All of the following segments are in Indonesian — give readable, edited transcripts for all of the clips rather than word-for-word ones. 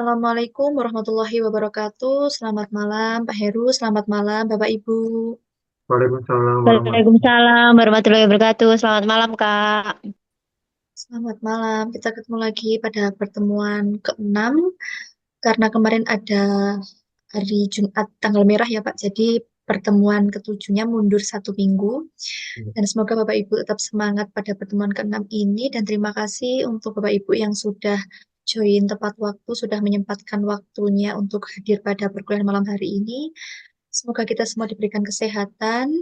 Assalamualaikum warahmatullahi wabarakatuh. Selamat malam, Pak Heru. Selamat malam, Bapak Ibu. Waalaikumsalam warahmatullahi. Waalaikumsalam warahmatullahi wabarakatuh. Selamat malam, Kak. Selamat malam. Kita ketemu lagi pada pertemuan ke-6 karena kemarin ada hari Jumat tanggal merah ya, Pak. Jadi pertemuan ketujuhnya mundur 1 minggu. Dan semoga Bapak Ibu tetap semangat pada pertemuan ke-6 ini. Dan terima kasih untuk Bapak Ibu yang sudah join tepat waktu, sudah menyempatkan waktunya untuk hadir pada perkuliahan malam hari ini. Semoga kita semua diberikan kesehatan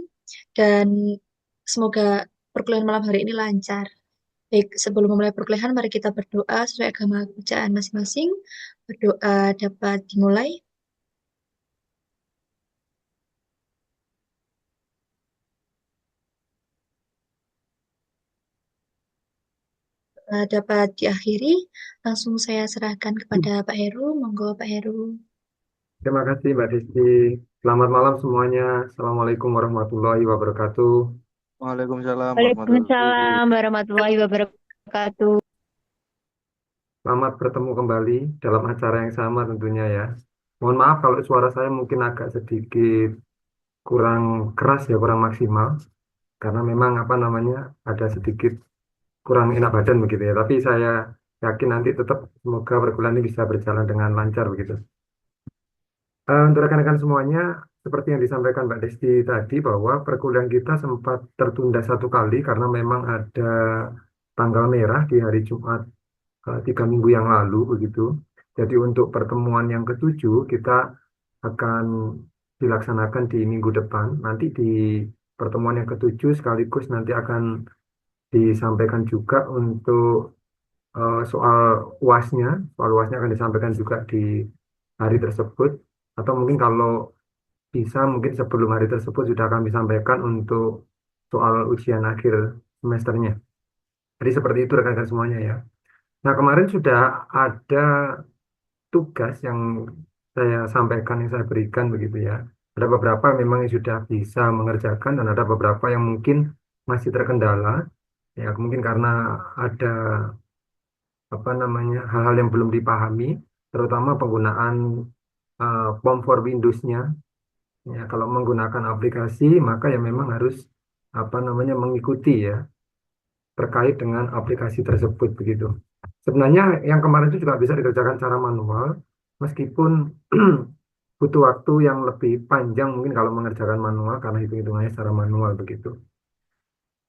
dan semoga perkuliahan malam hari ini lancar. Baik, sebelum memulai perkuliahan, mari kita berdoa sesuai agama bacaan masing-masing. Berdoa dapat dimulai. Dapat diakhiri. Langsung saya serahkan kepada Pak Heru. Monggo Pak Heru. Terima kasih Mbak Desti. Selamat malam semuanya. Assalamualaikum warahmatullahi wabarakatuh. Waalaikumsalam warahmatullahi Waalaikumsalam warahmatullahi wabarakatuh. Selamat bertemu kembali dalam acara yang sama tentunya ya. Mohon maaf kalau suara saya mungkin agak sedikit kurang keras ya, kurang maksimal. Karena memang apa namanya ada sedikit kurang enak badan begitu ya. Tapi saya yakin nanti tetap semoga perkuliahan ini bisa berjalan dengan lancar begitu. Untuk rekan-rekan semuanya, seperti yang disampaikan Mbak Desti tadi bahwa perkuliahan kita sempat tertunda 1 kali karena memang ada tanggal merah di hari Jumat 3 minggu yang lalu begitu. Jadi untuk pertemuan yang ketujuh kita akan dilaksanakan di minggu depan. Nanti di pertemuan yang ketujuh sekaligus nanti akan disampaikan juga untuk soal UASnya. Soal UASnya akan disampaikan juga di hari tersebut. Atau mungkin kalau bisa mungkin sebelum hari tersebut sudah kami sampaikan untuk soal ujian akhir semesternya. Jadi seperti itu rekan-rekan semuanya ya. Nah kemarin sudah ada tugas yang saya sampaikan, yang saya berikan begitu ya. Ada beberapa memang yang sudah bisa mengerjakan dan ada beberapa yang mungkin masih terkendala. Ya mungkin karena ada apa namanya hal-hal yang belum dipahami, terutama penggunaan POM for Windows-nya. Ya, kalau menggunakan aplikasi, maka ya memang harus apa namanya mengikuti ya terkait dengan aplikasi tersebut begitu. Sebenarnya yang kemarin itu juga bisa dikerjakan secara manual, meskipun butuh waktu yang lebih panjang mungkin kalau mengerjakan manual karena hitung-hitungannya secara manual begitu.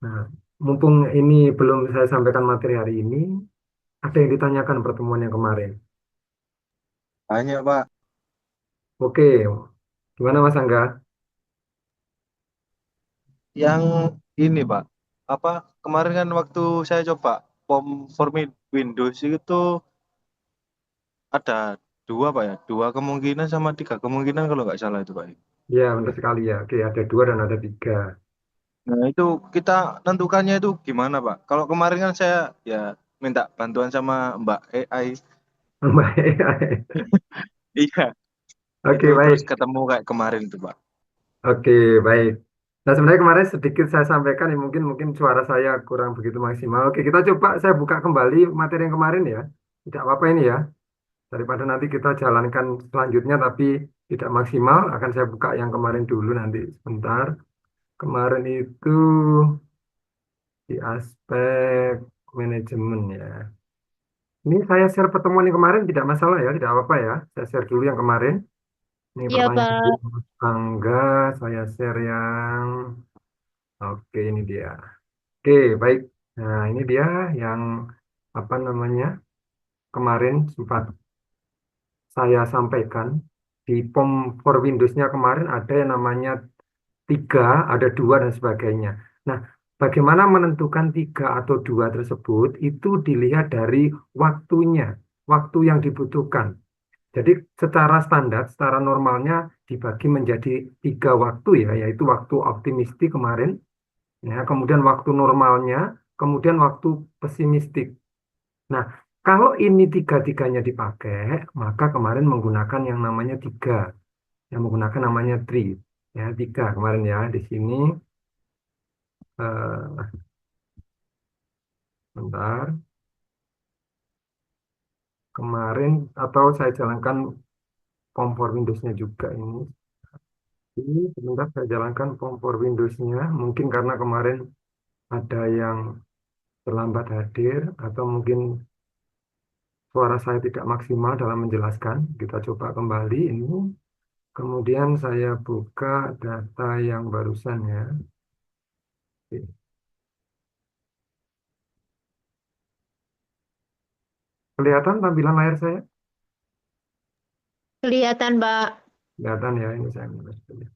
Nah, mumpung ini belum saya sampaikan materi hari ini, ada yang ditanyakan pertemuan yang kemarin. banyak Pak. Oke, gimana Mas Angga? Yang ini Pak, apa kemarin kan waktu saya coba form Windows itu ada dua Pak ya, dua kemungkinan sama tiga kemungkinan kalau nggak salah itu Pak. Ya, benar sekali ya. Oke, ada dua dan ada tiga. Nah itu kita tentukannya itu gimana Pak? Kalau kemarin kan saya ya minta bantuan sama Mbak AI. Baik. Iya, itu Oke, terus baik. ketemu kayak kemarin itu Pak. Oke, baik. Nah, sebenarnya kemarin sedikit saya sampaikan ya, mungkin mungkin suara saya kurang begitu maksimal. Oke, kita coba saya buka kembali materi yang kemarin ya. Tidak apa-apa ini ya. Daripada nanti kita jalankan selanjutnya tapi tidak maksimal, akan saya buka yang kemarin dulu nanti sebentar. Kemarin itu di aspek manajemen ya. Ini saya share pertemuan yang kemarin tidak masalah ya, tidak apa-apa ya. Saya share dulu yang kemarin. Ini Iya, pertanyaan dari Pak. Mas Angga, saya share yang oke ini dia. Oke, baik. Nah, ini dia yang apa namanya kemarin sempat saya sampaikan di POM for Windows-nya kemarin ada yang namanya tiga, ada dua dan sebagainya. Nah, bagaimana menentukan tiga atau dua tersebut itu dilihat dari waktunya, waktu yang dibutuhkan. Jadi secara standar, secara normalnya dibagi menjadi tiga waktu ya, yaitu waktu optimistik kemarin, ya, kemudian waktu normalnya, kemudian waktu pesimistik. Nah, kalau ini tiga-tiganya dipakai, maka kemarin menggunakan yang namanya tiga, yang menggunakan namanya three, ya tiga kemarin ya di sini. Bentar. kemarin atau saya jalankan form for Windows-nya juga ini. Ini sebentar saya jalankan form for Windows-nya. Mungkin karena kemarin ada yang terlambat hadir atau mungkin suara saya tidak maksimal dalam menjelaskan. Kita coba kembali ini. Kemudian saya buka data yang barusan ya. Oke. Kelihatan tampilan layar saya? Kelihatan, Mbak. Kelihatan ya, ini saya nulis dulu.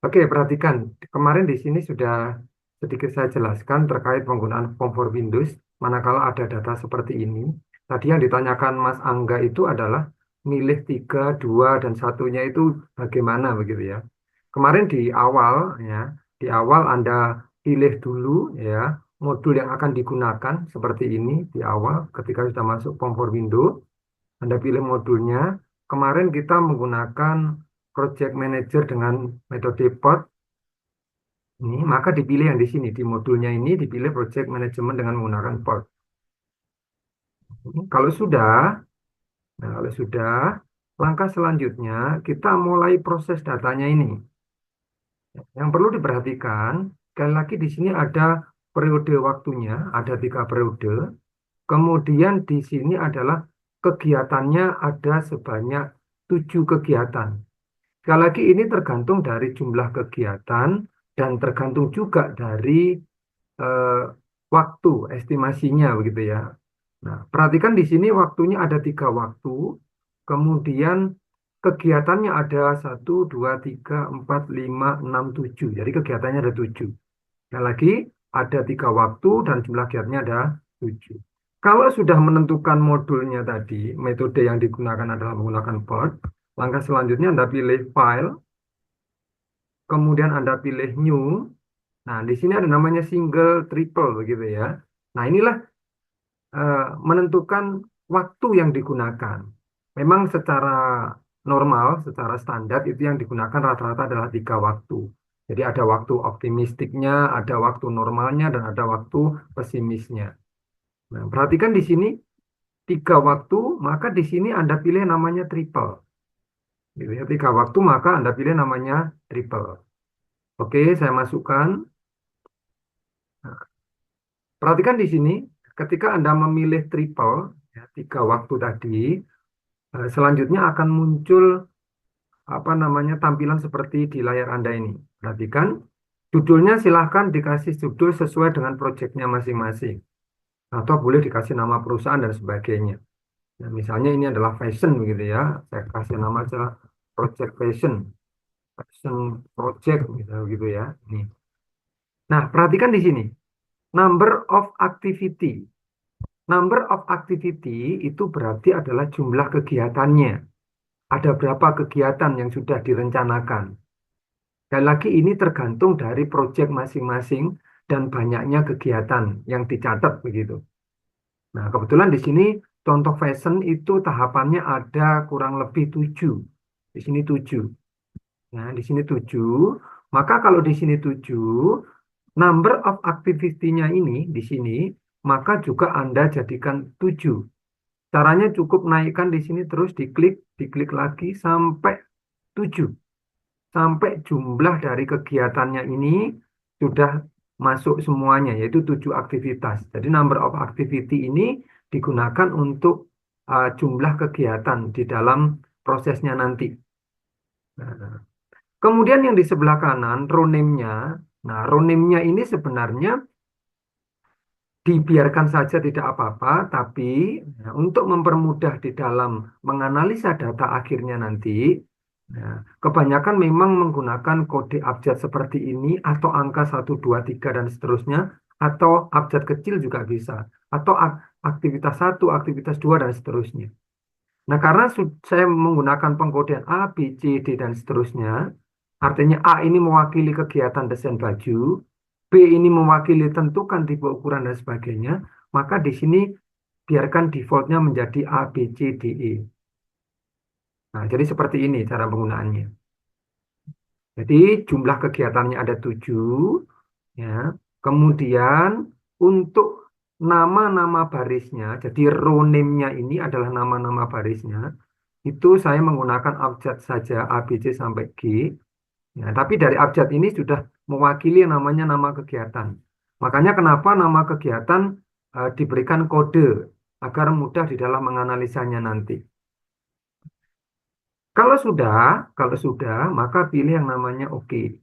Oke, perhatikan. Kemarin di sini sudah sedikit saya jelaskan terkait penggunaan form for Windows. Manakala ada data seperti ini. Tadi yang ditanyakan Mas Angga itu adalah milih 3, 2, dan satunya itu bagaimana begitu ya. Kemarin di awal ya, di awal Anda pilih dulu ya modul yang akan digunakan seperti ini di awal ketika sudah masuk form for Windows. Anda pilih modulnya. Kemarin kita menggunakan Project Manager dengan metode POT. Ini, maka dipilih yang di sini, di modulnya ini dipilih Project Management dengan menggunakan POT. Kalau sudah, kalau sudah, langkah selanjutnya kita mulai proses datanya ini. Yang perlu diperhatikan, sekali lagi di sini ada periode waktunya, ada 3 periode. Kemudian di sini adalah kegiatannya ada sebanyak 7 kegiatan. Sekali lagi ini tergantung dari jumlah kegiatan dan tergantung juga dari eh, waktu estimasinya begitu ya. Nah, perhatikan di sini waktunya ada 3 waktu, kemudian kegiatannya ada 1, 2, 3, 4, 5, 6, 7. Jadi kegiatannya ada 7. Sekali lagi ada 3 waktu dan jumlah kegiatannya ada 7. Kalau sudah menentukan modulnya tadi, metode yang digunakan adalah menggunakan Word, langkah selanjutnya Anda pilih File, kemudian Anda pilih New. Nah, di sini ada namanya single, triple begitu ya. Nah, inilah menentukan waktu yang digunakan. Memang secara normal, secara standar itu yang digunakan rata-rata adalah 3 waktu. Jadi ada waktu optimistiknya, ada waktu normalnya, dan ada waktu pesimisnya. Nah, perhatikan di sini 3 waktu, maka di sini Anda pilih namanya triple. Gitu ya, 3 waktu, maka Anda pilih namanya triple. Oke, saya masukkan. Nah, perhatikan di sini, ketika Anda memilih triple, ya, 3 waktu tadi, selanjutnya akan muncul apa namanya tampilan seperti di layar Anda ini. Perhatikan, judulnya silahkan dikasih judul sesuai dengan proyeknya masing-masing. Atau boleh dikasih nama perusahaan dan sebagainya. Nah, misalnya ini adalah fashion begitu ya. Saya kasih nama aja project fashion. Fashion project gitu ya. Ini. Nah, perhatikan di sini. Number of activity. Number of activity itu berarti adalah jumlah kegiatannya. Ada berapa kegiatan yang sudah direncanakan. Dan lagi ini tergantung dari proyek masing-masing dan banyaknya kegiatan yang dicatat begitu. Nah, kebetulan di sini contoh fashion itu tahapannya ada kurang lebih 7. Di sini 7. Nah, di sini 7. Maka kalau di sini 7, number of activity-nya ini di sini, maka juga Anda jadikan 7. Caranya cukup naikkan di sini terus diklik lagi sampai 7. Sampai jumlah dari kegiatannya ini sudah masuk semuanya, yaitu 7 aktivitas. Jadi number of activity ini digunakan untuk jumlah kegiatan di dalam prosesnya nanti. Nah, kemudian yang di sebelah kanan, row name-nya. Nah, row name-nya ini sebenarnya dibiarkan saja tidak apa-apa, tapi untuk mempermudah di dalam menganalisa data akhirnya nanti, nah, kebanyakan memang menggunakan kode abjad seperti ini atau angka 1, 2, 3 dan seterusnya, atau abjad kecil juga bisa, atau aktivitas 1, aktivitas 2 dan seterusnya. Nah, karena saya menggunakan pengkodean A, B, C, D dan seterusnya, artinya A ini mewakili kegiatan desain baju, B ini mewakili tentukan tipe ukuran dan sebagainya, maka di sini biarkan defaultnya menjadi A, B, C, D, E. Nah, jadi seperti ini cara penggunaannya. Jadi jumlah kegiatannya ada 7, ya. Kemudian untuk nama-nama barisnya, jadi row name-nya ini adalah nama-nama barisnya, itu saya menggunakan abjad saja, A, B, C sampai G. Ya, tapi dari abjad ini sudah mewakili yang namanya nama kegiatan. Makanya kenapa nama kegiatan diberikan kode agar mudah di dalam menganalisanya nanti. Kalau sudah, maka pilih yang namanya oke.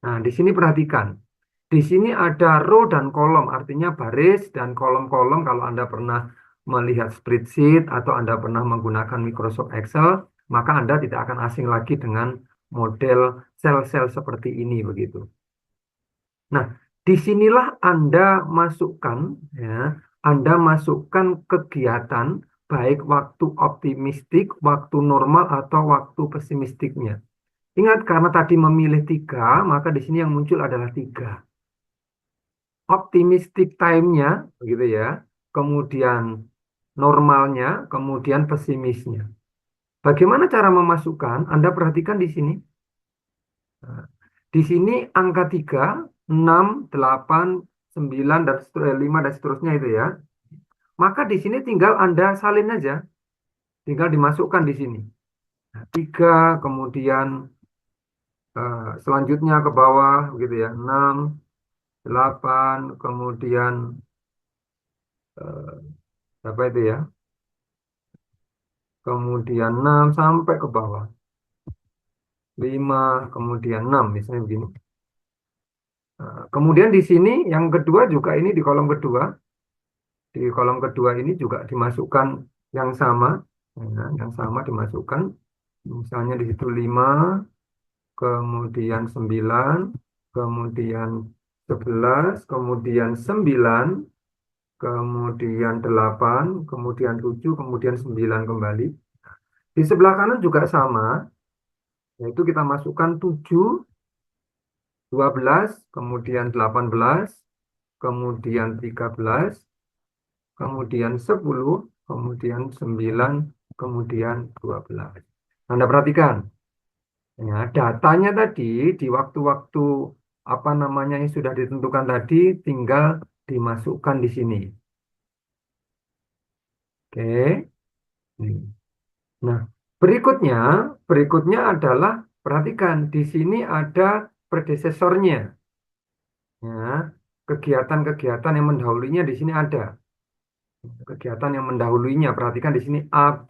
Nah, di sini perhatikan. Di sini ada row dan kolom, artinya baris dan kolom-kolom. Kalau Anda pernah melihat spreadsheet atau Anda pernah menggunakan Microsoft Excel, maka Anda tidak akan asing lagi dengan model sel-sel seperti ini begitu. Nah, disinilah Anda masukkan, ya, Anda masukkan kegiatan baik waktu optimistik, waktu normal atau waktu pesimistiknya. Ingat, karena tadi memilih 3, maka di sini yang muncul adalah 3. Optimistic time-nya, begitu ya. Kemudian normalnya, kemudian pesimisnya. Bagaimana cara memasukkan? Anda perhatikan di sini. Nah, di sini angka 3, 6, 8, 9, dan 5, dan seterusnya itu ya. Maka di sini tinggal Anda salin aja. Tinggal dimasukkan di sini. Nah, 3, kemudian selanjutnya ke bawah, begitu ya. 6, 8, kemudian apa itu ya? Kemudian 6 sampai ke bawah. 5, kemudian 6, misalnya begini. Nah, kemudian di sini yang kedua juga ini di kolom kedua. Di kolom kedua ini juga dimasukkan yang sama. Nah, yang sama dimasukkan. Misalnya di situ 5, kemudian 9, kemudian 11, kemudian 9, kemudian 8, kemudian 7, kemudian 9 kembali. Di sebelah kanan juga sama, yaitu kita masukkan 7, 12, kemudian 18, kemudian 13, kemudian 10, kemudian 9, kemudian 12. Anda perhatikan, ya, datanya tadi di waktu-waktu apa namanya yang sudah ditentukan tadi tinggal dimasukkan di sini. Oke. Nah, berikutnya adalah perhatikan di sini ada predesesornya. Ya, kegiatan-kegiatan yang mendahulunya di sini ada. Kegiatan yang mendahulunya, perhatikan di sini AB.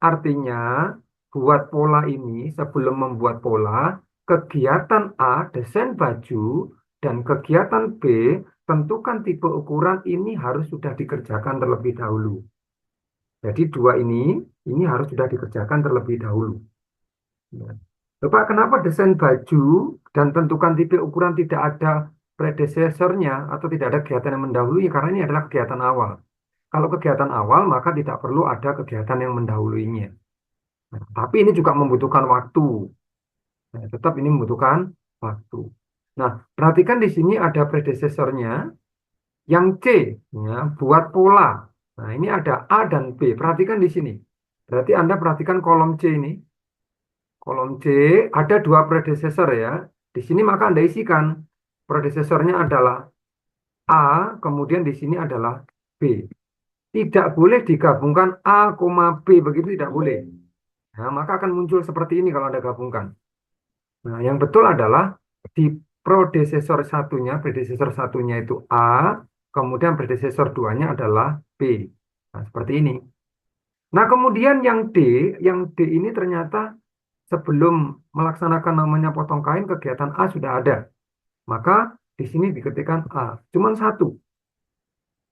Artinya, buat pola ini, sebelum membuat pola, kegiatan A, desain baju, dan kegiatan B, tentukan tipe ukuran ini harus sudah dikerjakan terlebih dahulu. Jadi dua ini harus sudah dikerjakan terlebih dahulu. Ya. Bapak, kenapa desain baju dan tentukan tipe ukuran tidak ada predesesornya atau tidak ada kegiatan yang mendahului? Karena ini adalah kegiatan awal. Kalau kegiatan awal, maka tidak perlu ada kegiatan yang mendahuluinya. Nah, tapi ini juga membutuhkan waktu. Nah, tetap ini membutuhkan waktu. Nah, perhatikan di sini ada predesesornya. Yang C, ya, buat pola. Nah, ini ada A dan B. Perhatikan di sini. Berarti Anda perhatikan kolom C ini. Kolom C ada 2 predecessor ya. Di sini maka Anda isikan. Predesesornya adalah A, kemudian di sini adalah B. Tidak boleh digabungkan A, B, begitu tidak boleh. Nah, maka akan muncul seperti ini kalau Anda gabungkan. Nah, yang betul adalah di predecessor satunya itu A, kemudian predecessor 2-nya adalah B. Nah, seperti ini. Nah, kemudian yang D ini ternyata sebelum melaksanakan namanya potong kain, kegiatan A sudah ada. Maka di sini diketikkan A. Cuman satu.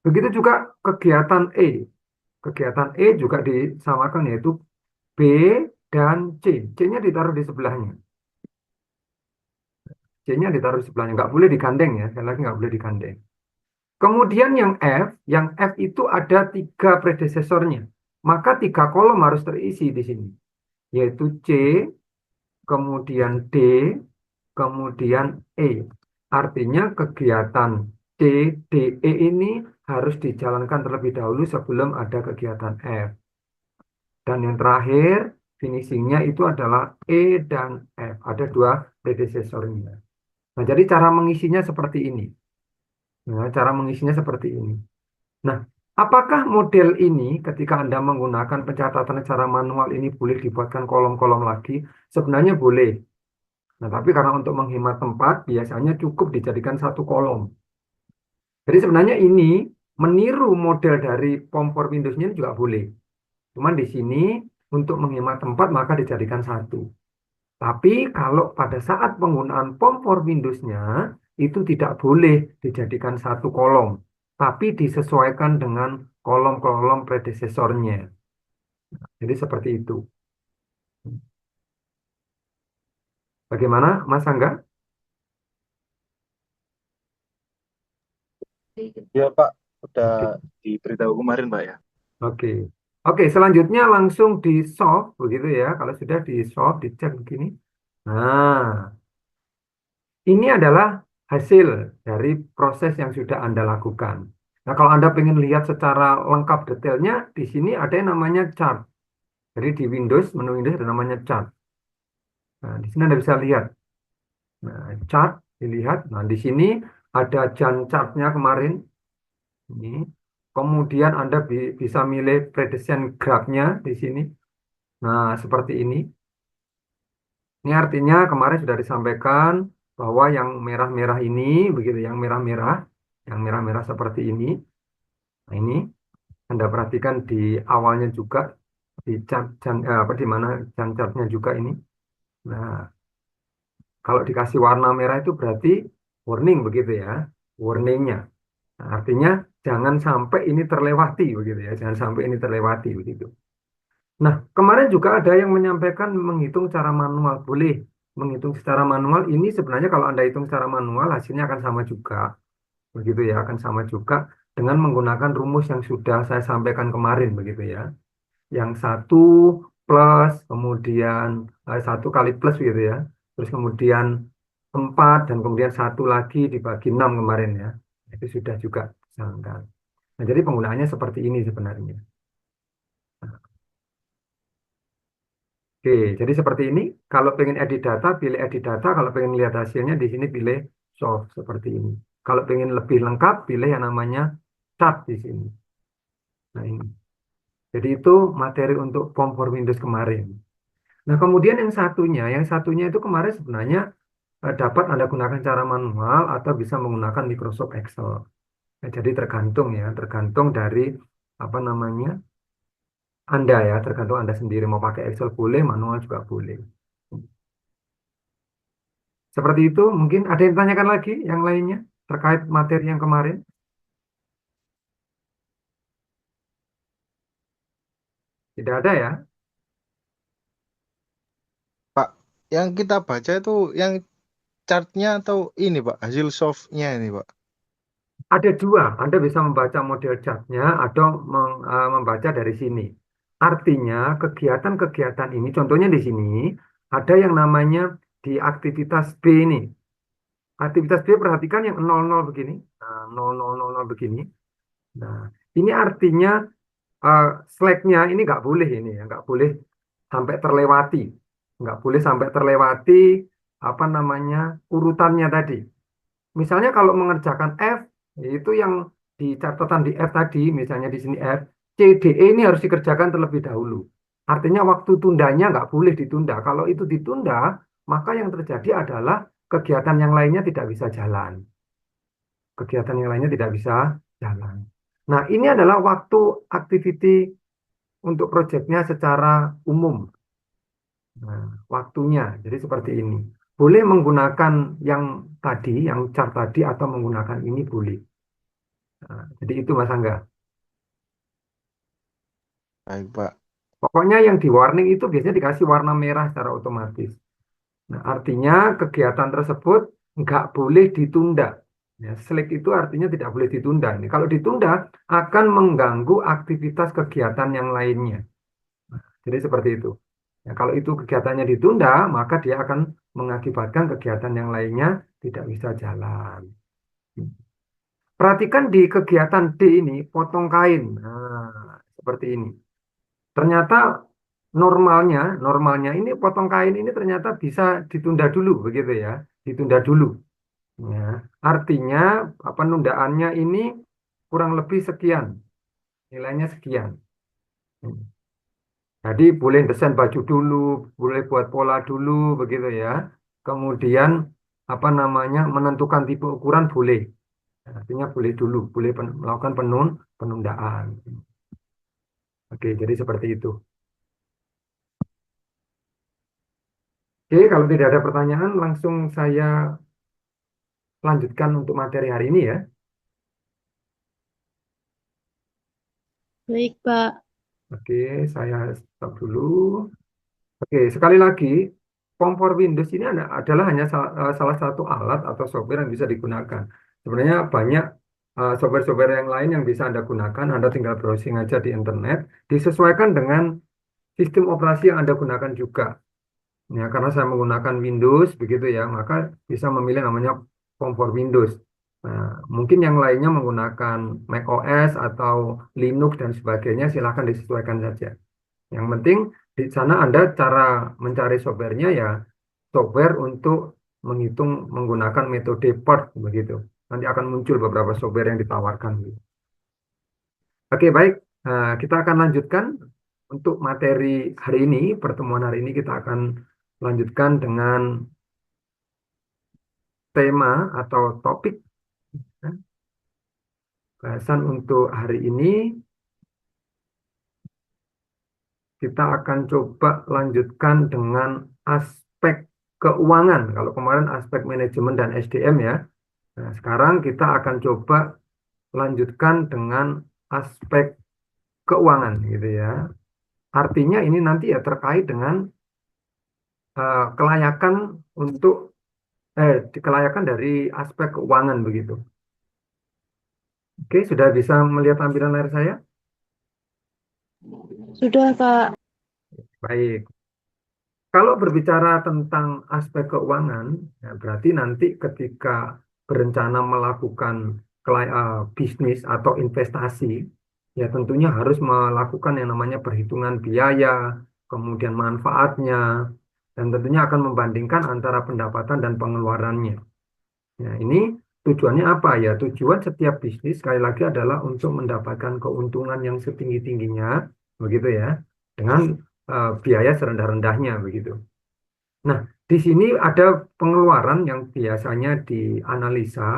Begitu juga kegiatan E. Kegiatan E juga disamakan yaitu B dan C. C-nya ditaruh di sebelahnya. C-nya ditaruh di sebelahnya. Nggak boleh digandeng ya. Sekali lagi nggak boleh digandeng. Kemudian yang F itu ada 3 predesesornya. Maka 3 kolom harus terisi di sini. Yaitu C, kemudian D, kemudian E. Artinya kegiatan C, D, E ini harus dijalankan terlebih dahulu sebelum ada kegiatan F. Dan yang terakhir, finishingnya itu adalah E dan F. Ada 2 predecesornya. Nah, jadi cara mengisinya seperti ini. Nah, cara mengisinya seperti ini. Nah, apakah model ini ketika Anda menggunakan pencatatan secara manual ini boleh dibuatkan kolom-kolom lagi? Sebenarnya boleh. Nah, tapi karena untuk menghemat tempat, biasanya cukup dijadikan satu kolom. Jadi sebenarnya ini meniru model dari form for Windows-nya ini juga boleh. Cuman di sini untuk menghemat tempat maka dijadikan satu. Tapi kalau pada saat penggunaan form for Windows-nya itu tidak boleh dijadikan satu kolom, tapi disesuaikan dengan kolom-kolom predesesornya. Jadi seperti itu. Bagaimana, Mas Angga? Ya Pak, udah Oke. diberitahu kemarin Pak ya. Oke. Oke, selanjutnya langsung di solve begitu ya. Kalau sudah di solve, dicek begini. Nah, ini adalah hasil dari proses yang sudah Anda lakukan. Nah, kalau Anda ingin lihat secara lengkap detailnya, di sini ada yang namanya chart. Jadi di Windows, menu Windows ada namanya chart. Nah, di sini Anda bisa lihat. Nah, chart dilihat. Nah, di sini ada Gantt chartnya kemarin. Ini. Kemudian Anda bisa milih prediction graph-nya di sini. Nah, seperti ini. Ini artinya kemarin sudah disampaikan bahwa yang merah-merah ini, begitu, yang merah-merah seperti ini. Nah, ini Anda perhatikan di awalnya juga di apa di mana chartnya juga ini. Nah, kalau dikasih warna merah itu berarti warning begitu ya, warningnya. Nah, artinya jangan sampai ini terlewati begitu ya, jangan sampai ini terlewati begitu. Nah, kemarin juga ada yang menyampaikan menghitung secara manual. Boleh menghitung secara manual. Ini sebenarnya kalau Anda hitung secara manual, hasilnya akan sama juga. Begitu ya, akan sama juga dengan menggunakan rumus yang sudah saya sampaikan kemarin. Begitu ya. Yang satu plus, kemudian satu kali plus gitu ya. Terus kemudian 4, dan kemudian satu lagi dibagi 6 kemarin ya. Itu sudah juga disangkan. Nah, jadi penggunaannya seperti ini sebenarnya. Oke, jadi seperti ini. Kalau pengen edit data, pilih edit data. Kalau pengen lihat hasilnya, di sini pilih solve seperti ini. Kalau pengen lebih lengkap, pilih yang namanya chart di sini. Nah ini. Jadi itu materi untuk form for Windows kemarin. Nah kemudian yang satunya itu kemarin sebenarnya dapat Anda gunakan cara manual atau bisa menggunakan Microsoft Excel. Nah, jadi tergantung ya, tergantung dari apa namanya Anda ya, tergantung Anda sendiri mau pakai Excel boleh, manual juga boleh. Seperti itu, mungkin ada yang tanyakan lagi yang lainnya terkait materi yang kemarin? Tidak ada ya? Pak, yang kita baca itu yang chartnya atau ini Pak, hasil softnya ini Pak. Ada dua, Anda bisa membaca model chartnya atau membaca dari sini. Artinya kegiatan-kegiatan ini, contohnya di sini, ada yang namanya di aktivitas B ini. Aktivitas B perhatikan yang 00 begini, nah, 0000 begini. Nah, ini artinya uh, slack-nya ini nggak boleh ini ya, nggak boleh sampai terlewati, nggak boleh sampai terlewati apa namanya urutannya tadi. Misalnya kalau mengerjakan F, itu yang di catatan di F tadi, misalnya di sini F, C, D, E ini harus dikerjakan terlebih dahulu. Artinya waktu tundanya nggak boleh ditunda. Kalau itu ditunda, maka yang terjadi adalah kegiatan yang lainnya tidak bisa jalan. Kegiatan yang lainnya tidak bisa jalan. Nah, ini adalah waktu activity untuk proyeknya secara umum. Nah, waktunya, jadi seperti ini. Boleh menggunakan yang tadi, yang chart tadi, atau menggunakan ini boleh. Nah, jadi itu Mas Angga. Baik Pak. Pokoknya yang di warning itu biasanya dikasih warna merah secara otomatis. Nah, artinya kegiatan tersebut nggak boleh ditunda. Ya, select itu artinya tidak boleh ditunda. Ini kalau ditunda akan mengganggu aktivitas kegiatan yang lainnya. Jadi seperti itu. Ya, kalau itu kegiatannya ditunda, maka dia akan mengakibatkan kegiatan yang lainnya tidak bisa jalan. Perhatikan di kegiatan D ini, potong kain. Nah, seperti ini. Ternyata normalnya ini potong kain ini ternyata bisa ditunda dulu, begitu ya. Ditunda dulu. Ya, artinya penundaannya ini kurang lebih sekian, nilainya sekian. Jadi boleh desain baju dulu, boleh buat pola dulu, begitu ya. Kemudian menentukan tipe ukuran boleh. Artinya boleh dulu, boleh melakukan penundaan. Oke, jadi seperti itu. Oke, kalau tidak ada pertanyaan, langsung saya lanjutkan untuk materi hari ini ya. Baik, Pak. Oke, saya stop dulu. Oke, sekali lagi, kompor Windows ini adalah hanya salah satu alat atau software yang bisa digunakan. Sebenarnya banyak software-software yang lain yang bisa Anda gunakan. Anda tinggal browsing aja di internet, disesuaikan dengan sistem operasi yang Anda gunakan juga. Ya, karena saya menggunakan Windows, begitu ya, maka bisa memilih namanya kompor Windows. Nah, mungkin yang lainnya menggunakan Mac OS atau Linux dan sebagainya, silahkan disesuaikan saja. Yang penting di sana Anda cara mencari softwarenya ya software untuk menghitung menggunakan metode PERT begitu. Nanti akan muncul beberapa software yang ditawarkan. Oke, baik. Kita akan lanjutkan untuk materi hari ini, pertemuan hari ini kita akan lanjutkan dengan tema atau topik ya. Bahasan untuk hari ini kita akan coba lanjutkan dengan aspek keuangan. Kalau kemarin aspek manajemen dan SDM ya. Nah, sekarang kita akan coba lanjutkan dengan aspek keuangan gitu ya. Artinya ini nanti ya terkait dengan kelayakan untuk kelayakan dari aspek keuangan begitu. Oke, sudah bisa melihat tampilan layar saya? Sudah, Pak. Baik. Kalau berbicara tentang aspek keuangan, ya berarti nanti ketika berencana melakukan bisnis atau investasi, ya tentunya harus melakukan yang namanya perhitungan biaya, kemudian manfaatnya, dan tentunya akan membandingkan antara pendapatan dan pengeluarannya. Ya, ini tujuannya apa ya? Tujuan setiap bisnis sekali lagi adalah untuk mendapatkan keuntungan yang setinggi-tingginya, begitu ya, dengan biaya serendah-rendahnya begitu. Nah, di sini ada pengeluaran yang biasanya dianalisa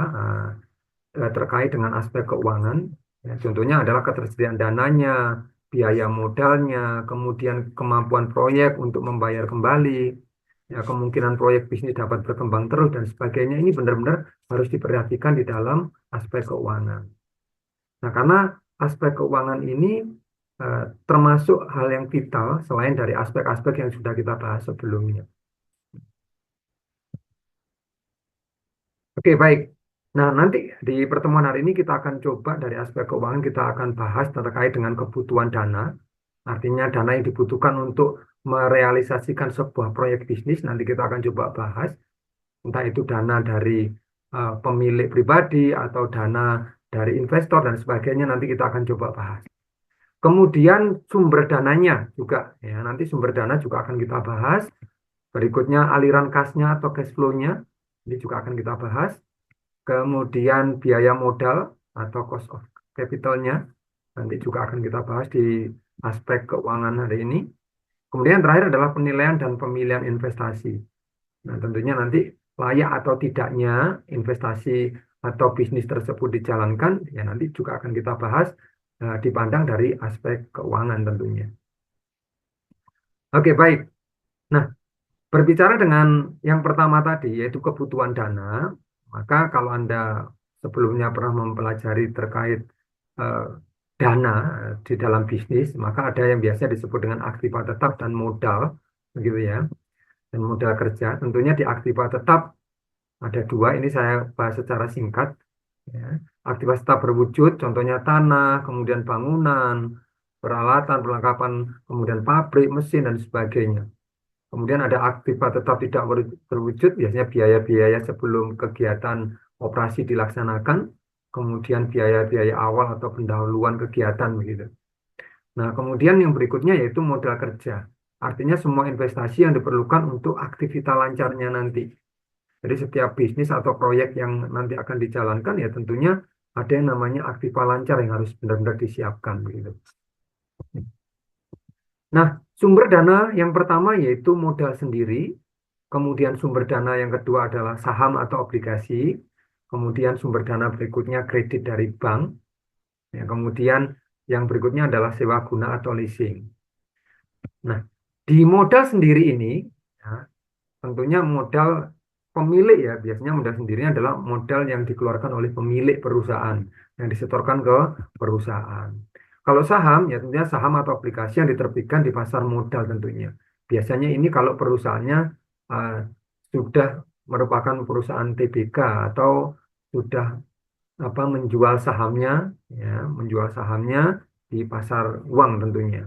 terkait dengan aspek keuangan. Ya, contohnya adalah ketersediaan dananya, biaya modalnya, kemudian kemampuan proyek untuk membayar kembali, ya, kemungkinan proyek bisnis dapat berkembang terus dan sebagainya. Ini benar-benar harus diperhatikan di dalam aspek keuangan. Nah, karena aspek keuangan ini termasuk hal yang vital selain dari aspek-aspek yang sudah kita bahas sebelumnya. Oke, baik. Nah, nanti di pertemuan hari ini kita akan coba dari aspek keuangan kita akan bahas terkait dengan kebutuhan dana. Artinya dana yang dibutuhkan untuk merealisasikan sebuah proyek bisnis. Nanti kita akan coba bahas. Entah itu dana dari pemilik pribadi atau dana dari investor dan sebagainya. Nanti kita akan coba bahas. Kemudian sumber dananya juga. Ya, nanti sumber dana juga akan kita bahas. Berikutnya aliran kasnya atau cash flow-nya. Ini juga akan kita bahas. Kemudian biaya modal atau cost of capital-nya nanti juga akan kita bahas di aspek keuangan hari ini. Kemudian terakhir adalah penilaian dan pemilihan investasi. Nah, tentunya nanti layak atau tidaknya investasi atau bisnis tersebut dijalankan, ya nanti juga akan kita bahas dipandang dari aspek keuangan tentunya. Oke, baik. Nah, berbicara dengan yang pertama tadi, yaitu kebutuhan dana, maka kalau Anda sebelumnya pernah mempelajari terkait eh, dana di dalam bisnis, maka ada yang biasa disebut dengan aktiva tetap dan modal, begitu ya, dan modal kerja. Tentunya di aktiva tetap ada dua, ini saya bahas secara singkat. Ya. Aktiva tetap berwujud, contohnya tanah, kemudian bangunan, peralatan, perlengkapan, kemudian pabrik, mesin, dan sebagainya. Kemudian ada aktiva tetap tidak berwujud, biasanya biaya-biaya sebelum kegiatan operasi dilaksanakan, kemudian biaya-biaya awal atau pendahuluan kegiatan begitu. Nah, kemudian yang berikutnya yaitu modal kerja. Artinya semua investasi yang diperlukan untuk aktivitas lancarnya nanti. Jadi setiap bisnis atau proyek yang nanti akan dijalankan ya tentunya ada yang namanya aktiva lancar yang harus benar-benar disiapkan begitu. Nah, sumber dana yang pertama yaitu modal sendiri, kemudian sumber dana yang kedua adalah saham atau obligasi, kemudian sumber dana berikutnya kredit dari bank, ya, kemudian yang berikutnya adalah sewa guna atau leasing. Nah, di modal sendiri ini, ya, tentunya modal pemilik ya, biasanya modal sendirinya adalah modal yang dikeluarkan oleh pemilik perusahaan, yang disetorkan ke perusahaan. Kalau saham, ya tentunya saham atau aplikasi yang diterbitkan di pasar modal tentunya. Biasanya ini kalau perusahaannya uh, sudah merupakan perusahaan TBK atau sudah menjual sahamnya, ya, menjual sahamnya di pasar uang tentunya.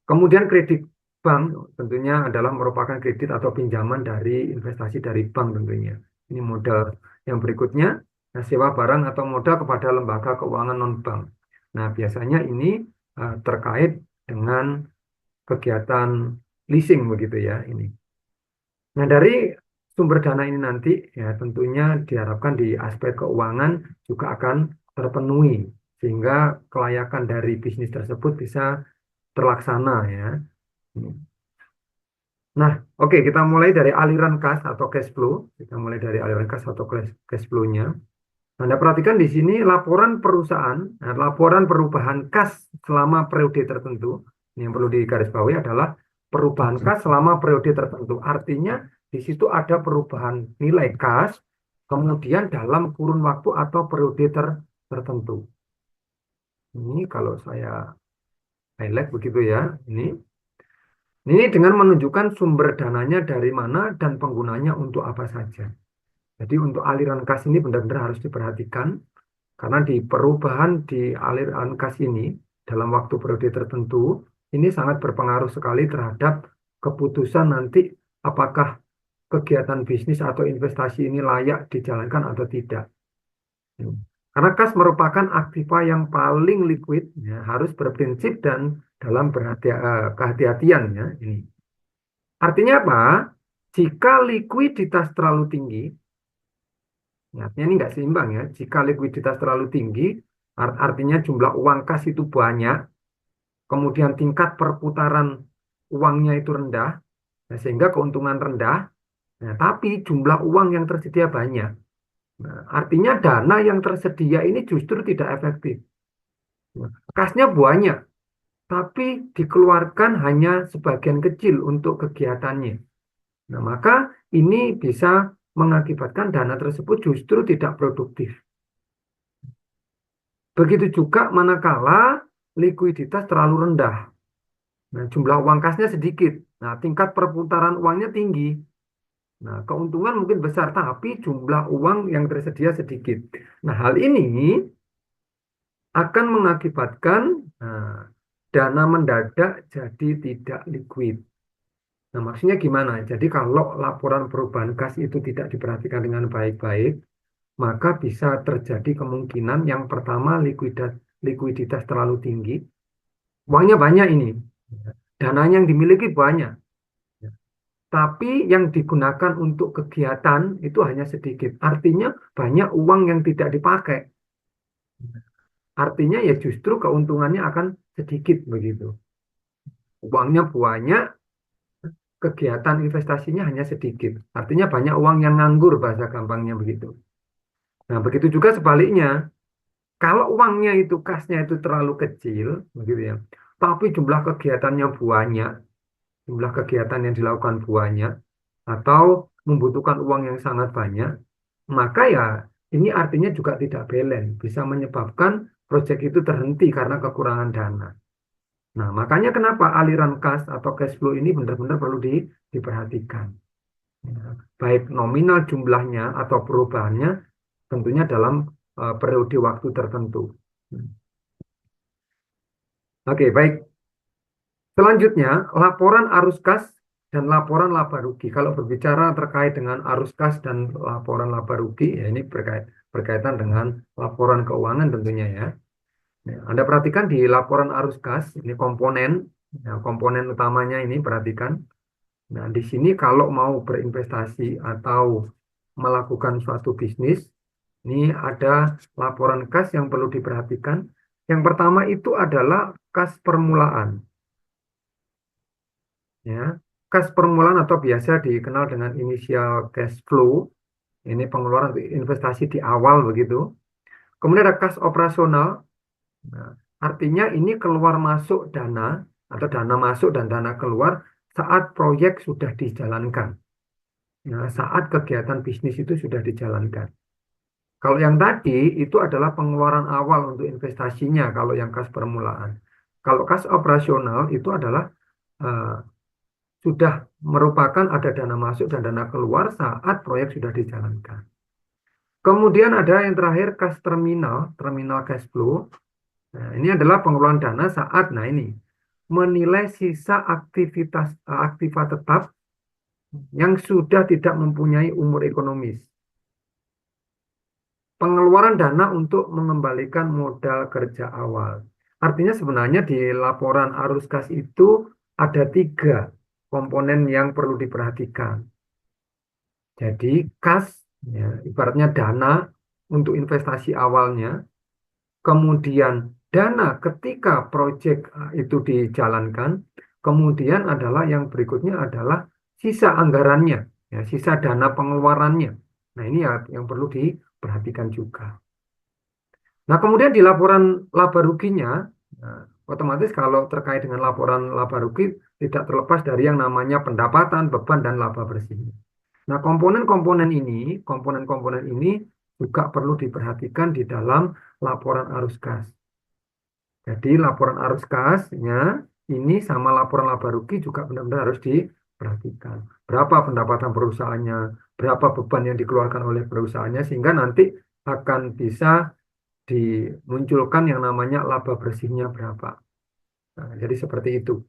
Kemudian kredit bank tentunya adalah merupakan kredit atau pinjaman dari investasi dari bank tentunya. Ini modal yang berikutnya, nah, sewa barang atau modal kepada lembaga keuangan non-bank. Nah, biasanya ini terkait dengan kegiatan leasing begitu ya ini. Nah, dari sumber dana ini nanti ya tentunya diharapkan di aspek keuangan juga akan terpenuhi sehingga kelayakan dari bisnis tersebut bisa terlaksana ya. Nah, oke, kita mulai dari aliran kas atau cash flow. Kita mulai dari aliran kas atau cash flow-nya. Anda perhatikan di sini laporan perusahaan, nah, laporan perubahan kas selama periode tertentu. Ini yang perlu digarisbawahi adalah perubahan kas selama periode tertentu. Artinya di situ ada perubahan nilai kas, kemudian dalam kurun waktu atau periode tertentu. Ini kalau saya highlight begitu ya. Ini dengan menunjukkan sumber dananya dari mana dan penggunanya untuk apa saja. Jadi untuk aliran kas ini benar-benar harus diperhatikan karena di perubahan di aliran kas ini dalam waktu periode tertentu ini sangat berpengaruh sekali terhadap keputusan nanti apakah kegiatan bisnis atau investasi ini layak dijalankan atau tidak. Karena kas merupakan aktiva yang paling liquid, ya, harus berprinsip dan dalam kehati-hatian ya, ini. Artinya apa? Jika likuiditas terlalu tinggi, ya, artinya ini nggak seimbang ya. Jika likuiditas terlalu tinggi, artinya jumlah uang kas itu banyak, kemudian tingkat perputaran uangnya itu rendah, nah, sehingga keuntungan rendah, nah, tapi jumlah uang yang tersedia banyak. Nah, artinya dana yang tersedia ini justru tidak efektif. Nah, kasnya banyak, tapi dikeluarkan hanya sebagian kecil untuk kegiatannya. Nah, maka ini bisa mengakibatkan dana tersebut justru tidak produktif. Begitu juga manakala likuiditas terlalu rendah. Nah, jumlah uang kasnya sedikit. Nah, tingkat perputaran uangnya tinggi. Nah, keuntungan mungkin besar, tapi jumlah uang yang tersedia sedikit. Nah, hal ini akan mengakibatkan dana mendadak jadi tidak liquid. Nah, maksudnya gimana? Jadi kalau laporan perubahan kas itu tidak diperhatikan dengan baik-baik, maka bisa terjadi kemungkinan yang pertama likuiditas terlalu tinggi. Uangnya banyak ini. Dananya yang dimiliki banyak. Tapi yang digunakan untuk kegiatan itu hanya sedikit. Artinya banyak uang yang tidak dipakai. Artinya ya justru keuntungannya akan sedikit begitu. Uangnya banyak, kegiatan investasinya hanya sedikit. Artinya banyak uang yang nganggur bahasa gampangnya begitu. Nah, begitu juga sebaliknya. Kalau uangnya itu kasnya itu terlalu kecil, begitu ya. Tapi jumlah kegiatannya banyak, jumlah kegiatan yang dilakukan banyak, atau membutuhkan uang yang sangat banyak, maka ya ini artinya juga tidak balance, bisa menyebabkan proyek itu terhenti karena kekurangan dana. Nah, makanya kenapa aliran kas atau cash flow ini benar-benar perlu diperhatikan. Ya, baik nominal jumlahnya atau perubahannya tentunya dalam periode waktu tertentu. Oke, baik. Selanjutnya, laporan arus kas dan laporan laba rugi. Kalau berbicara terkait dengan arus kas dan laporan laba rugi, ya ini berkaitan dengan laporan keuangan tentunya ya. Anda perhatikan di laporan arus kas, ini komponen, ya, komponen utamanya ini perhatikan. Nah, di sini kalau mau berinvestasi atau melakukan suatu bisnis, ini ada laporan kas yang perlu diperhatikan. Yang pertama itu adalah kas permulaan. Ya, kas permulaan atau biasa dikenal dengan inisial cash flow. Ini pengeluaran untuk investasi di awal begitu. Kemudian ada kas operasional. Nah, artinya ini keluar masuk dana atau dana masuk dan dana keluar saat proyek sudah dijalankan. Nah, saat kegiatan bisnis itu sudah dijalankan. Kalau yang tadi itu adalah pengeluaran awal untuk investasinya kalau yang kas permulaan. Kalau kas operasional itu adalah sudah merupakan ada dana masuk dan dana keluar saat proyek sudah dijalankan. Kemudian ada yang terakhir kas terminal, terminal cash flow. Nah, ini adalah pengeluaran dana saat, nah ini, menilai sisa aktiva tetap yang sudah tidak mempunyai umur ekonomis. Pengeluaran dana untuk mengembalikan modal kerja awal. Artinya sebenarnya di laporan arus kas itu ada 3 komponen yang perlu diperhatikan. Jadi kas, ya, ibaratnya dana untuk investasi awalnya, kemudian dana ketika proyek itu dijalankan, kemudian adalah yang berikutnya adalah sisa anggarannya, ya, sisa dana pengeluarannya. Nah ini ya yang perlu diperhatikan juga. Nah kemudian di laporan laba ruginya, nah, otomatis kalau terkait dengan laporan laba rugi tidak terlepas dari yang namanya pendapatan, beban, dan laba bersihnya. Nah komponen-komponen ini juga perlu diperhatikan di dalam laporan arus kas. Jadi laporan arus kasnya ini sama laporan laba rugi juga benar-benar harus diperhatikan. Berapa pendapatan perusahaannya, berapa beban yang dikeluarkan oleh perusahaannya, sehingga nanti akan bisa dimunculkan yang namanya laba bersihnya berapa. Nah, jadi seperti itu.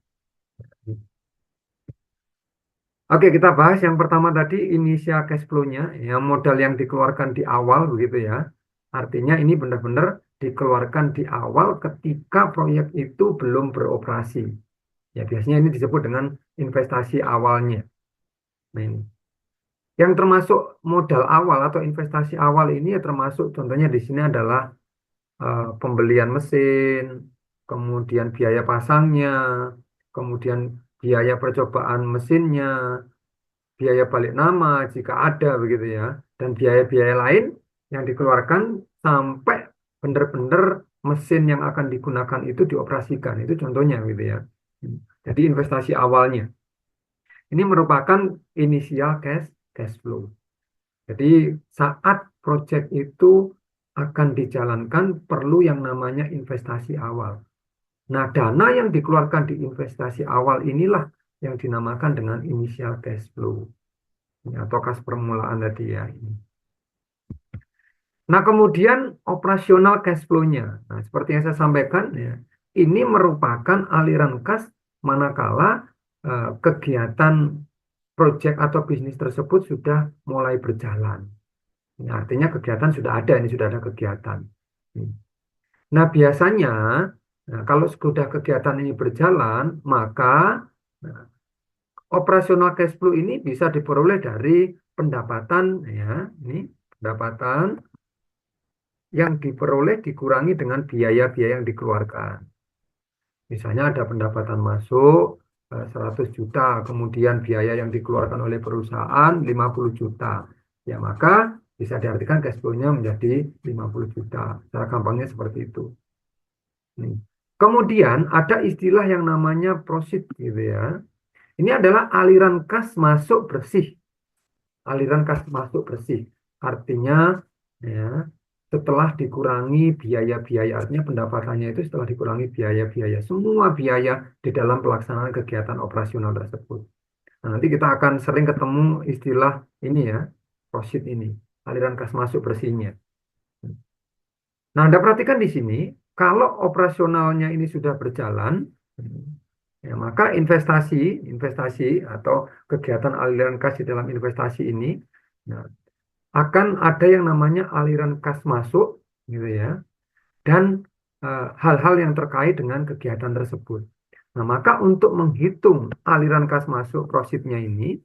Oke, kita bahas yang pertama tadi inisial cash flow-nya, yang modal yang dikeluarkan di awal begitu ya. Artinya ini benar-benar dikeluarkan di awal ketika proyek itu belum beroperasi. Ya, biasanya ini disebut dengan investasi awalnya. Nah, ini. Yang termasuk modal awal atau investasi awal ini ya termasuk contohnya di sini adalah pembelian mesin, kemudian biaya pasangnya, kemudian biaya percobaan mesinnya, biaya balik nama jika ada begitu ya, dan biaya-biaya lain yang dikeluarkan sampai benar-benar mesin yang akan digunakan itu dioperasikan. Itu contohnya gitu ya. Jadi investasi awalnya. Ini merupakan inisial cash flow. Jadi saat proyek itu akan dijalankan perlu yang namanya investasi awal. Nah, dana yang dikeluarkan di investasi awal inilah yang dinamakan dengan initial cash flow. Atau kas permulaan tadi ya. Nah, kemudian operasional cash flow-nya. Nah, seperti yang saya sampaikan ya, ini merupakan aliran kas manakala kegiatan proyek atau bisnis tersebut sudah mulai berjalan. Ini artinya kegiatan sudah ada, ini sudah ada kegiatan. Nah, biasanya kalau sudah kegiatan ini berjalan, maka operasional cash flow ini bisa diperoleh dari pendapatan ya, ini pendapatan yang diperoleh dikurangi dengan biaya-biaya yang dikeluarkan. Misalnya ada pendapatan masuk 100 juta, kemudian biaya yang dikeluarkan oleh perusahaan 50 juta. Ya, maka bisa diartikan cash flow-nya menjadi 50 juta. Secara gampangnya seperti itu. Nih. Kemudian ada istilah yang namanya proceed gitu ya. Ini adalah aliran kas masuk bersih. Aliran kas masuk bersih. Artinya ya, setelah dikurangi biaya-biaya, artinya pendapatannya itu setelah dikurangi biaya-biaya, semua biaya di dalam pelaksanaan kegiatan operasional tersebut. Nah, nanti kita akan sering ketemu istilah ini ya, proceed ini, aliran kas masuk bersihnya. Nah, Anda perhatikan di sini, kalau operasionalnya ini sudah berjalan, ya, maka investasi atau kegiatan aliran kas di dalam investasi ini, nah, akan ada yang namanya aliran kas masuk, gitu ya, dan hal-hal yang terkait dengan kegiatan tersebut. Nah, maka untuk menghitung aliran kas masuk proceednya ini,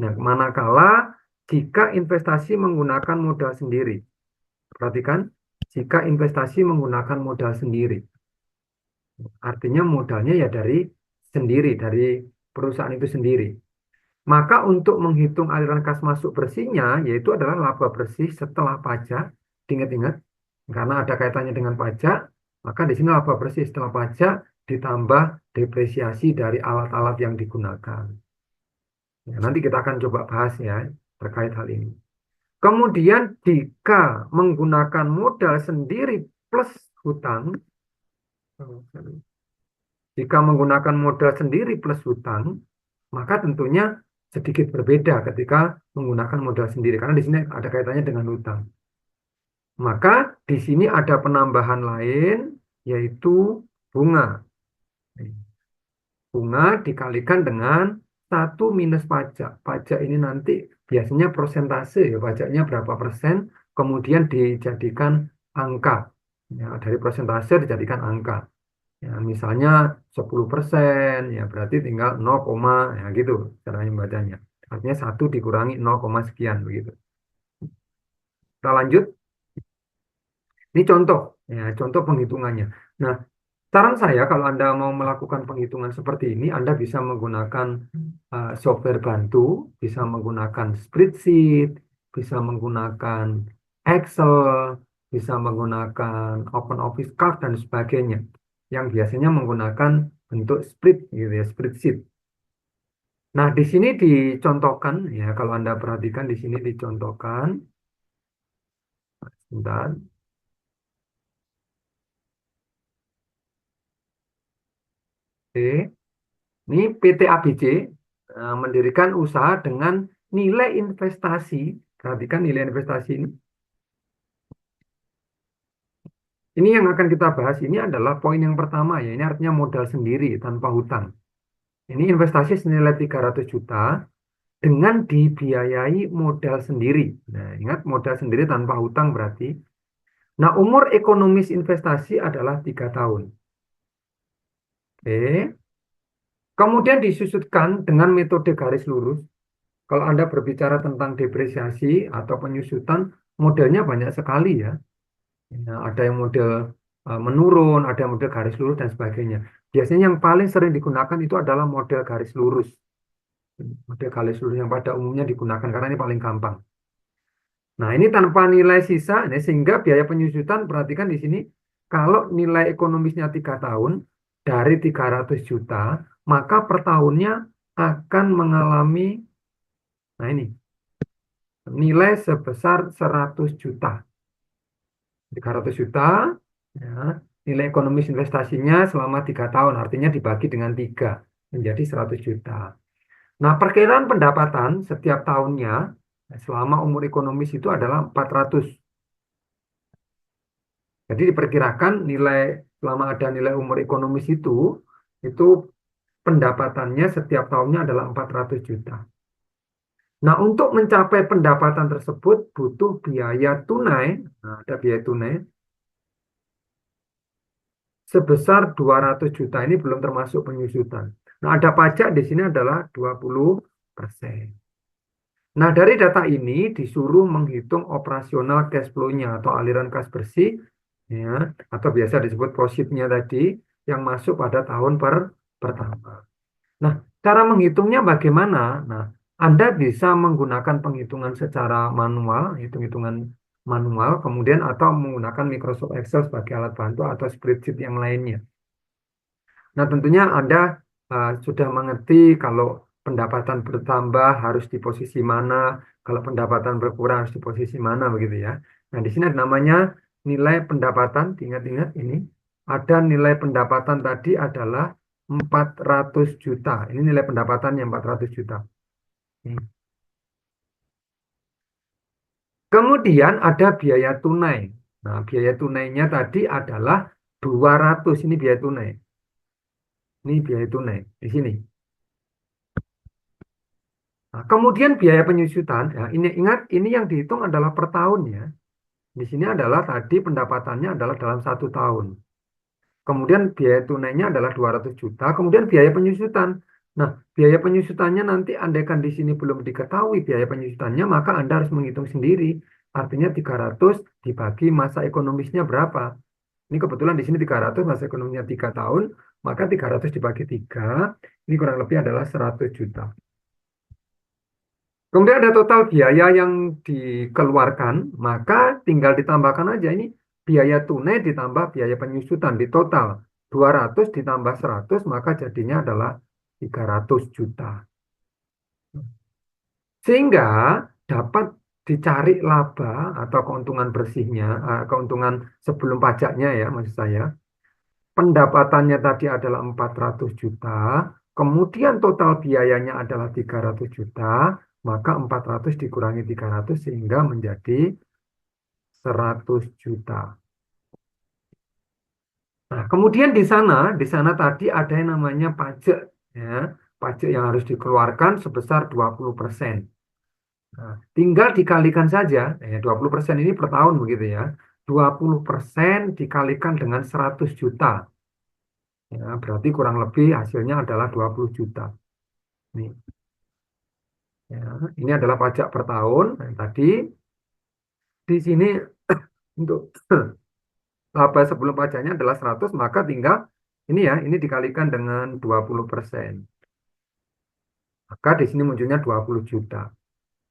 nah, manakala jika investasi menggunakan modal sendiri. Perhatikan, jika investasi menggunakan modal sendiri. Artinya modalnya ya dari sendiri, dari perusahaan itu sendiri. Maka untuk menghitung aliran kas masuk bersihnya, yaitu adalah laba bersih setelah pajak. Ingat-ingat, karena ada kaitannya dengan pajak, maka di sini laba bersih setelah pajak ditambah depresiasi dari alat-alat yang digunakan. Ya, nanti kita akan coba bahas ya terkait hal ini. Kemudian jika menggunakan modal sendiri plus hutang, jika menggunakan modal sendiri plus hutang, maka tentunya sedikit berbeda ketika menggunakan modal sendiri karena di sini ada kaitannya dengan hutang. Maka di sini ada penambahan lain yaitu bunga. Bunga dikalikan dengan 1 minus pajak. Pajak ini nanti biasanya persentase ya, pajaknya berapa persen, kemudian dijadikan angka. Ya, dari persentase dijadikan angka. Ya, misalnya 10%, ya berarti tinggal 0, ya gitu caranya membacanya. Artinya 1 dikurangi 0, sekian begitu. Kita lanjut. Ini contoh, ya contoh penghitungannya. Nah, saran saya kalau Anda mau melakukan penghitungan seperti ini, Anda bisa menggunakan software bantu, bisa menggunakan spreadsheet, bisa menggunakan Excel, bisa menggunakan Open Office Card dan sebagainya, yang biasanya menggunakan bentuk gitu ya, spreadsheet. Nah, di sini dicontohkan ya, kalau Anda perhatikan di sini dicontohkan. Sebentar. Oke. Ini PT ABC mendirikan usaha dengan nilai investasi. Perhatikan nilai investasi ini. Ini yang akan kita bahas ini adalah poin yang pertama ya. Ini artinya modal sendiri tanpa hutang. Ini investasi senilai 300 juta dengan dibiayai modal sendiri. Nah, ingat modal sendiri tanpa hutang berarti. Nah, umur ekonomis investasi adalah 3 tahun. Oke. Kemudian disusutkan dengan metode garis lurus. Kalau Anda berbicara tentang depresiasi atau penyusutan, modelnya banyak sekali ya. Ada yang model menurun, ada yang model garis lurus dan sebagainya. Biasanya yang paling sering digunakan itu adalah model garis lurus. Model garis lurus yang pada umumnya digunakan karena ini paling gampang. Nah, ini tanpa nilai sisa, sehingga biaya penyusutan, perhatikan di sini, kalau nilai ekonomisnya 3 tahun, dari 300 juta, maka per tahunnya akan mengalami, nah ini, nilai sebesar 100 juta. 300 juta, ya, nilai ekonomis investasinya selama 3 tahun, artinya dibagi dengan 3, menjadi 100 juta. Nah, perkiraan pendapatan setiap tahunnya, selama umur ekonomis itu adalah 400. Jadi diperkirakan nilai, selama ada nilai umur ekonomis itu pendapatannya setiap tahunnya adalah 400 juta. Nah, untuk mencapai pendapatan tersebut butuh biaya tunai, nah, ada biaya tunai, sebesar 200 juta. Ini belum termasuk penyusutan. Nah, ada pajak di sini adalah 20%. Nah, dari data ini disuruh menghitung operasional cash flow-nya atau aliran kas bersih, ya, atau biasa disebut profitnya tadi, yang masuk pada tahun pertama. Nah, cara menghitungnya bagaimana? Nah, Anda bisa menggunakan penghitungan secara manual, hitung-hitungan manual, kemudian atau menggunakan Microsoft Excel sebagai alat bantu atau spreadsheet yang lainnya. Nah, tentunya Anda sudah mengerti kalau pendapatan bertambah harus di posisi mana, kalau pendapatan berkurang harus di posisi mana, begitu ya. Nah, di sini ada namanya nilai pendapatan, ingat-ingat ini. Ada nilai pendapatan tadi adalah 400 juta. Ini nilai pendapatannya 400 juta. Kemudian ada biaya tunai. Nah, biaya tunainya tadi adalah 200. Ini biaya tunai. Ini biaya tunai di sini. Nah, kemudian biaya penyusutan, ya, ini ingat ini yang dihitung adalah per tahun ya. Di sini adalah tadi pendapatannya adalah dalam 1 tahun. Kemudian biaya tunainya adalah 200 juta, kemudian biaya penyusutan. Nah, biaya penyusutannya nanti andaikan di sini belum diketahui biaya penyusutannya, maka Anda harus menghitung sendiri. Artinya 300 dibagi masa ekonomisnya berapa. Ini kebetulan di sini 300, masa ekonominya 3 tahun, maka 300 dibagi 3, ini kurang lebih adalah 100 juta. Kemudian ada total biaya yang dikeluarkan, maka tinggal ditambahkan aja ini biaya tunai ditambah biaya penyusutan di total 200 ditambah 100, maka jadinya adalah 300 juta. Sehingga dapat dicari laba atau keuntungan bersihnya, keuntungan sebelum pajaknya ya maksud saya. Pendapatannya tadi adalah 400 juta, kemudian total biayanya adalah 300 juta, maka 400 dikurangi 300 sehingga menjadi 100 juta. Nah, kemudian di sana tadi ada yang namanya pajak, ya, pajak yang harus dikeluarkan sebesar 20%. Nah, tinggal dikalikan saja, 20% ini per tahun begitu ya, 20% dikalikan dengan 100 juta. Ya, berarti kurang lebih hasilnya adalah 20 juta. Nih. Ya, ini adalah pajak per tahun. Nah, tadi di sini untuk laba sebelum pajaknya adalah 100, maka tinggal ini ya, ini dikalikan dengan 20%. Maka di sini munculnya 20 juta.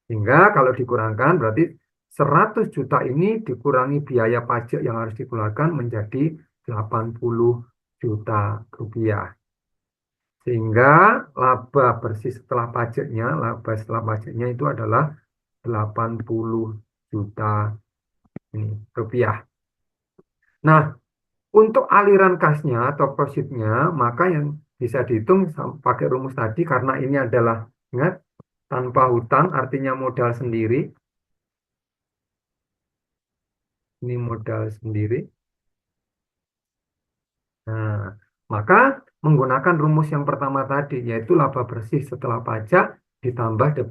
Sehingga kalau dikurangkan berarti 100 juta ini dikurangi biaya pajak yang harus dikeluarkan menjadi 80 juta rupiah. Sehingga laba bersih laba setelah pajaknya itu adalah 80 juta rupiah. Nah, untuk aliran kasnya atau profitnya, maka yang bisa dihitung pakai rumus tadi karena ini adalah, ingat, tanpa hutang artinya modal sendiri. Ini modal sendiri. Nah, maka menggunakan rumus yang pertama tadi, yaitu laba bersih setelah pajak ditambah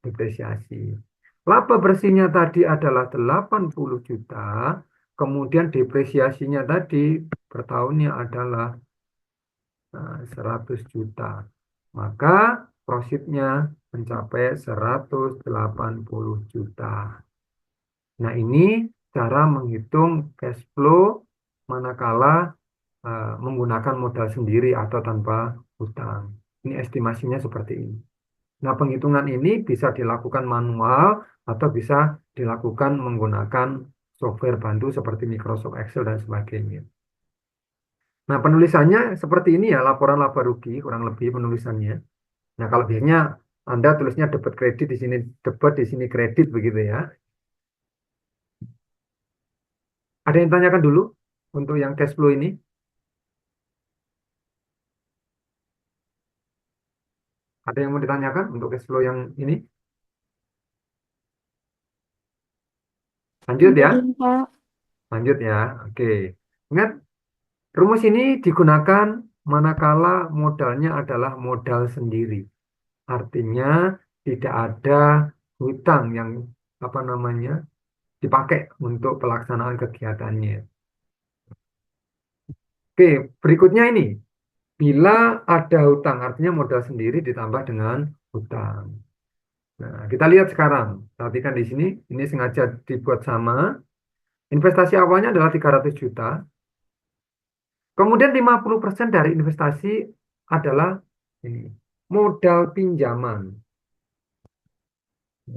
depresiasi. Laba bersihnya tadi adalah 80 juta, kemudian depresiasinya tadi per tahunnya adalah 100 juta. Maka profitnya mencapai 180 juta. Nah, ini cara menghitung cash flow manakala menggunakan modal sendiri atau tanpa hutang. Ini estimasinya seperti ini. Nah, penghitungan ini bisa dilakukan manual atau bisa dilakukan menggunakan software bantu seperti Microsoft Excel dan sebagainya. Nah, penulisannya seperti ini ya, laporan laba rugi kurang lebih penulisannya. Nah, kalau biasanya Anda tulisnya debit kredit di sini debit di sini kredit begitu ya. Ada yang tanyakan dulu untuk yang cash flow ini? Ada yang mau ditanyakan untuk cash flow yang ini? Lanjut ya. Belum, Pak. Lanjut ya. Oke. Ingat, rumus ini digunakan manakala modalnya adalah modal sendiri. Artinya tidak ada hutang yang apa namanya dipakai untuk pelaksanaan kegiatannya. Oke, berikutnya ini. Bila ada hutang, artinya modal sendiri ditambah dengan hutang. Nah, kita lihat sekarang. Perhatikan di sini, ini sengaja dibuat sama. Investasi awalnya adalah 300 juta. Kemudian 50% dari investasi adalah ini, modal pinjaman.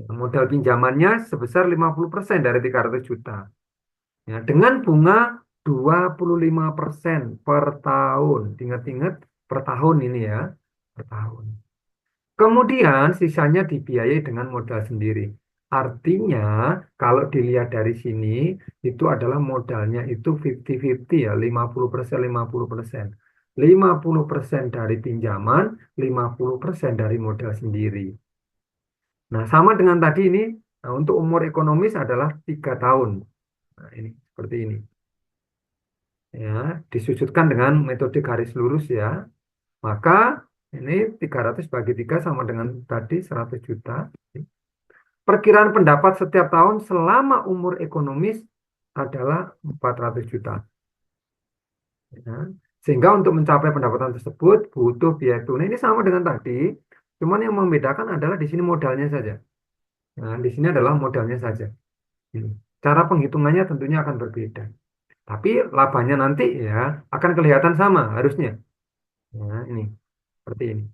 Modal pinjamannya sebesar 50% dari 300 juta. Ya, dengan bunga 25% per tahun. Ingat-ingat per tahun ini ya, per tahun. Kemudian sisanya dibiayai dengan modal sendiri. Artinya kalau dilihat dari sini itu adalah modalnya itu 50-50 ya, 50%, 50%. 50% dari pinjaman, 50% dari modal sendiri. Nah, sama dengan tadi ini, nah, untuk umur ekonomis adalah 3 tahun. Nah, ini seperti ini. Ya, disudutkan dengan metode garis lurus ya. Maka ini 300 bagi 3 sama dengan tadi 100 juta. Perkiraan pendapat setiap tahun selama umur ekonomis adalah 400 juta. Ya. Sehingga untuk mencapai pendapatan tersebut butuh biaya tunai. Ini sama dengan tadi, cuman yang membedakan adalah di sini modalnya saja. Nah, di sini adalah modalnya saja. Ini. Cara penghitungannya tentunya akan berbeda. Tapi labanya nanti ya akan kelihatan sama harusnya. Ya, ini seperti ini.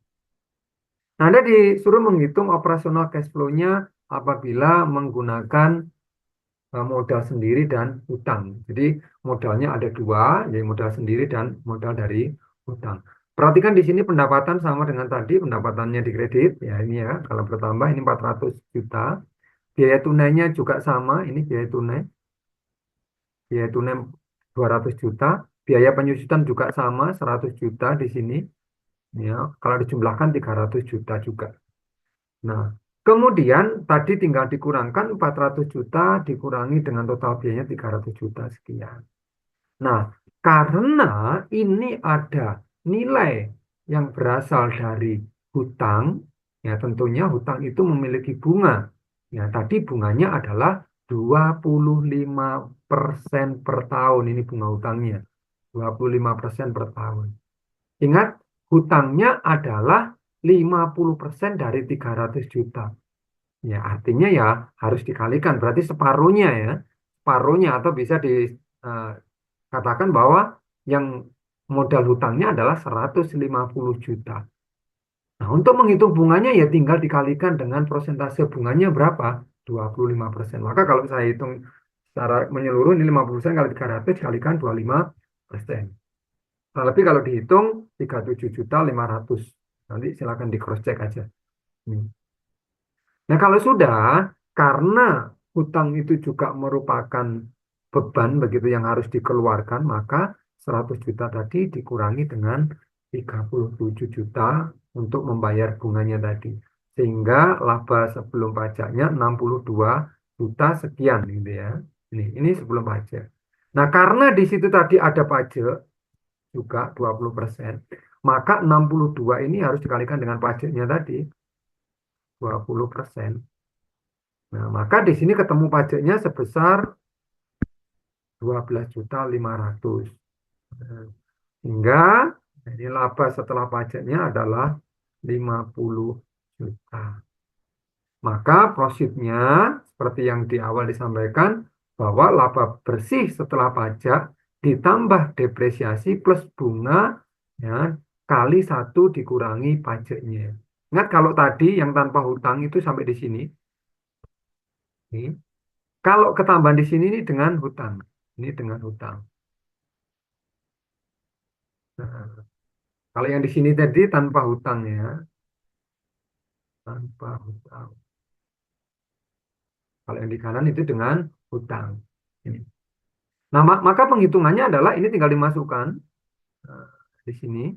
Nah, Anda disuruh menghitung operasional cash flow-nya apabila menggunakan modal sendiri dan hutang. Jadi modalnya ada dua, jadi modal sendiri dan modal dari hutang. Perhatikan di sini pendapatan sama dengan tadi, pendapatannya di kredit, ya ini ya, kalau bertambah ini 400 juta. Biaya tunainya juga sama, ini biaya tunai 200 juta. Biaya penyusutan juga sama, 100 juta di sini. Ya, kalau dijumlahkan 300 juta juga. Nah, kemudian tadi tinggal dikurangkan 400 juta dikurangi dengan total biayanya 300 juta sekian. Nah, karena ini ada nilai yang berasal dari hutang, ya tentunya hutang itu memiliki bunga. Ya, tadi bunganya adalah 25% per tahun. Ini bunga hutangnya. 25% per tahun. Ingat, hutangnya adalah 50% dari 300 juta. Ya, artinya ya harus dikalikan. Berarti separuhnya ya. Separuhnya atau bisa dikatakan bahwa yang modal hutangnya adalah 150 juta. Nah, untuk menghitung bunganya ya tinggal dikalikan dengan persentase bunganya berapa? 25%. Maka kalau saya hitung secara menyeluruh ini 50% kali 300 dikalikan 25%. Nah, lebih kalau dihitung 37.500. Nanti silakan di cross check aja. Nah, kalau sudah, karena hutang itu juga merupakan beban begitu yang harus dikeluarkan, maka 100 juta tadi dikurangi dengan 37 juta untuk membayar bunganya tadi. Sehingga laba sebelum pajaknya 62 juta sekian gitu ya. Ini sebelum pajak. Nah, karena di situ tadi ada pajak juga 20%, maka 62 ini harus dikalikan dengan pajaknya tadi 20%. Nah, maka di sini ketemu pajaknya sebesar 12.500. Hingga jadi laba setelah pajaknya adalah 50 juta. Maka profitnya seperti yang di awal disampaikan bahwa laba bersih setelah pajak ditambah depresiasi plus bunga ya, kali 1 dikurangi pajaknya. Ingat kalau tadi yang tanpa hutang itu sampai di sini. Ini. Kalau ketambahan di sini ini dengan hutang. Ini dengan hutang. Nah, kalau yang di sini tadi tanpa hutang ya. Tanpa hutang. Kalau yang di kanan itu dengan hutang. Ini. Nah, maka penghitungannya adalah ini tinggal dimasukkan di sini.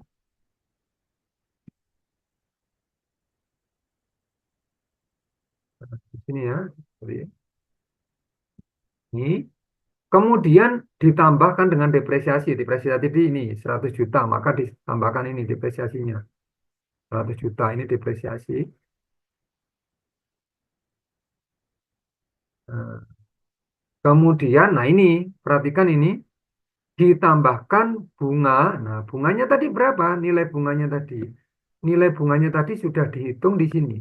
Di sini ya. Ini. Kemudian ditambahkan dengan depresiasi. Depresiasi tadi ini 100 juta. Maka ditambahkan ini depresiasinya. 100 juta ini depresiasi. Kemudian, nah ini, perhatikan ini. Ditambahkan bunga. Nah, bunganya tadi berapa? Nilai bunganya tadi. Nilai bunganya tadi sudah dihitung di sini.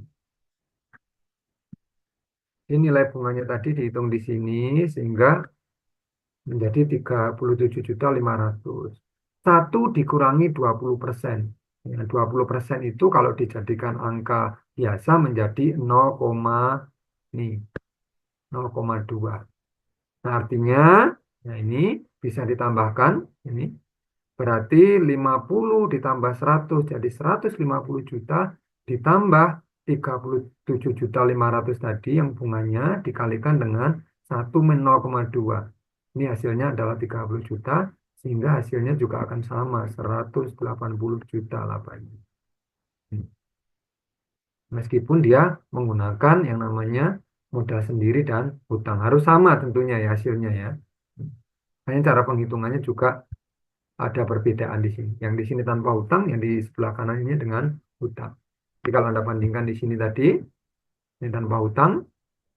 Ini nilai bunganya tadi dihitung di sini sehingga menjadi 37.500. 1 dikurangi 20%. Ya, 20% itu kalau dijadikan angka biasa menjadi 0,2. Nah, artinya ya ini bisa ditambahkan ini. Berarti 50 ditambah 100 jadi 150 juta ditambah 37.500 tadi yang bunganya dikalikan dengan 1 min 0,2. Ini hasilnya adalah 30 juta sehingga hasilnya juga akan sama 180 juta labanya. Meskipun dia menggunakan yang namanya modal sendiri dan hutang. Harus sama tentunya ya hasilnya ya. Hanya cara penghitungannya juga ada perbedaan di sini. Yang di sini tanpa hutang, yang di sebelah kanan ini dengan hutang. Jadi kalau Anda bandingkan di sini tadi, ini tanpa hutang,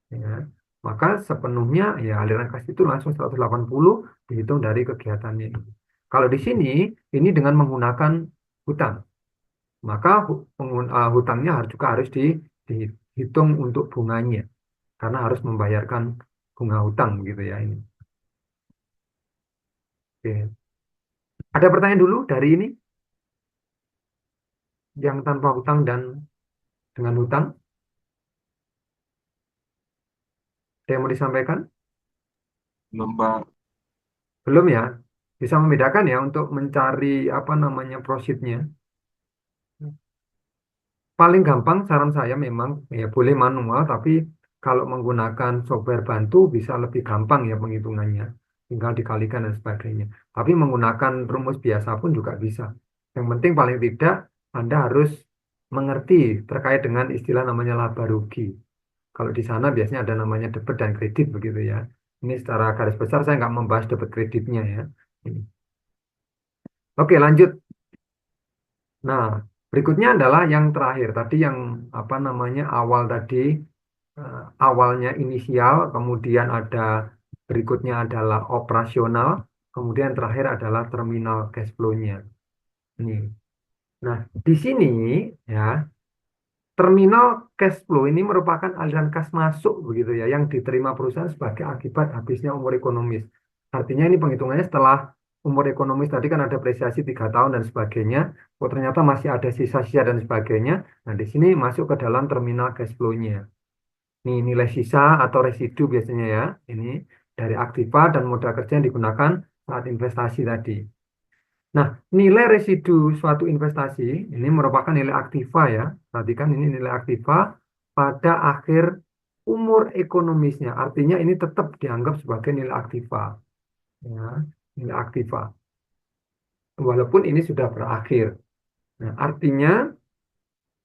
ya, maka sepenuhnya ya aliran kas itu langsung 180 dihitung dari kegiatannya ini. Kalau di sini ini dengan menggunakan hutang, maka hutangnya juga harus dihitung untuk bunganya karena harus membayarkan bunga hutang gitu ya ini. Oke. Ada pertanyaan dulu dari ini yang tanpa hutang dan dengan hutang? Ada yang mau disampaikan? Belum, Pak. Belum ya? Bisa membedakan ya untuk mencari apa namanya prositnya. Paling gampang saran saya memang ya boleh manual, tapi kalau menggunakan software bantu bisa lebih gampang ya penghitungannya. Tinggal dikalikan dan sebagainya. Tapi menggunakan rumus biasa pun juga bisa. Yang penting paling tidak Anda harus mengerti terkait dengan istilah namanya laba rugi. Kalau di sana biasanya ada namanya debit dan kredit begitu ya. Ini secara garis besar saya nggak membahas debit kreditnya ya. Ini. Oke, lanjut. Nah, berikutnya adalah yang terakhir tadi yang apa namanya awal tadi awalnya inisial, kemudian ada berikutnya adalah operasional, kemudian terakhir adalah terminal cash flow-nya. Ini. Nah, di sini ya terminal cash flow ini merupakan aliran kas masuk begitu ya yang diterima perusahaan sebagai akibat habisnya umur ekonomis. Artinya ini penghitungannya setelah umur ekonomis tadi kan ada depresiasi 3 tahun dan sebagainya. Oh ternyata masih ada sisa-sisa dan sebagainya. Nah di sini masuk ke dalam terminal cash flow-nya. Ini nilai sisa atau residu biasanya ya. Ini dari aktiva dan modal kerja yang digunakan saat investasi tadi. Nah, nilai residu suatu investasi ini merupakan nilai aktiva ya. Perhatikan ini nilai aktiva pada akhir umur ekonomisnya. Artinya ini tetap dianggap sebagai nilai aktiva. Ya, nilai aktiva. Walaupun ini sudah berakhir. Nah, artinya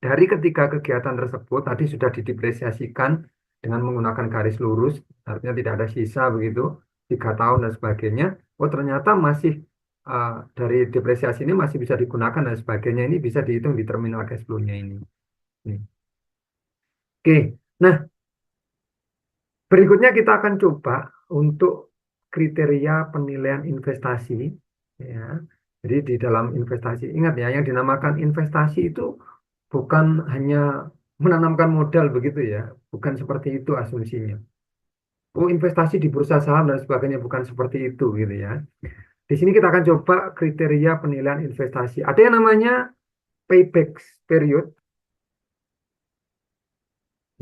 dari ketika kegiatan tersebut tadi sudah didepresiasikan dengan menggunakan garis lurus, artinya tidak ada sisa begitu, 3 tahun dan sebagainya. Oh ternyata masih dari depresiasi ini masih bisa digunakan dan sebagainya. Ini bisa dihitung di terminal cash flow-nya ini. Nih. Oke, nah berikutnya kita akan coba untuk kriteria penilaian investasi. Ya. Jadi di dalam investasi, ingat ya, yang dinamakan investasi itu bukan hanya menanamkan modal begitu ya, bukan seperti itu asumsinya. Oh, investasi di bursa saham dan sebagainya bukan seperti itu gitu ya. Di sini kita akan coba kriteria penilaian investasi. Ada yang namanya payback period.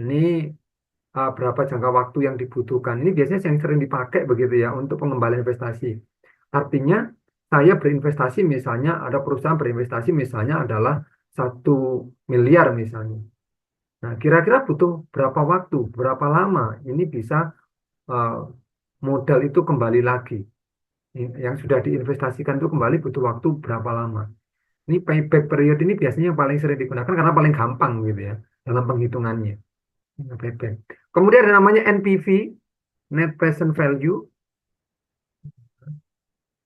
Ini berapa jangka waktu yang dibutuhkan. Ini biasanya yang sering dipakai begitu ya untuk pengembalian investasi. Artinya saya berinvestasi misalnya ada perusahaan berinvestasi misalnya adalah 1 miliar misalnya. Nah, kira-kira butuh berapa waktu, berapa lama ini bisa uh, modal itu kembali lagi. Yang sudah diinvestasikan itu kembali butuh waktu berapa lama. Ini payback period ini biasanya yang paling sering digunakan karena paling gampang gitu ya dalam penghitungannya. Payback. Kemudian ada namanya NPV, Net Present Value.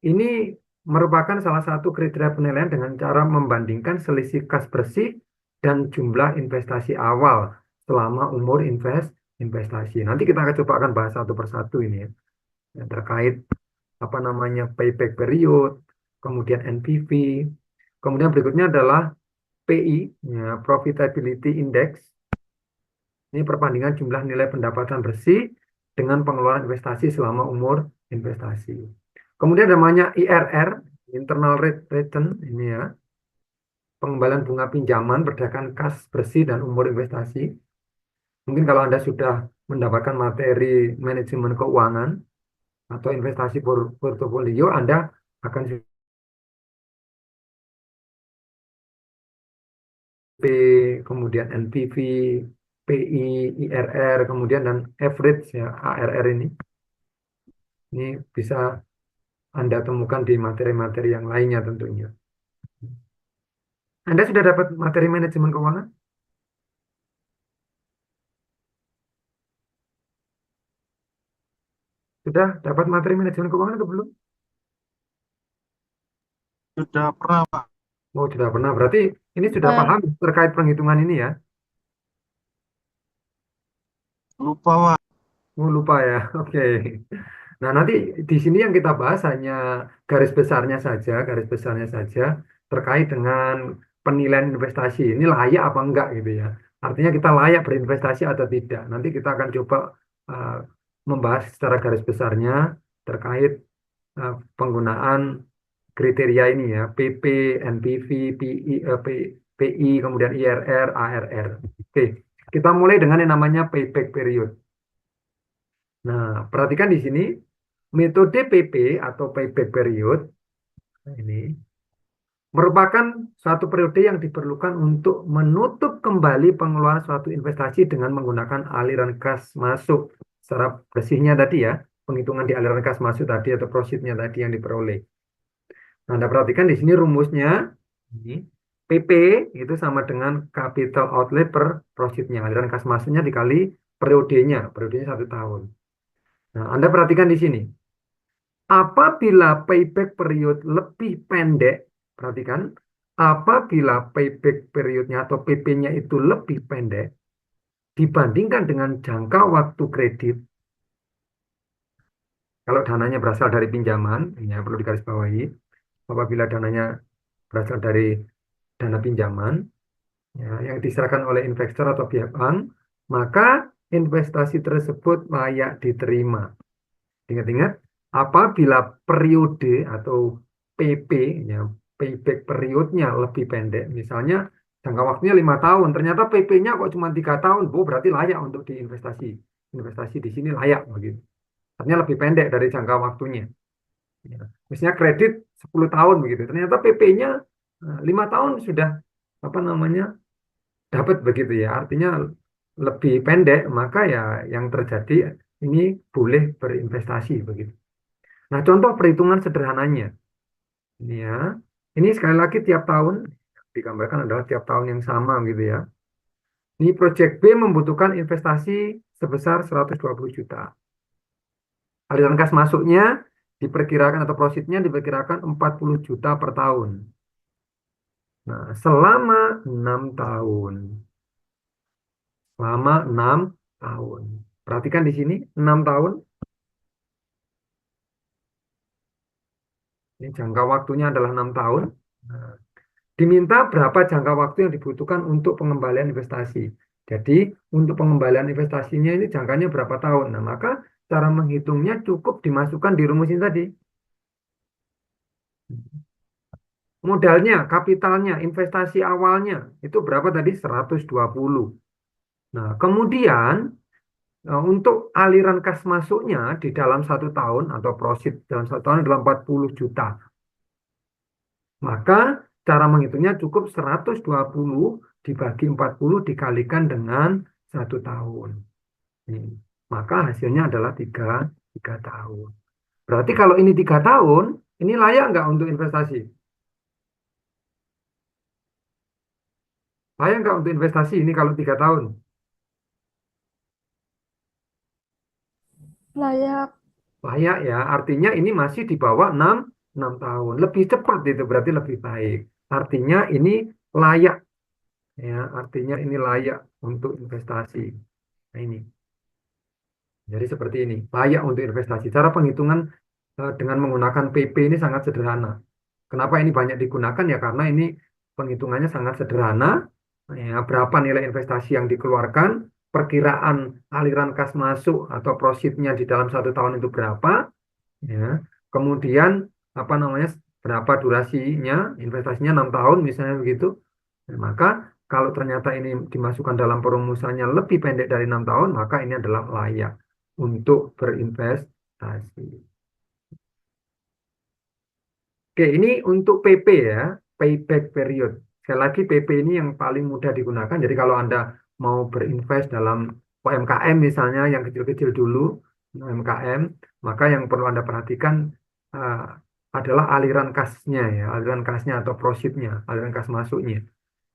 Ini merupakan salah satu kriteria penilaian dengan cara membandingkan selisih kas bersih dan jumlah investasi awal selama umur investasi. Nanti kita akan coba akan bahas satu persatu ini ya. Yang terkait apa namanya payback period, kemudian NPV, kemudian berikutnya adalah PI, ya, Profitability Index. Ini perbandingan jumlah nilai pendapatan bersih dengan pengeluaran investasi selama umur investasi. Kemudian namanya IRR, Internal Rate Return, ini ya, pengembalian bunga pinjaman berdasarkan kas bersih dan umur investasi. Mungkin kalau Anda sudah mendapatkan materi manajemen keuangan atau investasi portofolio, Anda akan kemudian NPV, PI, IRR, kemudian dan average ya ARR ini. Ini bisa Anda temukan di materi-materi yang lainnya tentunya. Anda sudah dapat materi manajemen keuangan? Sudah dapat materi manajemen keuangan atau belum? Sudah pernah, Pak. Oh, sudah pernah. Berarti ini sudah Pak. paham terkait penghitungan ini ya? Lupa, Pak. Oh, lupa ya. Oke. Nah, nanti di sini yang kita bahas hanya garis besarnya saja terkait dengan penilaian investasi. Ini layak apa enggak gitu ya. Artinya kita layak berinvestasi atau tidak. Nanti kita akan coba uh, membahas secara garis besarnya terkait penggunaan kriteria ini ya, PP, NPV, PI, PI, kemudian IRR, ARR. Oke, kita mulai dengan yang namanya payback period. Nah, perhatikan di sini metode PP atau payback period ini merupakan suatu periode yang diperlukan untuk menutup kembali pengeluaran suatu investasi dengan menggunakan aliran kas masuk secara bersihnya tadi ya, penghitungan di aliran kas masuk tadi atau profitnya tadi yang diperoleh. Nah, Anda perhatikan di sini rumusnya ini PP itu sama dengan capital outlay per profitnya, aliran kas masuknya dikali periodenya 1 tahun. Nah, Anda perhatikan di sini. Apabila payback period lebih pendek, perhatikan, apabila payback periodnya atau PP-nya itu lebih pendek dibandingkan dengan jangka waktu kredit, kalau dananya berasal dari pinjaman, ini perlu digarisbawahi, apabila dananya berasal dari dana pinjaman, ya, yang diserahkan oleh investor atau pihak bank, maka investasi tersebut layak diterima. Ingat-ingat, apabila periode atau PP, ya, payback periodnya lebih pendek, misalnya jangka waktunya 5 tahun, ternyata PP-nya kok cuma 3 tahun, berarti layak untuk diinvestasi. Investasi di sini layak begitu. Artinya lebih pendek dari jangka waktunya. Ya. Misalnya kredit 10 tahun begitu, ternyata PP-nya 5 tahun sudah apa namanya dapat begitu ya. Artinya lebih pendek, maka ya yang terjadi ini boleh berinvestasi begitu. Nah, contoh perhitungan sederhananya. Ini ya. Ini sekali lagi tiap tahun digambarkan adalah tiap tahun yang sama gitu ya. Ini Project B membutuhkan investasi sebesar 120 juta. Aliran kas masuknya diperkirakan atau profitnya diperkirakan 40 juta per tahun. Nah, selama 6 tahun. Selama 6 tahun. Perhatikan di sini 6 tahun. Ini jangka waktunya adalah 6 tahun. Nah, diminta berapa jangka waktu yang dibutuhkan untuk pengembalian investasi. Jadi, untuk pengembalian investasinya ini jangkanya berapa tahun. Nah, maka cara menghitungnya cukup dimasukkan di rumus ini tadi. Modalnya, kapitalnya, investasi awalnya, itu berapa tadi? 120. Nah, kemudian untuk aliran kas masuknya di dalam 1 tahun atau profit dalam 1 tahun adalah 40 juta. Maka cara menghitungnya cukup 120 dibagi 40 dikalikan dengan 1 tahun. Maka hasilnya adalah 3 tahun. Berarti kalau ini 3 tahun, ini layak nggak untuk investasi? Layak nggak untuk investasi ini kalau 3 tahun? Layak. Layak ya, artinya ini masih di bawah 6 tahun. Lebih cepat itu berarti lebih baik. Artinya ini layak. Ya, artinya ini layak untuk investasi. Nah, ini. Jadi seperti ini, layak untuk investasi. Cara penghitungan dengan menggunakan PP ini sangat sederhana. Kenapa ini banyak digunakan ya? Karena ini penghitungannya sangat sederhana. Ya, berapa nilai investasi yang dikeluarkan, perkiraan aliran kas masuk atau profitnya di dalam 1 tahun itu berapa, ya. Kemudian apa namanya berapa durasinya, investasinya 6 tahun misalnya begitu. Nah, maka kalau ternyata ini dimasukkan dalam perumusannya lebih pendek dari 6 tahun, maka ini adalah layak untuk berinvestasi. Oke, ini untuk PP ya, payback period. Sekali lagi PP ini yang paling mudah digunakan. Jadi kalau Anda mau berinvest dalam UMKM misalnya yang kecil-kecil dulu, UMKM, maka yang perlu Anda perhatikan uh, adalah aliran kasnya ya, aliran kasnya atau profitnya, aliran kas masuknya.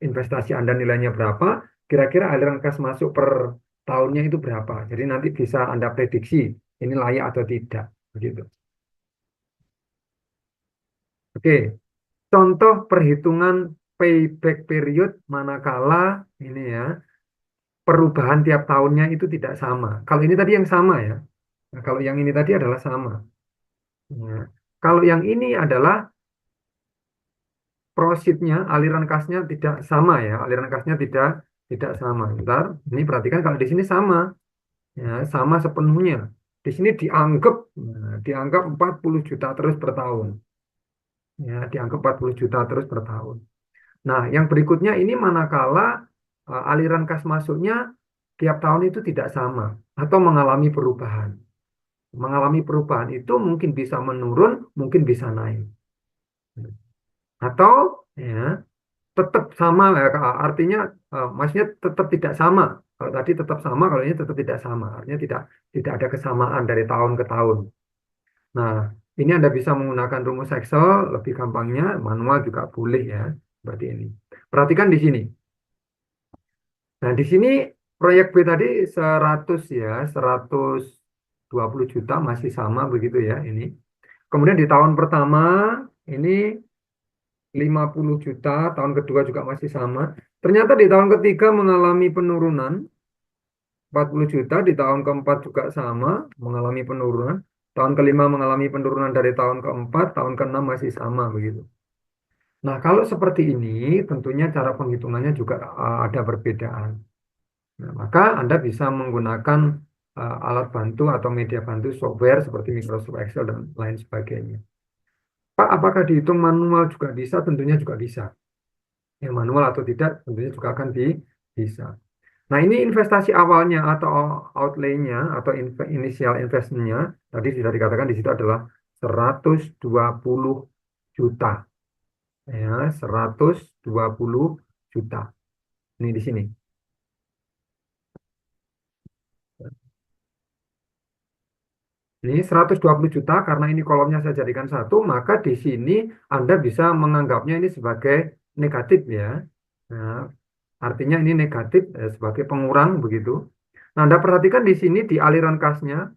Investasi Anda nilainya berapa, kira-kira aliran kas masuk per tahunnya itu berapa. Jadi nanti bisa Anda prediksi ini layak atau tidak, begitu. Oke, contoh perhitungan payback period manakala ini ya perubahan tiap tahunnya itu tidak sama. Kalau ini tadi yang sama ya, Nah, kalau yang ini tadi adalah sama. Ya. Kalau yang ini adalah prositnya, aliran kasnya tidak sama ya, aliran kasnya tidak sama. Ntar, ini perhatikan kalau di sini sama, ya, sama sepenuhnya. Di sini dianggap 40 juta terus per tahun. Ya, dianggap 40 juta terus per tahun. Nah, yang berikutnya ini manakala aliran kas masuknya tiap tahun itu tidak sama atau mengalami perubahan. Mengalami perubahan itu mungkin bisa menurun, mungkin bisa naik. Atau ya tetap sama ya, artinya maksudnya tetap tidak sama. Kalau tadi tetap sama, kalau ini tetap tidak sama. Artinya tidak ada kesamaan dari tahun ke tahun. Nah, ini Anda bisa menggunakan rumus Excel, lebih gampangnya manual juga boleh ya, seperti ini. Perhatikan di sini. Nah, di sini proyek B tadi 100 ya, 120 juta masih sama begitu ya ini. Kemudian di tahun pertama ini 50 juta, tahun kedua juga masih sama. Ternyata di tahun ketiga mengalami penurunan 40 juta, di tahun keempat juga sama, mengalami penurunan. Tahun kelima mengalami penurunan dari tahun keempat, tahun keenam masih sama begitu. Nah, kalau seperti ini tentunya cara penghitungannya juga ada perbedaan. Nah, maka Anda bisa menggunakan alat bantu atau media bantu software seperti Microsoft Excel dan lain sebagainya. Pak, apakah dihitung manual juga bisa? Tentunya juga bisa. Ya, manual atau tidak, tentunya juga akan bisa. Nah, ini investasi awalnya atau outlay-nya atau initial investment-nya, tadi sudah dikatakan di situ adalah 120 juta. Ya, 120 juta. Ini di sini. Ini 120 juta karena ini kolomnya saya jadikan satu, maka di sini Anda bisa menganggapnya ini sebagai negatif ya. Nah, artinya ini negatif sebagai pengurang begitu. Nah, Anda perhatikan di sini di aliran kasnya,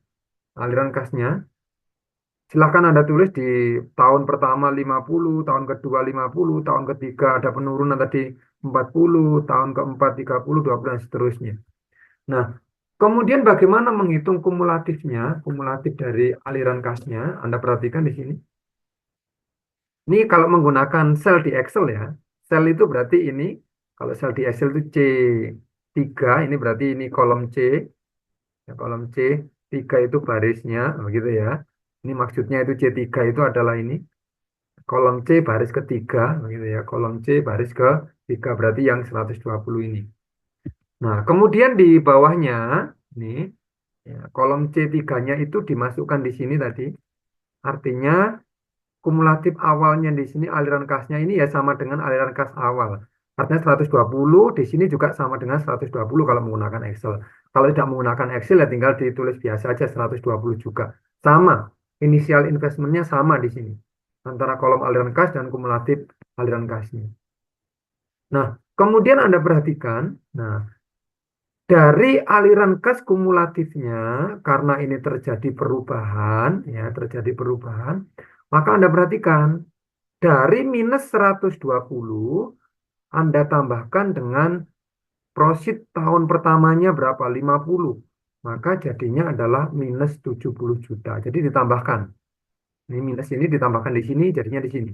silahkan Anda tulis di tahun pertama 50, tahun kedua 50, tahun ketiga ada penurunan tadi 40, tahun keempat 30, 20 dan seterusnya. Nah, kemudian bagaimana menghitung kumulatifnya, kumulatif dari aliran kasnya? Anda perhatikan di sini. Ini kalau menggunakan sel di Excel ya, sel itu berarti ini, kalau sel di Excel itu C3, ini berarti ini kolom C, ya, kolom C3 itu barisnya, begitu ya. Ini maksudnya itu C3 itu adalah ini, kolom C baris ketiga, begitu ya, kolom C baris ketiga, berarti yang 120 ini. Nah, kemudian di bawahnya, ini, ya, kolom C3-nya itu dimasukkan di sini tadi. Artinya kumulatif awalnya di sini aliran kasnya ini ya sama dengan aliran kas awal. Artinya 120 di sini juga sama dengan 120 kalau menggunakan Excel. Kalau tidak menggunakan Excel ya tinggal ditulis biasa aja 120 juga. Sama, inisial investmentnya sama di sini. Antara kolom aliran kas dan kumulatif aliran kasnya. Nah, kemudian Anda perhatikan, nah dari aliran kas kumulatifnya, karena ini terjadi perubahan, ya terjadi perubahan, maka Anda perhatikan, dari minus 120, Anda tambahkan dengan prosit tahun pertamanya berapa? 50. Maka jadinya adalah minus 70 juta. Jadi ditambahkan. Ini minus ini ditambahkan di sini, jadinya di sini.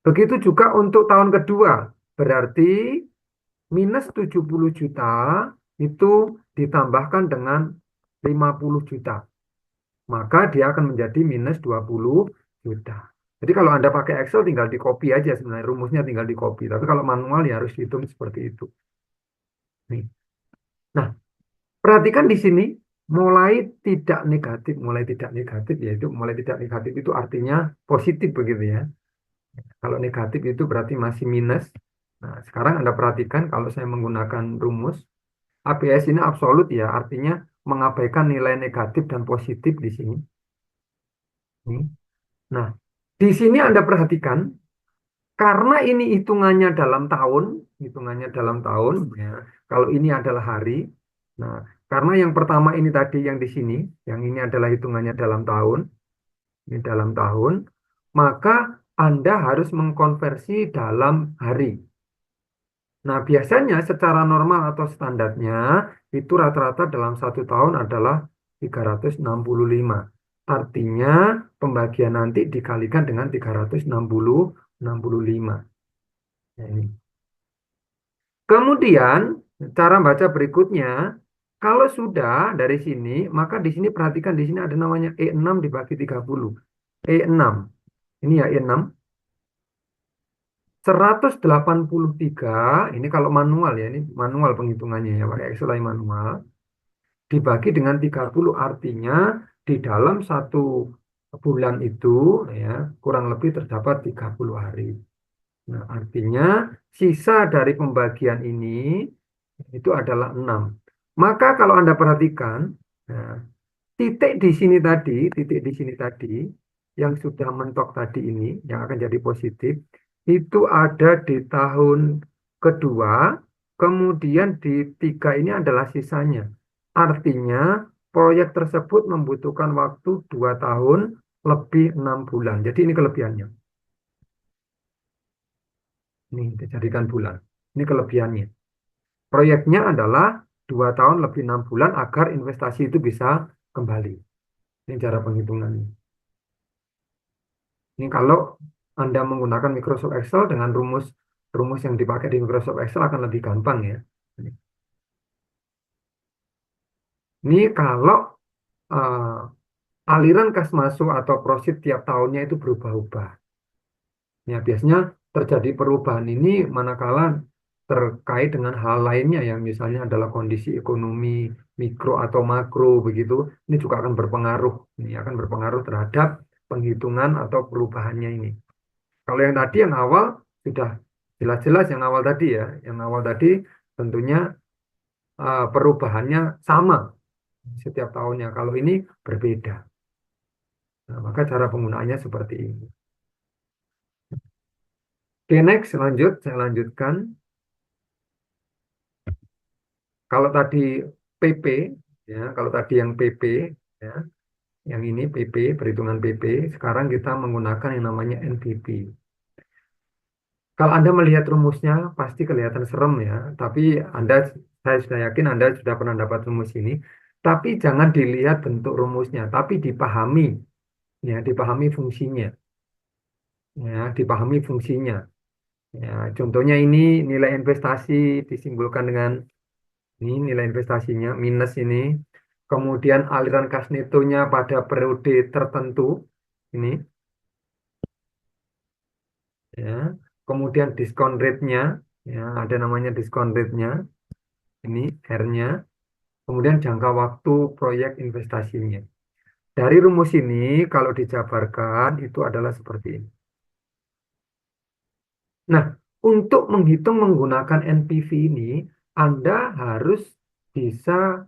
Begitu juga untuk tahun kedua. Berarti minus 70 juta itu ditambahkan dengan 50 juta. Maka dia akan menjadi minus 20 juta. Jadi kalau Anda pakai Excel tinggal di copy aja sebenarnya, rumusnya tinggal di copy. Tapi kalau manual ya harus dihitung seperti itu. Nih. Nah, perhatikan di sini mulai tidak negatif yaitu mulai tidak negatif itu artinya positif begitu ya. Kalau negatif itu berarti masih minus. Nah, sekarang Anda perhatikan kalau saya menggunakan rumus ABS ini absolut ya, artinya mengabaikan nilai negatif dan positif di sini. Nih. Nah, di sini Anda perhatikan karena ini hitungannya dalam tahun ya. Kalau ini adalah hari. Nah, karena yang pertama ini tadi yang di sini, yang ini adalah hitungannya dalam tahun, ini dalam tahun, maka Anda harus mengkonversi dalam hari. Nah, biasanya secara normal atau standarnya itu rata-rata dalam 1 tahun adalah 365. Artinya pembagian nanti dikalikan dengan 365. Nah, ini. Kemudian cara baca berikutnya, kalau sudah dari sini, maka di sini perhatikan di sini ada namanya E6 dibagi 30. E6. Ini ya E6. 183, ini kalau manual ya, ini manual penghitungannya ya, pakai Excel yang manual. Dibagi dengan 30 artinya di dalam 1 bulan itu ya kurang lebih terdapat 30 hari. Nah, artinya sisa dari pembagian ini itu adalah 6. Maka kalau Anda perhatikan, nah, titik di sini tadi yang sudah mentok tadi ini yang akan jadi positif itu ada di tahun kedua, kemudian di 3 ini adalah sisanya. Artinya proyek tersebut membutuhkan waktu 2 tahun lebih 6 bulan. Jadi ini kelebihannya. Ini dijadikan bulan. Ini kelebihannya. Proyeknya adalah 2 tahun lebih 6 bulan agar investasi itu bisa kembali. Ini cara penghitungannya. Ini kalau Anda menggunakan Microsoft Excel dengan rumus yang dipakai di Microsoft Excel akan lebih gampang ya. Ini kalau aliran kas masuk atau prosit tiap tahunnya itu berubah-ubah. Ya, biasanya terjadi perubahan ini manakala terkait dengan hal lainnya yang misalnya adalah kondisi ekonomi mikro atau makro begitu. Ini juga akan berpengaruh. Ini akan berpengaruh terhadap penghitungan atau perubahannya ini. Kalau yang tadi yang awal sudah jelas-jelas yang awal tadi ya, yang awal tadi tentunya perubahannya sama setiap tahunnya. Kalau ini berbeda. Nah, maka cara penggunaannya seperti ini. Oke, next saya lanjutkan. Kalau tadi PP ya, kalau tadi yang PP ya, yang ini PP, perhitungan PP, sekarang kita menggunakan yang namanya NPV. Kalau Anda melihat rumusnya pasti kelihatan serem ya, tapi saya sudah yakin Anda sudah pernah dapat rumus ini. Tapi jangan dilihat bentuk rumusnya, tapi dipahami, ya, dipahami fungsinya, ya, dipahami fungsinya. Ya, contohnya ini nilai investasi disimbolkan dengan ini nilai investasinya minus ini. Kemudian aliran kas netonya pada periode tertentu ini, ya. Kemudian diskon rate-nya, ya, ada namanya diskon rate-nya. Ini R-nya, kemudian jangka waktu proyek investasinya. Dari rumus ini, kalau dijabarkan, itu adalah seperti ini. Nah, untuk menghitung menggunakan NPV ini, Anda harus bisa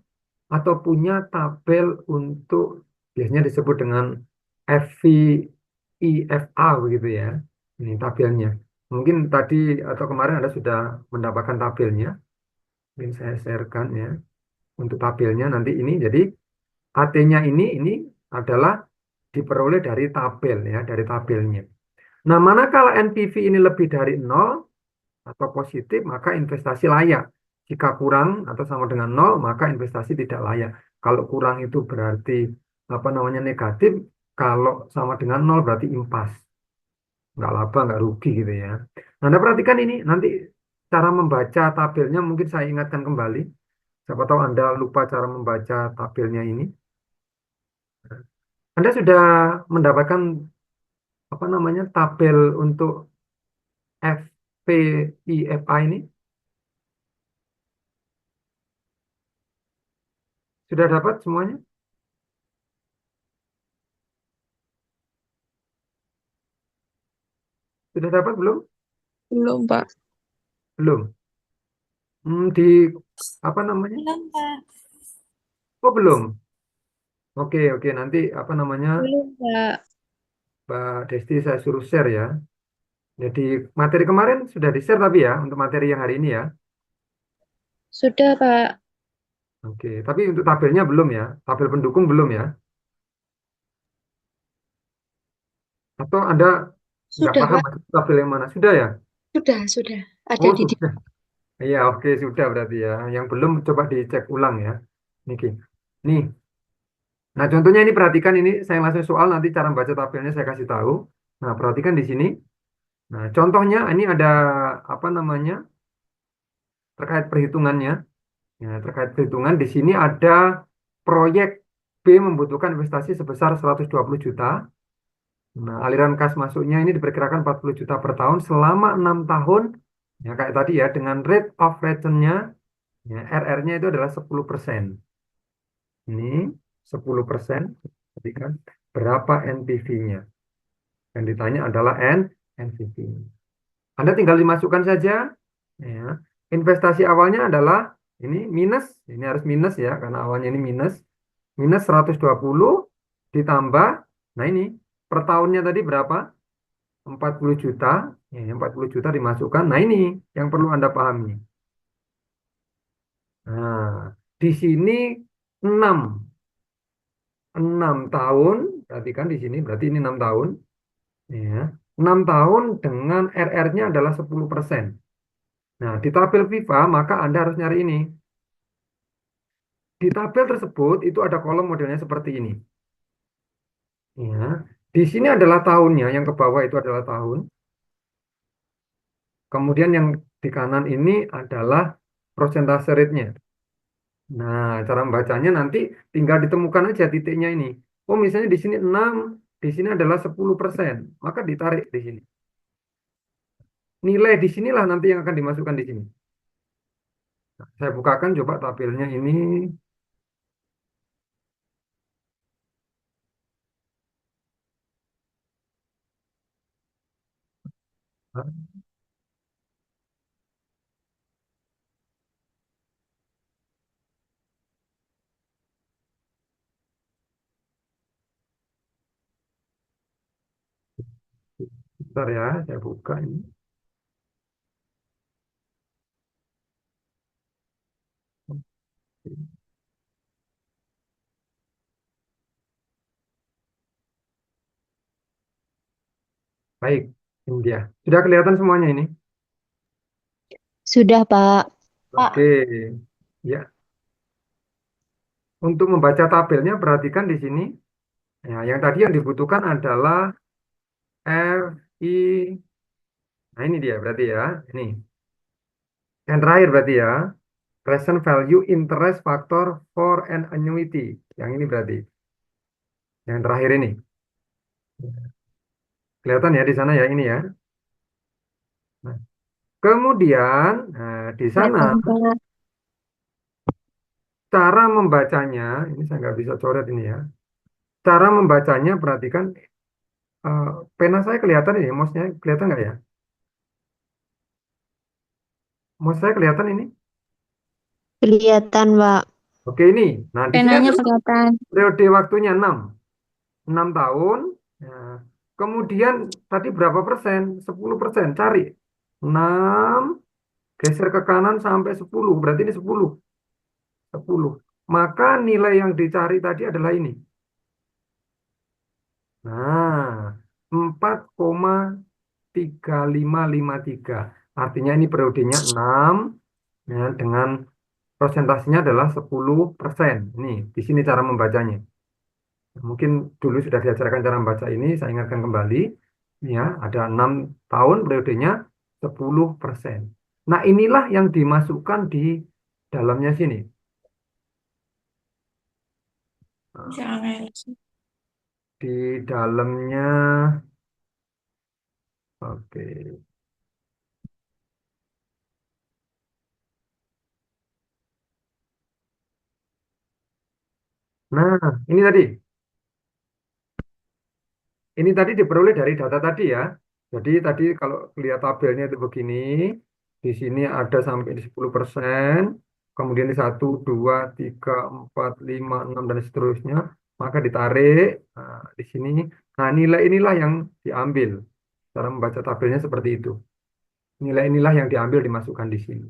atau punya tabel untuk, biasanya disebut dengan FVIFA, begitu ya. Ini tabelnya. Mungkin tadi atau kemarin Anda sudah mendapatkan tabelnya. Mungkin saya sharekan ya. Untuk tabelnya nanti ini jadi AT-nya ini adalah diperoleh dari tabel ya, dari tabelnya. Nah, manakala NPV ini lebih dari 0 atau positif, maka investasi layak. Jika kurang atau sama dengan 0, maka investasi tidak layak. Kalau kurang itu berarti apa namanya negatif, kalau sama dengan 0 berarti impas. Nggak laba, nggak rugi gitu ya. Nah, Anda perhatikan ini, nanti cara membaca tabelnya mungkin saya ingatkan kembali. Siapa tahu Anda lupa cara membaca tabelnya ini. Anda sudah mendapatkan apa namanya tabel untuk FPIFA ini? Sudah dapat semuanya? Sudah dapat belum? Belum, Pak. Belum. Di apa namanya? Belum, Pak. Oh, belum. Oke, oke. Nanti apa namanya? Belum, Pak. Mbak Desti saya suruh share ya. Jadi materi kemarin sudah di-share tapi ya untuk materi yang hari ini ya. Sudah, Pak. Oke, tapi untuk tabelnya belum ya. Tabel pendukung belum ya. Atau Anda nggak Sudah, paham Pak. tabel yang mana? Sudah ya? Sudah. Ada Oh, di sudah. Iya, oke, sudah berarti ya. Yang belum coba dicek ulang ya. Niki. Nih. Nah, contohnya ini perhatikan ini saya langsung soal nanti cara baca tabelnya saya kasih tahu. Nah, perhatikan di sini. Nah, contohnya ini ada apa namanya? Terkait perhitungannya. Ya, terkait perhitungan di sini ada proyek B membutuhkan investasi sebesar 120 juta. Nah, aliran kas masuknya ini diperkirakan 40 juta per tahun selama 6 tahun. Ya, kayak tadi ya, dengan rate of return-nya, ya, RR-nya itu adalah 10%. Ini 10%, jadi kan berapa NPV-nya? Yang ditanya adalah NPV. Anda tinggal dimasukkan saja. Ya. Investasi awalnya adalah ini minus, ini harus minus ya, karena awalnya ini minus. Minus 120 ditambah, nah ini per tahunnya tadi berapa? 40 juta. Ya, 40 juta dimasukkan. Nah ini yang perlu Anda pahami. Nah, di sini 6. 6 tahun, perhatikan di sini berarti ini 6 tahun. Ya. 6 tahun dengan RR-nya adalah 10%. Nah, di tabel FIFA maka Anda harus nyari ini. Di tabel tersebut itu ada kolom modelnya seperti ini. Ya. Di sini adalah tahunnya, yang ke bawah itu adalah tahun. Kemudian yang di kanan ini adalah persentase rate-nya. Nah, cara membacanya nanti tinggal ditemukan aja titiknya ini. Oh, misalnya di sini 6, di sini adalah 10%. Maka ditarik di sini. Nilai di sinilah nanti yang akan dimasukkan di sini. Nah, saya bukakan coba tabelnya ini. Bentar ya, saya buka ini. Baik, ini dia. Sudah kelihatan semuanya ini? Sudah, Pak. Oke, ya. Untuk membaca tabelnya, perhatikan di sini. Ya, yang tadi yang dibutuhkan adalah FI. Nah, ini dia berarti ya. Ini. Yang terakhir berarti ya. Present value interest factor for an annuity. Yang ini berarti. Yang terakhir ini. Kelihatan ya di sana ya ini ya. Nah, kemudian di sana Kelihatan, Pak. cara membacanya, ini saya nggak bisa coret ini ya. Cara membacanya perhatikan eh, pena saya kelihatan ini, mouse-nya kelihatan nggak ya? Mouse saya kelihatan ini? Kelihatan, Pak. Oke ini. Nah di sini Penanya adalah kelihatan. periode waktunya 6 tahun. Nah, kemudian tadi berapa persen? 10%. Cari. 6 geser ke kanan sampai 10. Berarti ini 10. 10. Maka nilai yang dicari tadi adalah ini. Nah, 4,3553. Artinya ini periodenya 6 ya, dengan persentasenya adalah 10%. Ini di sini cara membacanya. Mungkin dulu sudah diajarkan cara membaca ini, saya ingatkan kembali. Ya, ada 6 tahun periodenya 10%. Nah, inilah yang dimasukkan di dalamnya sini. Nah, di dalamnya, oke. Nah, ini tadi. Ini tadi diperoleh dari data tadi ya. Jadi tadi kalau lihat tabelnya itu begini, di sini ada sampai di 10%, kemudian di 1, 2, 3, 4, 5, 6, dan seterusnya, maka ditarik di sini. Nah, nilai inilah yang diambil. Cara membaca tabelnya seperti itu. Nilai inilah yang diambil dimasukkan di sini.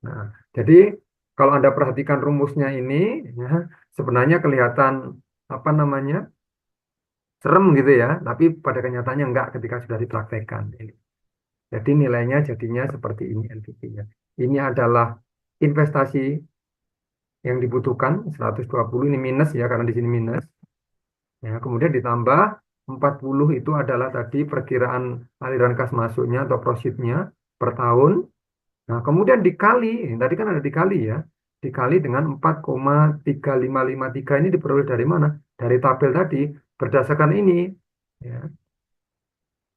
Nah, jadi kalau Anda perhatikan rumusnya ini, ya, sebenarnya kelihatan apa namanya? Serem gitu ya, tapi pada kenyataannya enggak ketika sudah dipraktekkan. Jadi nilainya jadinya seperti ini NPV-nya. ini adalah investasi yang dibutuhkan 120, ini minus ya karena di sini minus. Ya, kemudian ditambah 40 itu adalah tadi perkiraan aliran kas masuknya atau profitnya per tahun. Nah, kemudian dikali, ini tadi kan ada dikali ya, dikali dengan 4,3553 ini diperoleh dari mana? Dari tabel tadi, berdasarkan ini, ya,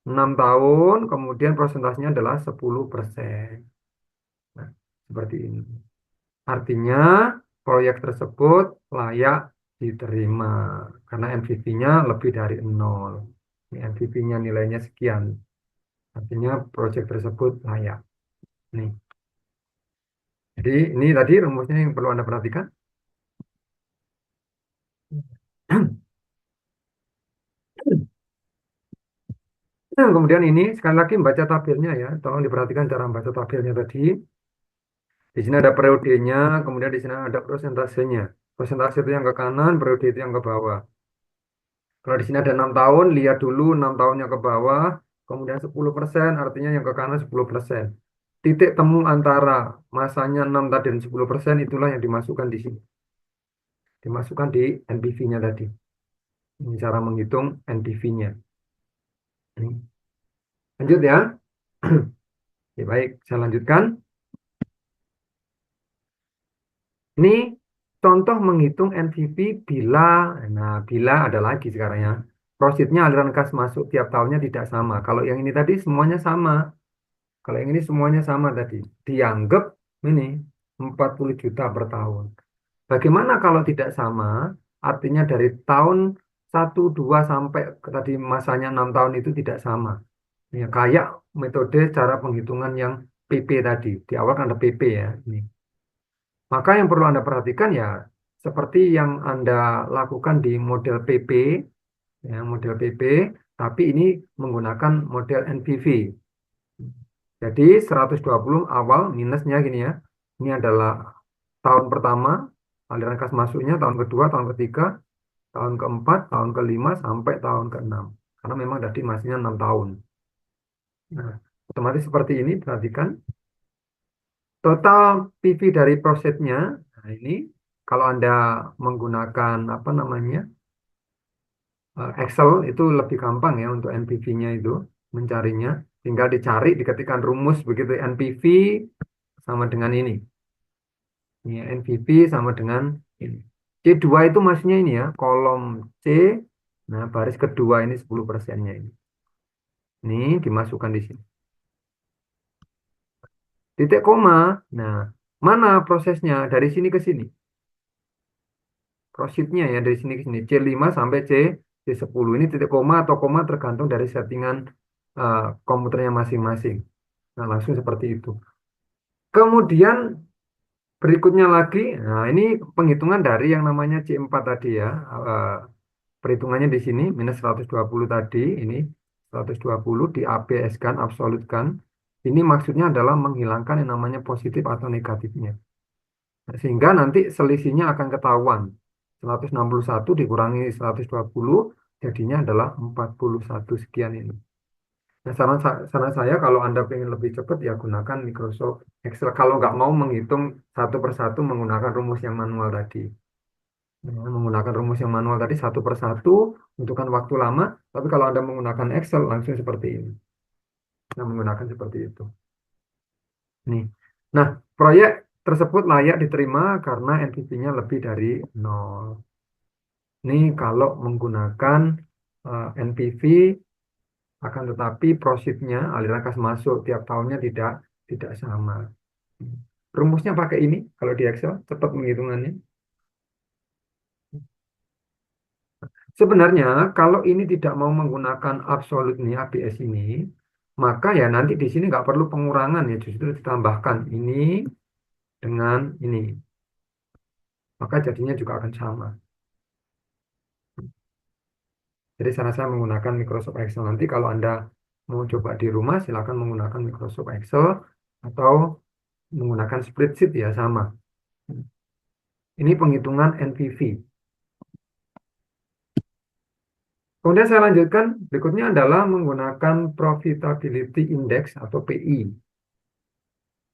6 tahun, kemudian prosentasenya adalah 10%. Nah, seperti ini. Artinya, proyek tersebut layak diterima, karena NPV-nya lebih dari 0. Ini NPV-nya nilainya sekian. Artinya, proyek tersebut layak. Nih. Jadi ini tadi rumusnya yang perlu Anda perhatikan. Nah, kemudian ini sekali lagi membaca tabelnya ya. Tolong diperhatikan cara membaca tabelnya tadi. Di sini ada periodenya, kemudian di sini ada prosentasenya. Persentase itu yang ke kanan, periode itu yang ke bawah. Kalau di sini ada 6 tahun, lihat dulu 6 tahunnya ke bawah, kemudian 10%, artinya yang ke kanan 10%. Titik temu antara masanya 6 tadi dan 10% itulah yang dimasukkan di sini. Dimasukkan di NPV-nya tadi. Ini cara menghitung NPV-nya. Lanjut ya. Oke, baik, saya lanjutkan. Ini contoh menghitung NPV bila ada lagi sekarang ya. Profitnya aliran kas masuk tiap tahunnya tidak sama. Kalau yang ini tadi semuanya sama. Kalau yang ini semuanya sama tadi. Dianggap ini 40 juta per tahun. Bagaimana kalau tidak sama? Artinya dari tahun 1, 2 sampai tadi masanya 6 tahun itu tidak sama. Ya, kayak metode cara penghitungan yang PP tadi. Di awal kan ada PP ya. Ini. Maka yang perlu Anda perhatikan ya, seperti yang Anda lakukan di model PP, ya, model PP, tapi ini menggunakan model NPV. Jadi 120 awal minusnya gini ya, ini adalah tahun pertama, aliran kas masuknya, tahun kedua, tahun ketiga, tahun keempat, tahun kelima, sampai tahun keenam. Karena memang tadi masihnya 6 tahun. Nah, otomatis seperti ini, perhatikan. Total PV dari prosetnya, nah ini kalau Anda menggunakan apa namanya Excel itu lebih gampang ya untuk NPV-nya itu mencarinya. Tinggal dicari, diketikkan rumus begitu NPV sama dengan ini. Ini ya, NPV sama dengan ini. C2 itu maksudnya ini ya, kolom C, nah baris kedua ini 10%-nya ini. Ini dimasukkan di sini. Titik koma, nah mana prosesnya dari sini ke sini? Prosesnya ya dari sini ke sini C5 sampai C10 ini titik koma atau koma tergantung dari settingan komputernya masing-masing. Nah, langsung seperti itu. Kemudian berikutnya lagi, nah ini penghitungan dari yang namanya C4 tadi ya. Perhitungannya di sini minus 120 tadi, ini 120 di ABS-kan, absolutkan. Ini maksudnya adalah menghilangkan yang namanya positif atau negatifnya. Sehingga nanti selisihnya akan ketahuan. 161 dikurangi 120 jadinya adalah 41 sekian ini. Nah, saran saya kalau Anda ingin lebih cepat ya gunakan Microsoft Excel. Kalau nggak mau menghitung satu persatu menggunakan rumus yang manual tadi. Nah, menggunakan rumus yang manual tadi satu persatu membutuhkan waktu lama. Tapi kalau Anda menggunakan Excel langsung seperti ini. Nah, menggunakan seperti itu. Nih. Nah, proyek tersebut layak diterima karena NPV-nya lebih dari 0. Ini kalau menggunakan NPV akan tetapi profitnya aliran kas masuk tiap tahunnya tidak sama. Rumusnya pakai ini kalau di Excel cepat menghitungannya. Sebenarnya kalau ini tidak mau menggunakan absolute nih ABS ini, maka ya nanti di sini nggak perlu pengurangan ya justru ditambahkan ini dengan ini. Maka jadinya juga akan sama. Jadi saya menggunakan Microsoft Excel. Nanti kalau Anda mau coba di rumah, silakan menggunakan Microsoft Excel atau menggunakan spreadsheet ya sama. Ini penghitungan NPV. Kemudian saya lanjutkan, berikutnya adalah menggunakan Profitability Index atau PI.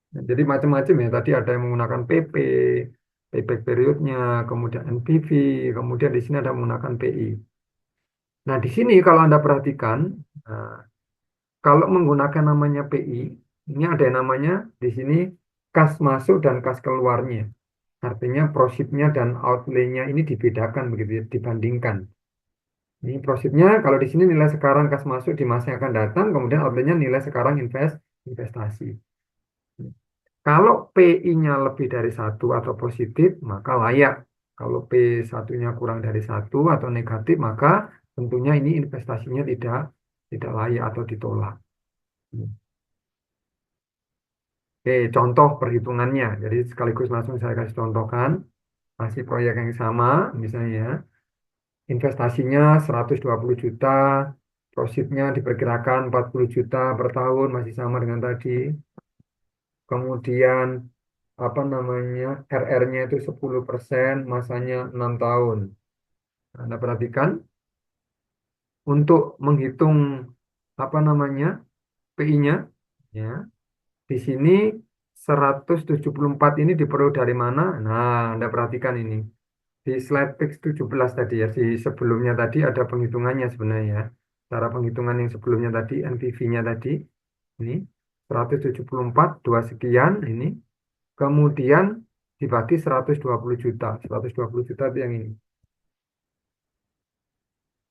Nah, jadi macam-macam ya. Tadi ada yang menggunakan PP, payback periodnya, kemudian NPV, kemudian di sini ada menggunakan PI. Nah, di sini kalau Anda perhatikan, nah, kalau menggunakan namanya PI, ini ada yang namanya di sini kas masuk dan kas keluarnya. Artinya profitnya dan outlay-nya ini dibedakan begitu ya, dibandingkan. Ini profitnya kalau di sini nilai sekarang kas masuk di masa yang akan datang, kemudian outlay-nya nilai sekarang investasi. Kalau PI-nya lebih dari satu atau positif, maka layak. Kalau P1-nya kurang dari satu atau negatif, maka tentunya ini investasinya tidak layak atau ditolak. Oke, contoh perhitungannya. Jadi sekaligus langsung saya kasih contohkan. Masih proyek yang sama, misalnya ya. Investasinya 120 juta, profitnya diperkirakan 40 juta per tahun, masih sama dengan tadi. Kemudian apa namanya RR-nya itu 10%, masanya 6 tahun. Anda perhatikan untuk menghitung apa namanya PI-nya ya. Di sini 174 ini diperoleh dari mana? Nah, Anda perhatikan ini. Di slide page 17 tadi ya, di sebelumnya tadi ada penghitungannya sebenarnya ya. Cara penghitungan yang sebelumnya tadi, NPV-nya tadi, ini 174, 2 sekian, ini. Kemudian dibagi 120 juta. 120 juta itu yang ini.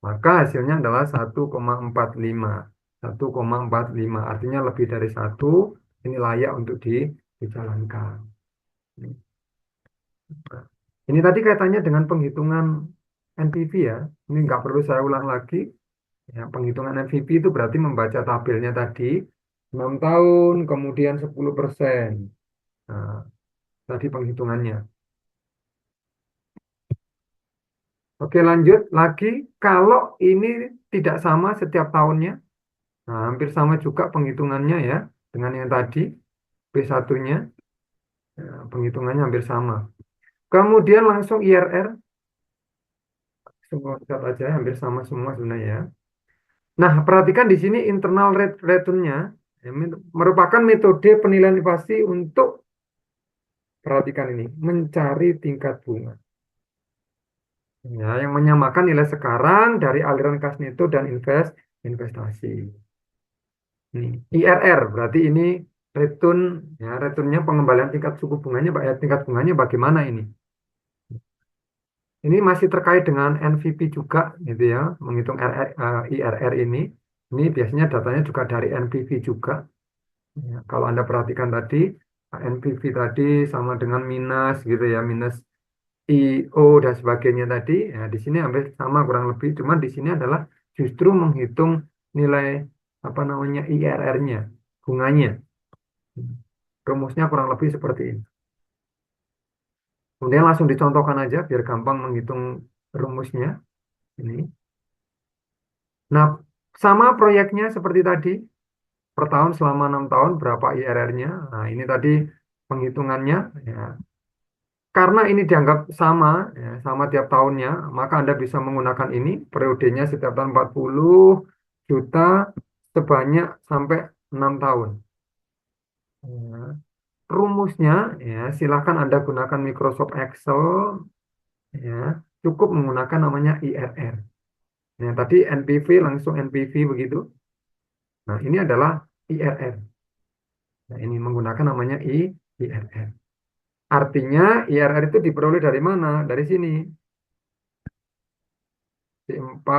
Maka hasilnya adalah 1,45. 1,45. Artinya lebih dari 1, ini layak untuk dijalankan. Nah, ini tadi kaitannya dengan penghitungan NPV ya. Ini nggak perlu saya ulang lagi. Ya, penghitungan NPV itu berarti membaca tabelnya tadi, 6 tahun, kemudian 10%. Nah, tadi penghitungannya. Oke, lanjut lagi. Kalau ini tidak sama setiap tahunnya, nah, hampir sama juga penghitungannya ya, dengan yang tadi, P1-nya, penghitungannya hampir sama. Kemudian langsung IRR, semua cat aja, hampir sama semua sebenarnya ya. Nah, perhatikan di sini internal rate return-nya, ya, merupakan metode penilaian inflasi untuk, perhatikan ini, mencari tingkat bunga. Ya, yang menyamakan nilai sekarang dari aliran kas neto dan investasi. Ini IRR berarti ini return ya, returnnya pengembalian tingkat suku bunganya, tingkat bunganya bagaimana ini? Ini masih terkait dengan NVP juga gitu ya, menghitung IRR ini. Ini biasanya datanya juga dari NPV juga. Ya, kalau Anda perhatikan tadi NPV tadi sama dengan minus gitu ya, minus IO dan sebagainya tadi. Ya, di sini hampir sama kurang lebih, cuman di sini adalah justru menghitung nilai apa namanya IRR-nya, bunganya. Rumusnya kurang lebih seperti ini. Kemudian langsung dicontohkan aja biar gampang menghitung rumusnya. Ini. Nah, sama proyeknya seperti tadi. Per tahun selama 6 tahun berapa IRR-nya. Nah, ini tadi penghitungannya. Ya. Karena ini dianggap sama, ya, sama tiap tahunnya, maka Anda bisa menggunakan ini. Periodenya setiap tahun 40 juta sebanyak sampai 6 tahun. Ya. Rumusnya, ya, silahkan Anda gunakan Microsoft Excel. Ya, cukup menggunakan namanya IRR. Nah, tadi NPV langsung NPV begitu. Nah, ini adalah IRR. Nah, ini menggunakan namanya IRR. Artinya IRR itu diperoleh dari mana? Dari sini. C4,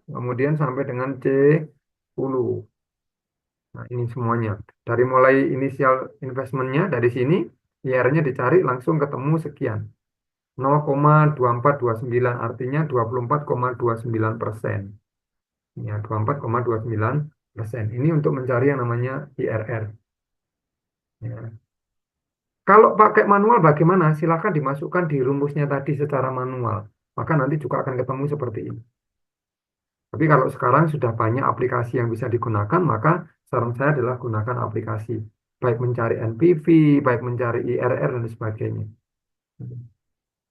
kemudian sampai dengan C10. Nah, ini semuanya. Dari mulai inisial investmentnya dari sini, IRR-nya dicari langsung ketemu sekian. 0,2429 artinya 24,29%. Ya, 24,29%. Ini untuk mencari yang namanya IRR. Ya. Kalau pakai manual bagaimana? Silakan dimasukkan di rumusnya tadi secara manual. Maka nanti juga akan ketemu seperti ini. Tapi kalau sekarang sudah banyak aplikasi yang bisa digunakan, maka saran saya adalah gunakan aplikasi. Baik mencari NPV, baik mencari IRR, dan sebagainya.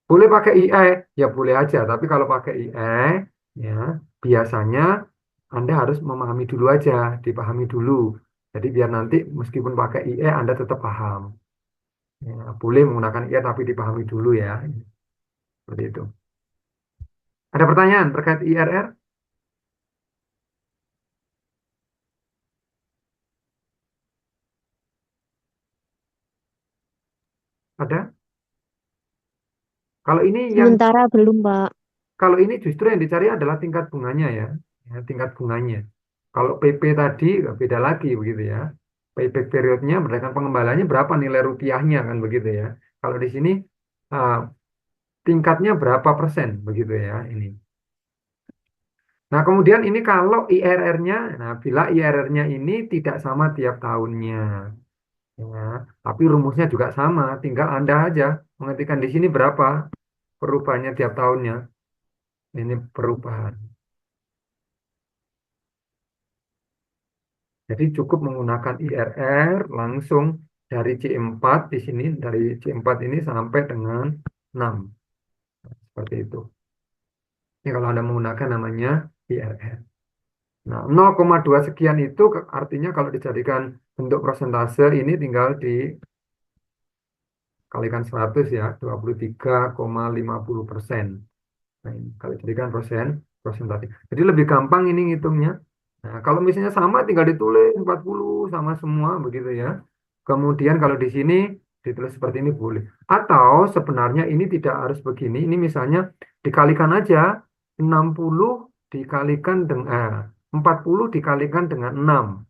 Boleh pakai IE, ya boleh aja. Tapi kalau pakai IE, ya biasanya Anda harus memahami dulu aja, dipahami dulu Jadi biar nanti meskipun pakai IE Anda tetap paham. Ya, boleh menggunakan IE tapi dipahami dulu ya. Seperti itu. Ada pertanyaan terkait IRR? Ada? Kalau ini yang Sementara belum, Pak. Kalau ini justru yang dicari adalah tingkat bunganya ya, ya tingkat bunganya. Kalau PP tadi beda lagi begitu ya. Payback periodnya berdasarkan pengembaliannya berapa nilai rupiahnya kan begitu ya. Kalau di sini uh, tingkatnya berapa persen begitu ya ini. Nah kemudian ini kalau IRR-nya, nah bila IRR-nya ini tidak sama tiap tahunnya, ya, tapi rumusnya juga sama, tinggal Anda aja mengetikkan di sini berapa perubahannya tiap tahunnya. Ini perubahan. Jadi cukup menggunakan IRR langsung dari C4 di sini, dari C4 ini sampai dengan 6. Seperti itu. Ini kalau Anda menggunakan namanya IRR. Nah, 0,2 sekian itu artinya kalau dijadikan bentuk persentase ini tinggal dikalikan 100 ya, 23,50%. Nah, ini kalau dijadikan persentase. Jadi lebih gampang ini ngitungnya. Nah, kalau misalnya sama tinggal ditulis 40 sama semua begitu ya. Kemudian kalau di sini ditulis seperti ini boleh. Atau sebenarnya ini tidak harus begini. Ini misalnya dikalikan aja 60 dikalikan dengan 40 dikalikan dengan 6.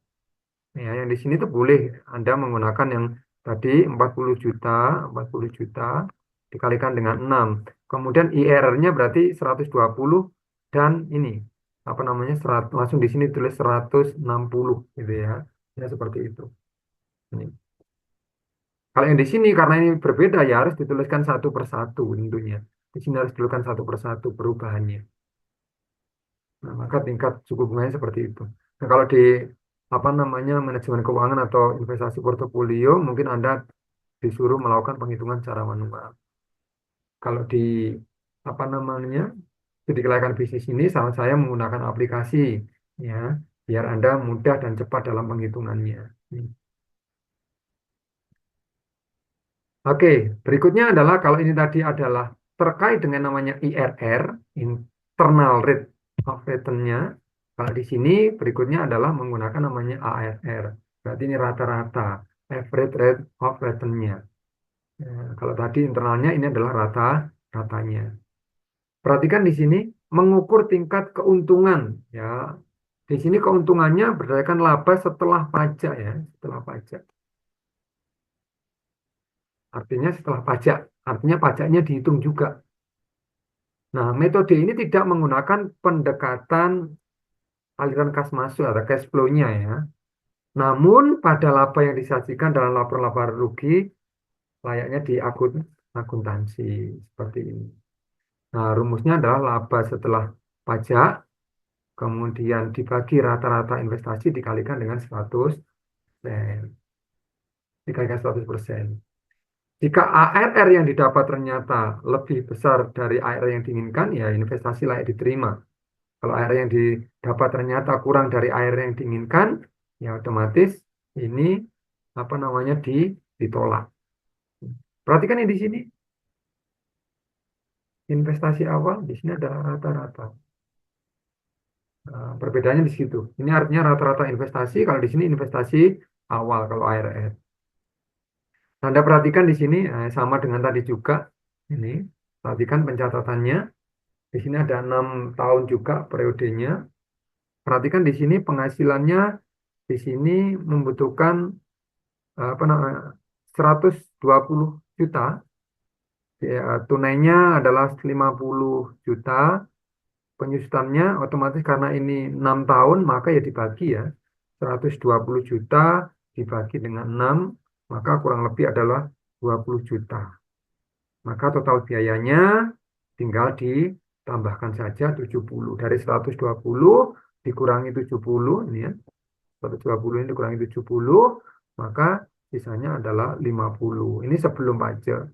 Ya, yang di sini tuh boleh Anda menggunakan yang tadi 40 juta dikalikan dengan 6. Kemudian IRR-nya berarti 120 dan ini apa namanya langsung di sini tulis 160 gitu ya. Ya seperti itu. Ini. Kalau yang di sini karena ini berbeda ya harus dituliskan satu persatu tentunya. Di sini harus dituliskan satu persatu perubahannya. Nah, maka tingkat suku bunganya seperti itu. Nah, kalau di apa namanya manajemen keuangan atau investasi portofolio mungkin Anda disuruh melakukan penghitungan secara manual. Kalau di apa namanya studi kelayakan bisnis ini saran saya menggunakan aplikasi ya biar Anda mudah dan cepat dalam penghitungannya. Oke, berikutnya adalah kalau ini tadi adalah terkait dengan namanya IRR, internal rate of return-nya. Kalau di sini berikutnya adalah menggunakan namanya ARR. Berarti ini rata-rata, average rate of return-nya. Ya, kalau tadi internalnya ini adalah rata-ratanya. Perhatikan di sini mengukur tingkat keuntungan. Ya, di sini keuntungannya berdasarkan laba setelah pajak ya, setelah pajak. Artinya setelah pajak, artinya pajaknya dihitung juga. Nah, metode ini tidak menggunakan pendekatan aliran kas masuk atau cash flow-nya ya. Namun pada laba yang disajikan dalam laporan rugi layaknya di akuntansi seperti ini. Nah, rumusnya adalah laba setelah pajak kemudian dibagi rata-rata investasi dikalikan dengan 100%. Dikalikan 100%. Jika ARR yang didapat ternyata lebih besar dari ARR yang diinginkan, ya investasi layak diterima. Kalau ARR yang didapat ternyata kurang dari ARR yang diinginkan, ya otomatis ini apa namanya ditolak. Perhatikan yang di sini. Investasi awal di sini adalah rata-rata. Nah, perbedaannya di situ. Ini artinya rata-rata investasi, kalau di sini investasi awal kalau ARR. Anda perhatikan di sini sama dengan tadi juga. Ini perhatikan pencatatannya. Di sini ada 6 tahun juga periodenya. Perhatikan di sini penghasilannya di sini membutuhkan apa namanya 120 juta. Ya, tunainya adalah 50 juta. Penyusutannya otomatis karena ini 6 tahun maka ya dibagi ya. 120 juta dibagi dengan 6 maka kurang lebih adalah 20 juta. Maka total biayanya tinggal ditambahkan saja 70. Dari 120 dikurangi 70, ini ya. 120 ini dikurangi 70, maka sisanya adalah 50. Ini sebelum pajak.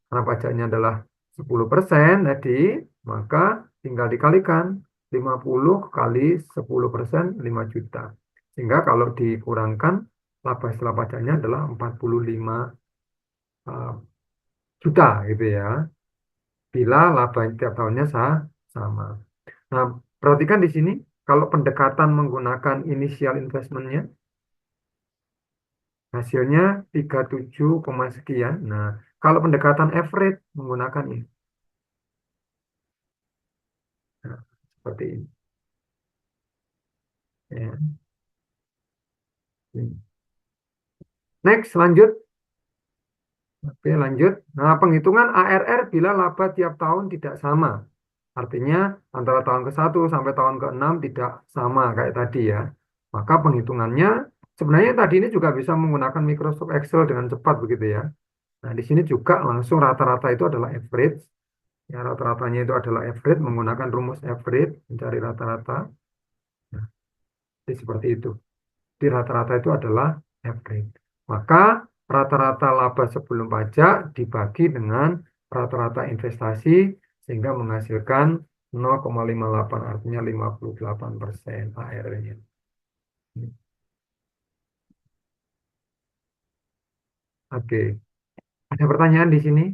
Karena pajaknya adalah 10% tadi, maka tinggal dikalikan 50 kali 10% 5 juta. Sehingga kalau dikurangkan laba setelah pajaknya adalah 45 eh, juta gitu ya. Bila laba tiap tahunnya sama. Nah, perhatikan di sini kalau pendekatan menggunakan initial investmentnya hasilnya 37, sekian. Nah, kalau pendekatan average menggunakan ini. Nah, seperti ini. Ya. Next, lanjut. Oke, lanjut. Nah, penghitungan ARR bila laba tiap tahun tidak sama. Artinya antara tahun ke-1 sampai tahun ke-6 tidak sama kayak tadi ya. Maka penghitungannya sebenarnya tadi ini juga bisa menggunakan Microsoft Excel dengan cepat begitu ya. Nah, di sini juga langsung rata-rata itu adalah average. Ya, rata-ratanya itu adalah average menggunakan rumus average mencari rata-rata. Nah, jadi seperti itu. Di rata-rata itu adalah average. Maka rata-rata laba sebelum pajak dibagi dengan rata-rata investasi sehingga menghasilkan 0,58 artinya 58% AR-nya. Oke, ada pertanyaan di sini?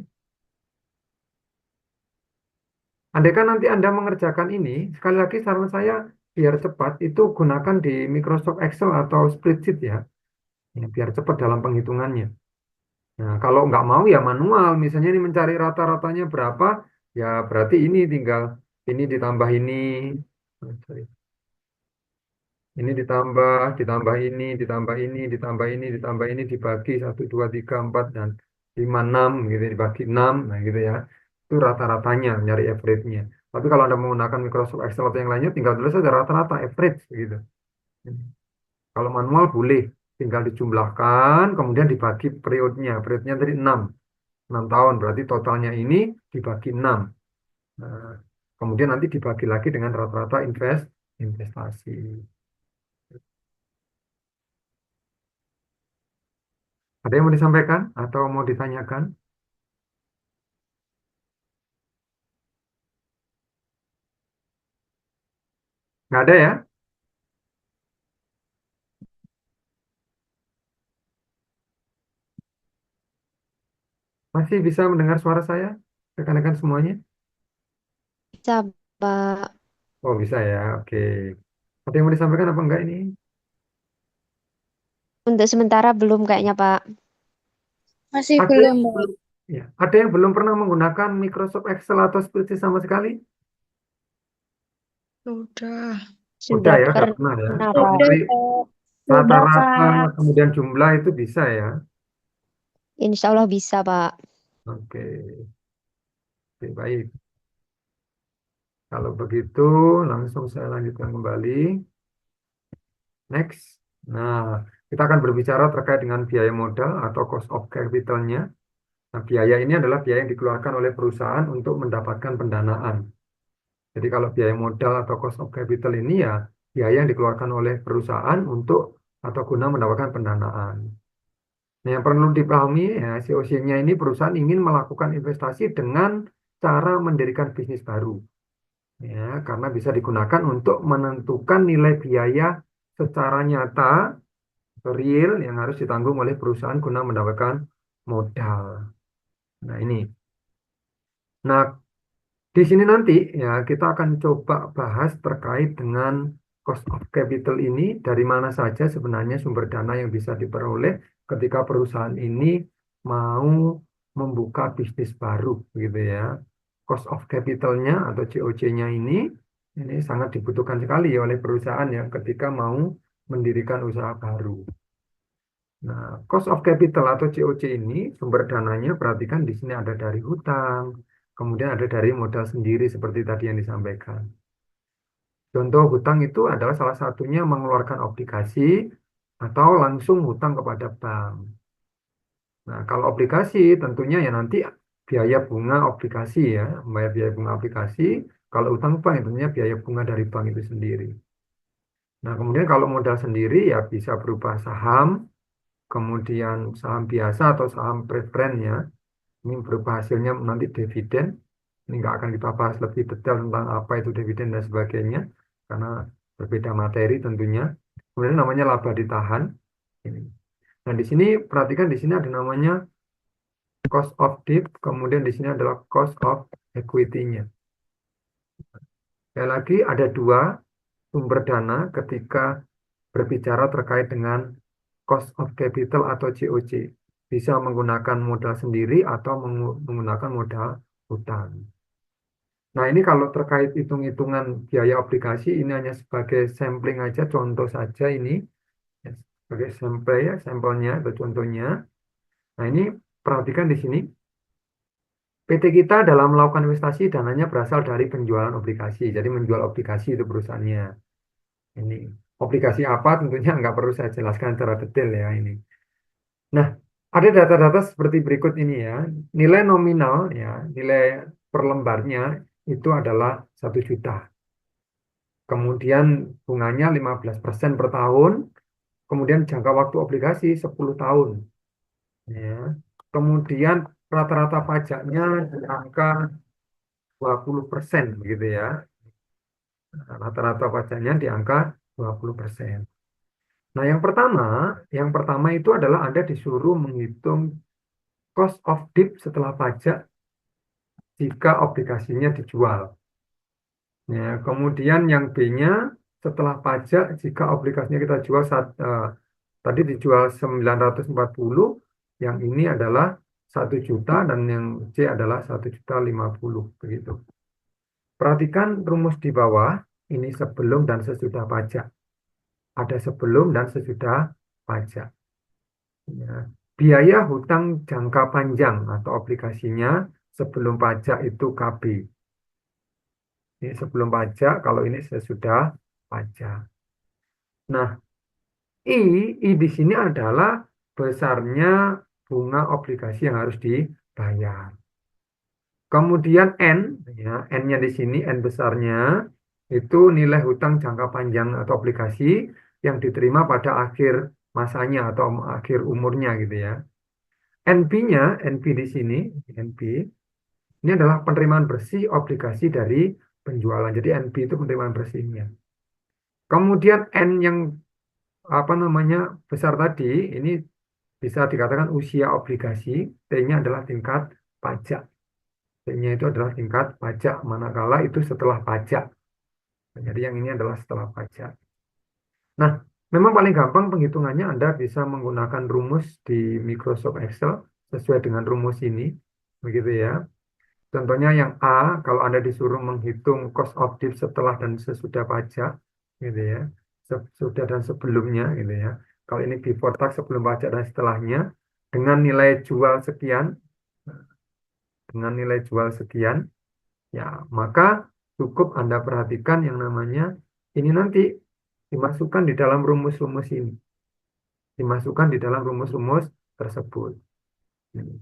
Andai kan nanti Anda mengerjakan ini, sekali lagi saran saya biar cepat itu gunakan di Microsoft Excel atau spreadsheet ya. Ya, biar cepat dalam penghitungannya. Nah, kalau nggak mau ya manual. Misalnya ini mencari rata-ratanya berapa, ya berarti ini tinggal ini ditambah ini. Oh, sorry. Ini ditambah ini, ditambah ini, ditambah ini, ditambah ini, dibagi 1, 2, 3, 4, dan 5, 6, gitu, dibagi 6, nah gitu ya. Itu rata-ratanya, nyari average-nya. Tapi kalau Anda menggunakan Microsoft Excel atau yang lainnya, tinggal tulis saja rata-rata, average, gitu. Kalau manual boleh, tinggal dijumlahkan, kemudian dibagi periodenya. Periodenya tadi 6 tahun, berarti totalnya ini dibagi 6. Nah, kemudian nanti dibagi lagi dengan rata-rata investasi. Ada yang mau disampaikan atau mau ditanyakan? Nggak ada ya? Masih bisa mendengar suara saya? Rekan-rekan semuanya? Bisa, Pak. Oh, bisa ya. Oke. Ada yang mau disampaikan apa enggak ini? Untuk sementara belum kayaknya, Pak. Masih Ada belum, yang Mbak. belum, ya, ada yang belum pernah menggunakan Microsoft Excel atau spreadsheet sama sekali? Sudah. Udah Sudah ya, udah pernah ya. pernah, Pak. Sudah, Dari Pak. Sudah, rata-rata Kak. kemudian jumlah itu bisa ya. Insya Allah bisa, Pak. Oke, oke, baik. Kalau begitu, langsung saya lanjutkan kembali. Next. Nah, kita akan berbicara terkait dengan biaya modal atau cost of capital-nya. Nah, biaya ini adalah biaya yang dikeluarkan oleh perusahaan untuk mendapatkan pendanaan. Jadi kalau biaya modal atau cost of capital ini ya biaya yang dikeluarkan oleh perusahaan untuk atau guna mendapatkan pendanaan. Nah, yang perlu dipahami ya COC-nya ini perusahaan ingin melakukan investasi dengan cara mendirikan bisnis baru. Ya, karena bisa digunakan untuk menentukan nilai biaya secara nyata atau real yang harus ditanggung oleh perusahaan guna mendapatkan modal. Nah, ini. Nah, di sini nanti ya kita akan coba bahas terkait dengan cost of capital ini dari mana saja sebenarnya sumber dana yang bisa diperoleh ketika perusahaan ini mau membuka bisnis baru gitu ya. Cost of capitalnya atau COC-nya ini sangat dibutuhkan sekali oleh perusahaan yang ketika mau mendirikan usaha baru. Nah, cost of capital atau COC ini sumber dananya perhatikan di sini ada dari hutang, kemudian ada dari modal sendiri seperti tadi yang disampaikan. Contoh hutang itu adalah salah satunya mengeluarkan obligasi atau langsung hutang kepada bank. Nah, kalau obligasi tentunya ya nanti biaya bunga obligasi ya, membayar biaya bunga obligasi. Kalau hutang bank tentunya biaya bunga dari bank itu sendiri. Nah, kemudian kalau modal sendiri ya bisa berupa saham, kemudian saham biasa atau saham preference ya. Ini berupa hasilnya nanti dividen. Ini nggak akan kita bahas lebih detail tentang apa itu dividen dan sebagainya, karena berbeda materi tentunya. Kemudian namanya laba ditahan. Ini. Nah, di sini perhatikan di sini ada namanya cost of debt, kemudian di sini adalah cost of equity-nya. Sekali lagi ada dua sumber dana ketika berbicara terkait dengan cost of capital atau COC. Bisa menggunakan modal sendiri atau menggunakan modal hutang. Nah, ini kalau terkait hitung-hitungan biaya obligasi, ini hanya sebagai sampling aja, contoh saja ini. Ya, sebagai sampel ya, sampelnya atau contohnya. Nah, ini perhatikan di sini. PT kita dalam melakukan investasi dananya berasal dari penjualan obligasi. Jadi menjual obligasi itu perusahaannya. Ini obligasi apa tentunya nggak perlu saya jelaskan secara detail ya ini. Nah, ada data-data seperti berikut ini ya. Nilai nominal ya, nilai per lembarnya itu adalah 1 juta. Kemudian bunganya 15% per tahun. Kemudian jangka waktu obligasi 10 tahun. Ya. Kemudian rata-rata pajaknya di angka 20% begitu ya. Rata-rata pajaknya di angka 20%. Nah, yang pertama itu adalah Anda disuruh menghitung cost of debt setelah pajak jika obligasinya dijual. Ya, kemudian yang B-nya setelah pajak jika obligasinya kita jual tadi dijual 940, yang ini adalah 1 juta dan yang C adalah 1.050.000 begitu. Perhatikan rumus di bawah, ini sebelum dan sesudah pajak. Ada sebelum dan sesudah pajak. Ya. Biaya hutang jangka panjang atau obligasinya sebelum pajak itu KB. Ini sebelum pajak, kalau ini sesudah pajak. Nah, I di sini adalah besarnya bunga obligasi yang harus dibayar. Kemudian N, ya, N-nya di sini, N besarnya, itu nilai hutang jangka panjang atau obligasi yang diterima pada akhir masanya atau akhir umurnya gitu ya. NP-nya, NP di sini, NP, ini adalah penerimaan bersih obligasi dari penjualan. Jadi NP itu penerimaan bersihnya. Kemudian N yang apa namanya besar tadi, ini bisa dikatakan usia obligasi, T-nya adalah tingkat pajak. T-nya itu adalah tingkat pajak, manakala itu setelah pajak. Jadi yang ini adalah setelah pajak. Nah, memang paling gampang penghitungannya Anda bisa menggunakan rumus di Microsoft Excel sesuai dengan rumus ini. Begitu ya. Contohnya yang A, kalau Anda disuruh menghitung cost of debt setelah dan sesudah pajak, gitu ya. Sesudah dan sebelumnya, gitu ya. Kalau ini before tax, sebelum pajak dan setelahnya, dengan nilai jual sekian, ya maka cukup Anda perhatikan yang namanya ini nanti dimasukkan di dalam rumus-rumus ini, dimasukkan di dalam rumus-rumus tersebut. Ini.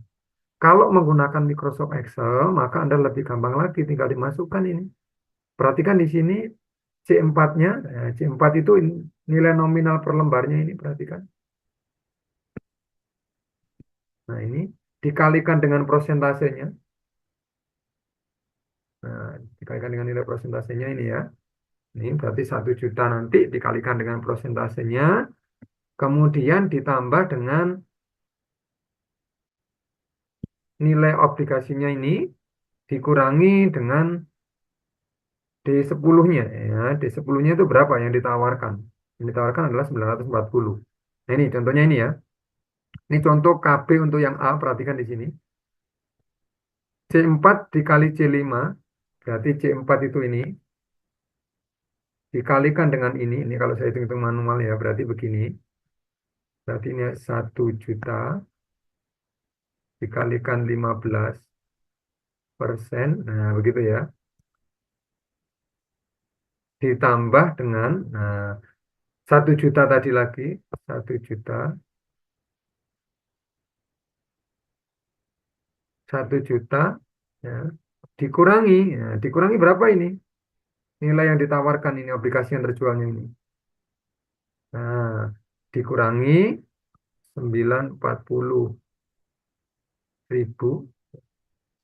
Kalau menggunakan Microsoft Excel, maka Anda lebih gampang lagi, tinggal dimasukkan ini. Perhatikan di sini C4-nya, C4 itu nilai nominal per lembarnya ini, perhatikan. Nah, ini dikalikan dengan prosentasenya. Nah, dikalikan dengan nilai prosentasenya ini ya. Ini berarti 1 juta nanti dikalikan dengan prosentasenya. Kemudian ditambah dengan nilai obligasinya ini dikurangi dengan D10-nya. Ya, D10-nya itu berapa yang ditawarkan? Yang ditawarkan adalah 940. Nah, ini contohnya ini ya. Ini contoh KB untuk yang A, perhatikan di sini. C4 dikali C5, berarti C4 itu ini. Dikalikan dengan ini kalau saya hitung-hitung manual ya, berarti begini. Berarti ini 1 juta dikalikan 15%. Nah, begitu ya. Ditambah dengan, nah, 1 juta tadi lagi. 1 juta. 1 juta. Ya, dikurangi. Ya, dikurangi berapa ini? Nilai yang ditawarkan ini, obligasi yang terjualnya ini. Nah, dikurangi 940.000.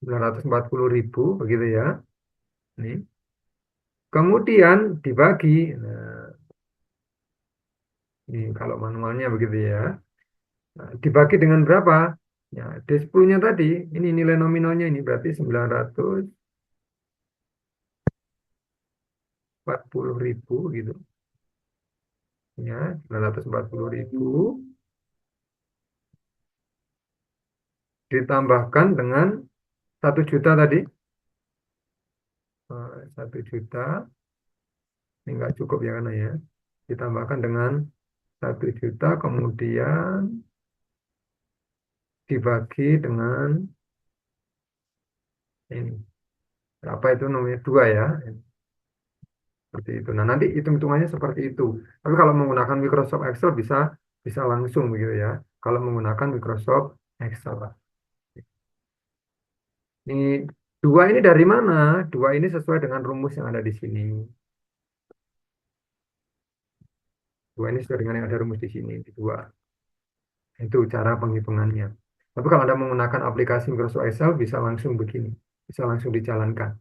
940.000, begitu ya. Ini. Kemudian dibagi. Nah, ini kalau manualnya begitu ya. Nah, dibagi dengan berapa? Ya, D10-nya tadi, ini nilai nominalnya ini berarti 940.000 gitu. Ya, 940.000 ditambahkan dengan 1 juta tadi. 1 juta, ini nggak cukup ya karena ya. Ditambahkan dengan 1 juta, kemudian dibagi dengan ini. Apa itu namanya? 2 ya. Seperti itu. Nah, nanti hitung-hitungannya seperti itu. Tapi kalau menggunakan Microsoft Excel bisa bisa langsung begitu ya. Kalau menggunakan Microsoft Excel. Ini 2 ini dari mana? 2 ini sesuai dengan rumus yang ada di sini. 2 ini sesuai dengan yang ada rumus di sini. Di 2. Itu cara penghitungannya. Tapi kalau Anda menggunakan aplikasi Microsoft Excel bisa langsung begini. Bisa langsung dijalankan.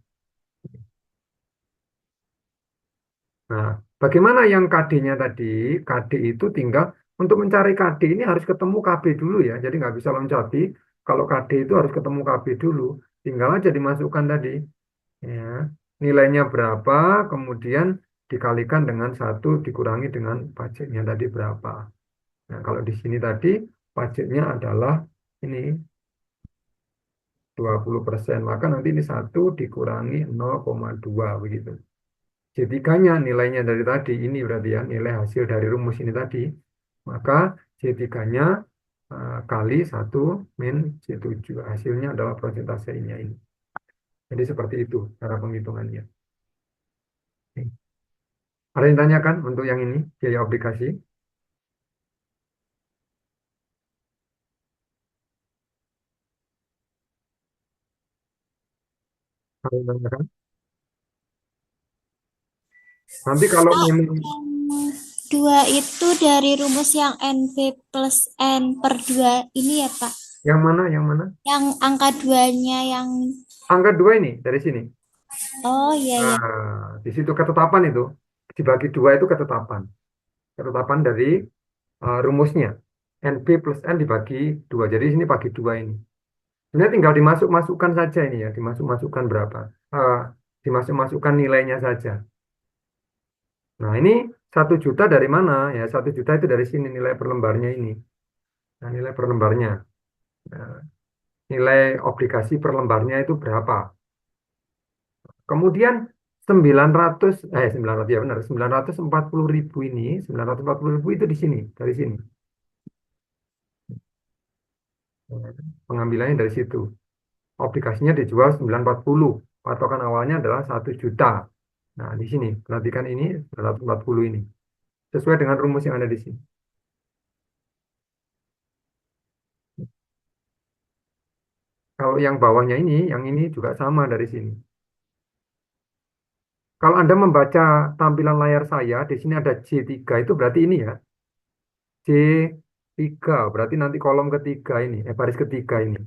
Nah, bagaimana yang KD-nya tadi? KD itu tinggal untuk mencari KD ini harus ketemu KB dulu ya. Jadi nggak bisa loncapi. Kalau KD itu harus ketemu KB dulu. Tinggal aja dimasukkan tadi. Ya, nilainya berapa, kemudian dikalikan dengan 1 dikurangi dengan pajaknya tadi berapa. Nah, kalau di sini tadi pajaknya adalah ini 20%. Maka nanti ini 1 dikurangi 0,2 begitu. C3-nya nilainya dari tadi, ini berarti ya, nilai hasil dari rumus ini tadi. Maka C3-nya kali 1 min C7. Hasilnya adalah persentasenya ini. Jadi seperti itu cara penghitungannya. Ada yang tanyakan untuk yang ini, biaya obligasi? Ada yang tanyakan? Nanti kalau Pak, memang yang dua itu dari rumus yang NP plus N per 2 ini ya Pak? yang mana, yang mana? Yang angka duanya yang... Angka 2 ini, dari sini. Oh iya ya. Nah, di situ ketetapan itu. Dibagi 2 itu ketetapan. Ketetapan dari rumusnya. NP plus N dibagi 2. Jadi sini bagi 2 ini. Sebenarnya tinggal dimasuk-masukkan saja ini ya. Dimasuk-masukkan berapa. Eh, dimasuk-masukkan nilainya saja. Nah, ini 1 juta dari mana? Ya, 1 juta itu dari sini nilai per lembarnya ini. Nah, nilai per lembarnya. Nah, nilai obligasi per lembarnya itu berapa? Kemudian 900 ya benar, 940.000 ini, 940.000 itu di sini, dari sini. Pengambilannya dari situ. Obligasinya dijual 940. Patokan awalnya adalah 1 juta. Nah, di sini, perhatikan ini 940 ini. Sesuai dengan rumus yang ada di sini. Kalau yang bawahnya ini, yang ini juga sama dari sini. Kalau Anda membaca tampilan layar saya, di sini ada C3, itu berarti ini ya. C3, berarti nanti kolom ketiga ini, baris ketiga ini.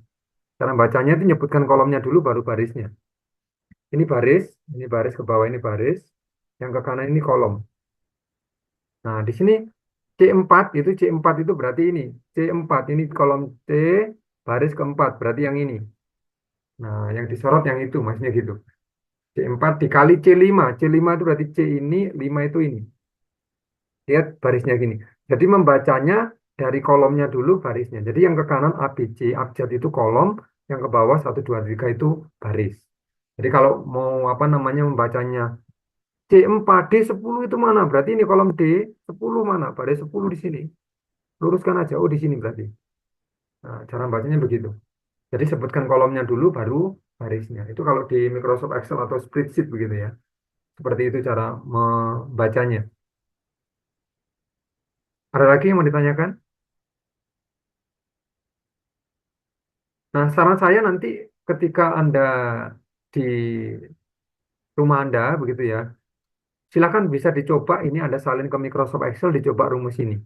Cara bacanya itu nyebutkan kolomnya dulu, baru barisnya. Ini baris ke bawah ini baris, yang ke kanan ini kolom. Nah, di sini C4 itu berarti ini. C4 ini kolom C, baris keempat, berarti yang ini. Nah, yang disorot yang itu, maksudnya gitu. C4 dikali C5. C5 itu berarti C ini, 5 itu ini. Lihat barisnya gini. Jadi membacanya dari kolomnya dulu barisnya. Jadi yang ke kanan ABC, abjad itu kolom, yang ke bawah 1, 2, 3 itu baris. Jadi kalau mau apa namanya membacanya C4, D10 itu mana? Berarti ini kolom D10 mana? Baris 10 di sini. Luruskan aja. Oh, di sini berarti. Nah, cara bacanya begitu. Jadi sebutkan kolomnya dulu baru barisnya. Itu kalau di Microsoft Excel atau spreadsheet begitu ya. Seperti itu cara membacanya. Ada lagi yang mau ditanyakan? Nah, saran saya nanti ketika Anda di rumah Anda begitu ya, silakan bisa dicoba ini Anda salin ke Microsoft Excel, dicoba rumus ini.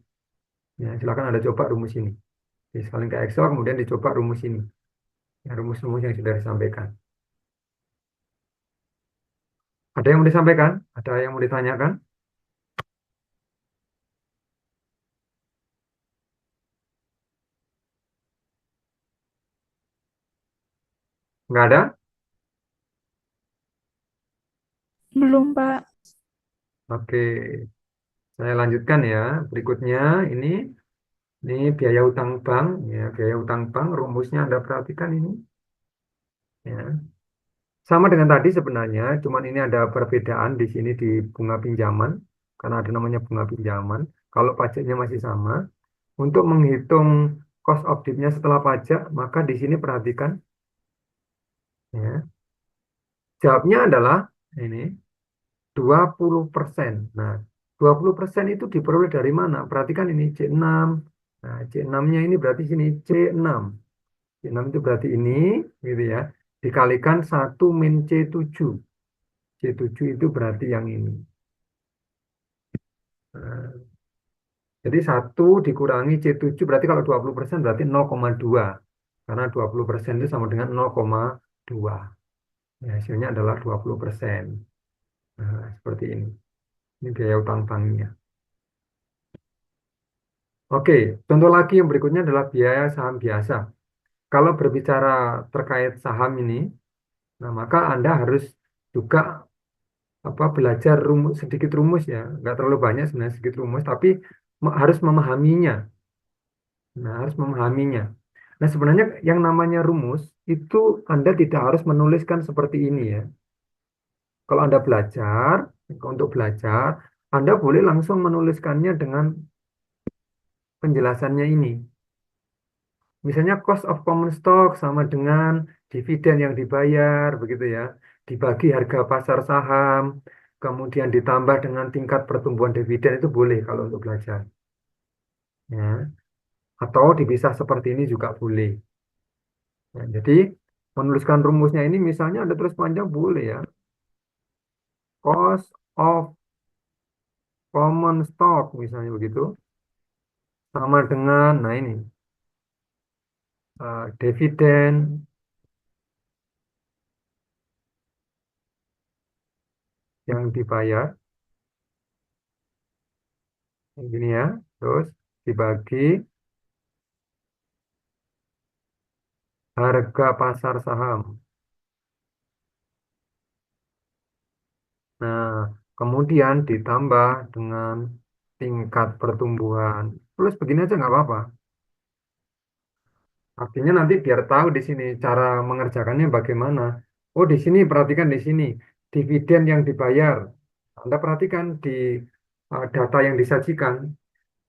Ya, silakan Anda coba rumus ini. Disalin ke Excel, kemudian dicoba rumus ini. Ya, rumus-rumus yang sudah disampaikan. Ada yang mau disampaikan? Ada yang mau ditanyakan? Nggak ada? Belum, Pak. Oke, saya lanjutkan ya. Berikutnya ini biaya utang bank. Ya, biaya utang bank rumusnya Anda perhatikan ini. Ya. Sama dengan tadi sebenarnya, cuman ini ada perbedaan di sini di bunga pinjaman, karena ada namanya bunga pinjaman. Kalau pajaknya masih sama, untuk menghitung cost of debt-nya setelah pajak, maka di sini perhatikan, ya, jawabnya adalah ini 20%. Nah, 20% itu diperoleh dari mana? Perhatikan ini C6. Nah, C6-nya ini berarti sini C6. C6 itu berarti ini, gitu ya, dikalikan 1 - C7. C7 itu berarti yang ini. Nah, jadi 1 dikurangi C7 berarti kalau 20% berarti 0,2. Karena 20% itu sama dengan 0,2. Ya, hasilnya adalah 20%. Nah, seperti ini. Ini biaya utang banknya. Oke, contoh lagi yang berikutnya adalah biaya saham biasa. Kalau berbicara terkait saham ini, nah maka Anda harus juga belajar sedikit rumus ya. Nggak terlalu banyak sebenarnya sedikit rumus, tapi harus memahaminya. Nah, harus memahaminya. Nah, sebenarnya yang namanya rumus itu Anda tidak harus menuliskan seperti ini ya. Kalau Anda belajar, untuk belajar, Anda boleh langsung menuliskannya dengan penjelasannya ini. Misalnya cost of common stock sama dengan dividen yang dibayar, begitu ya. Dibagi harga pasar saham, kemudian ditambah dengan tingkat pertumbuhan dividen itu boleh kalau untuk belajar. Ya. Atau dipisah seperti ini juga boleh. Ya, jadi menuliskan rumusnya ini misalnya ada tulis panjang boleh ya. Cost of common stock misalnya begitu. Sama dengan, nah ini, dividen yang dibayar. Yang gini ya. Terus dibagi harga pasar saham. Nah, kemudian ditambah dengan tingkat pertumbuhan. Terus begini aja nggak apa-apa. Artinya nanti biar tahu di sini cara mengerjakannya bagaimana. Oh, di sini perhatikan di sini dividen yang dibayar. Anda perhatikan di data yang disajikan,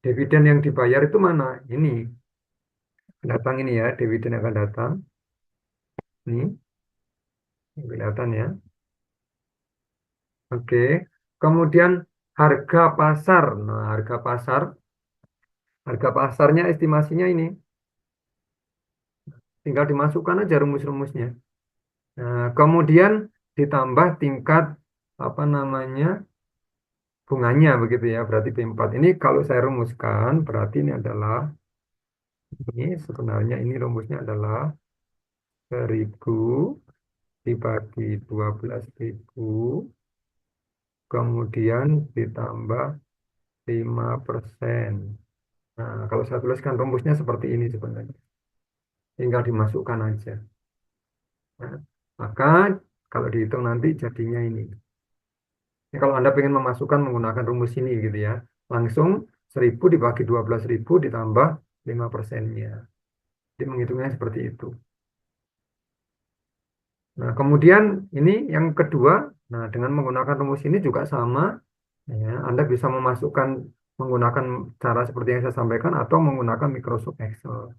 dividen yang dibayar itu mana? Ini datang ini ya, dividen yang akan datang. Ini kelihatan ya. Oke. Kemudian harga pasar. Nah, harga pasarnya estimasinya ini. Tinggal dimasukkan aja rumus-rumusnya. Nah, kemudian ditambah tingkat apa namanya bunganya begitu ya. Berarti B4. Ini kalau saya rumuskan berarti ini sebenarnya ini rumusnya adalah 1.000 dibagi 12.000 kemudian ditambah 5%. Nah, kalau saya tuliskan rumusnya seperti ini sebenarnya. Tinggal dimasukkan aja. Nah, maka kalau dihitung nanti jadinya ini. Ini kalau Anda ingin memasukkan menggunakan rumus ini gitu ya. Langsung 1.000 dibagi 12.000 ditambah 5%-nya. Jadi menghitungnya seperti itu. Nah, kemudian ini yang kedua, nah dengan menggunakan rumus ini juga sama. Ya, Anda bisa memasukkan menggunakan cara seperti yang saya sampaikan atau menggunakan Microsoft Excel.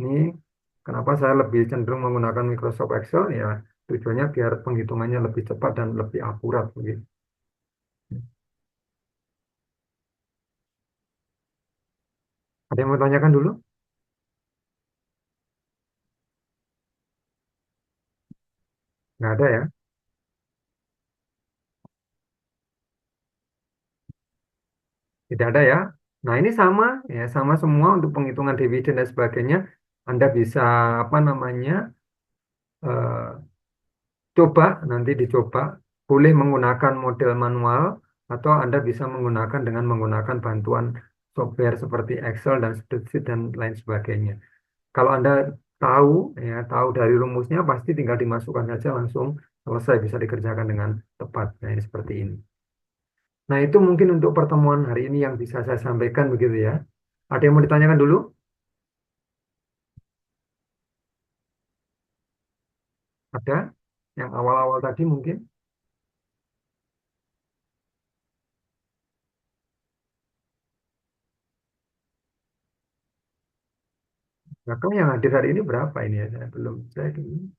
Ini kenapa saya lebih cenderung menggunakan Microsoft Excel ya tujuannya biar penghitungannya lebih cepat dan lebih akurat begitu. Ada yang mau tanyakan dulu? Nggak ada ya? Tidak ada ya? Nah ini sama ya sama semua untuk penghitungan dividen dan sebagainya. Anda bisa apa namanya eh, coba nanti dicoba boleh menggunakan model manual atau Anda bisa menggunakan dengan menggunakan bantuan software seperti Excel dan spreadsheet dan lain sebagainya. Kalau Anda tahu ya, tahu dari rumusnya pasti tinggal dimasukkan saja langsung selesai bisa dikerjakan dengan tepat. Nah, ini seperti ini. Nah, itu mungkin untuk pertemuan hari ini yang bisa saya sampaikan begitu ya. Ada yang mau ditanyakan dulu? Ada? Yang awal-awal tadi mungkin? Nah, kamu yang hadir hari ini berapa ini ya? Saya belum cek ini.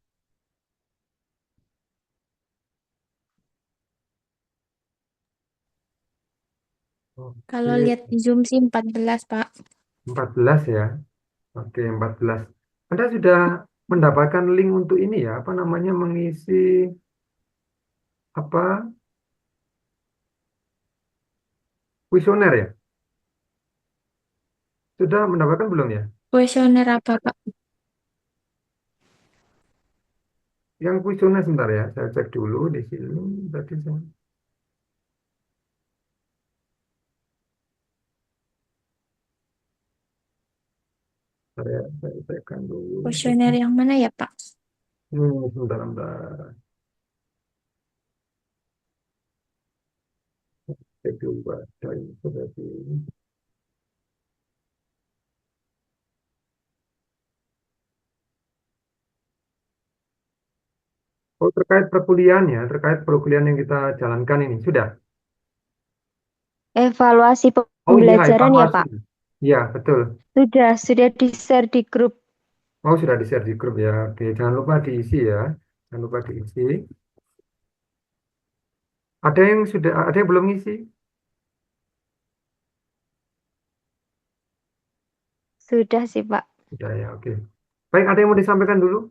Kalau Oke, lihat di Zoom sih 14, Pak. 14 ya. Oke, 14. Anda sudah mendapatkan link untuk ini ya, apa namanya mengisi apa kuesioner ya? Sudah mendapatkan belum ya? Kuesioner apa, Pak? Yang kuesioner sebentar ya, saya cek dulu di sini. Tadi saya cekkan dulu. Kuesioner yang mana ya, Pak? Sebentar, sebentar. Cek dulu ada info tadi. Oh, terkait perkuliahan ya, terkait perkuliahan yang kita jalankan ini sudah. Evaluasi Oh iya, pembelajaran ya, evaluasi. Pak. Iya, betul. Sudah di-share di grup. Oh, sudah di-share di grup ya. Oke, jangan lupa diisi ya. Jangan lupa diisi. Ada yang belum ngisi? Sudah sih, Pak. Sudah ya, oke. Baik, ada yang mau disampaikan dulu?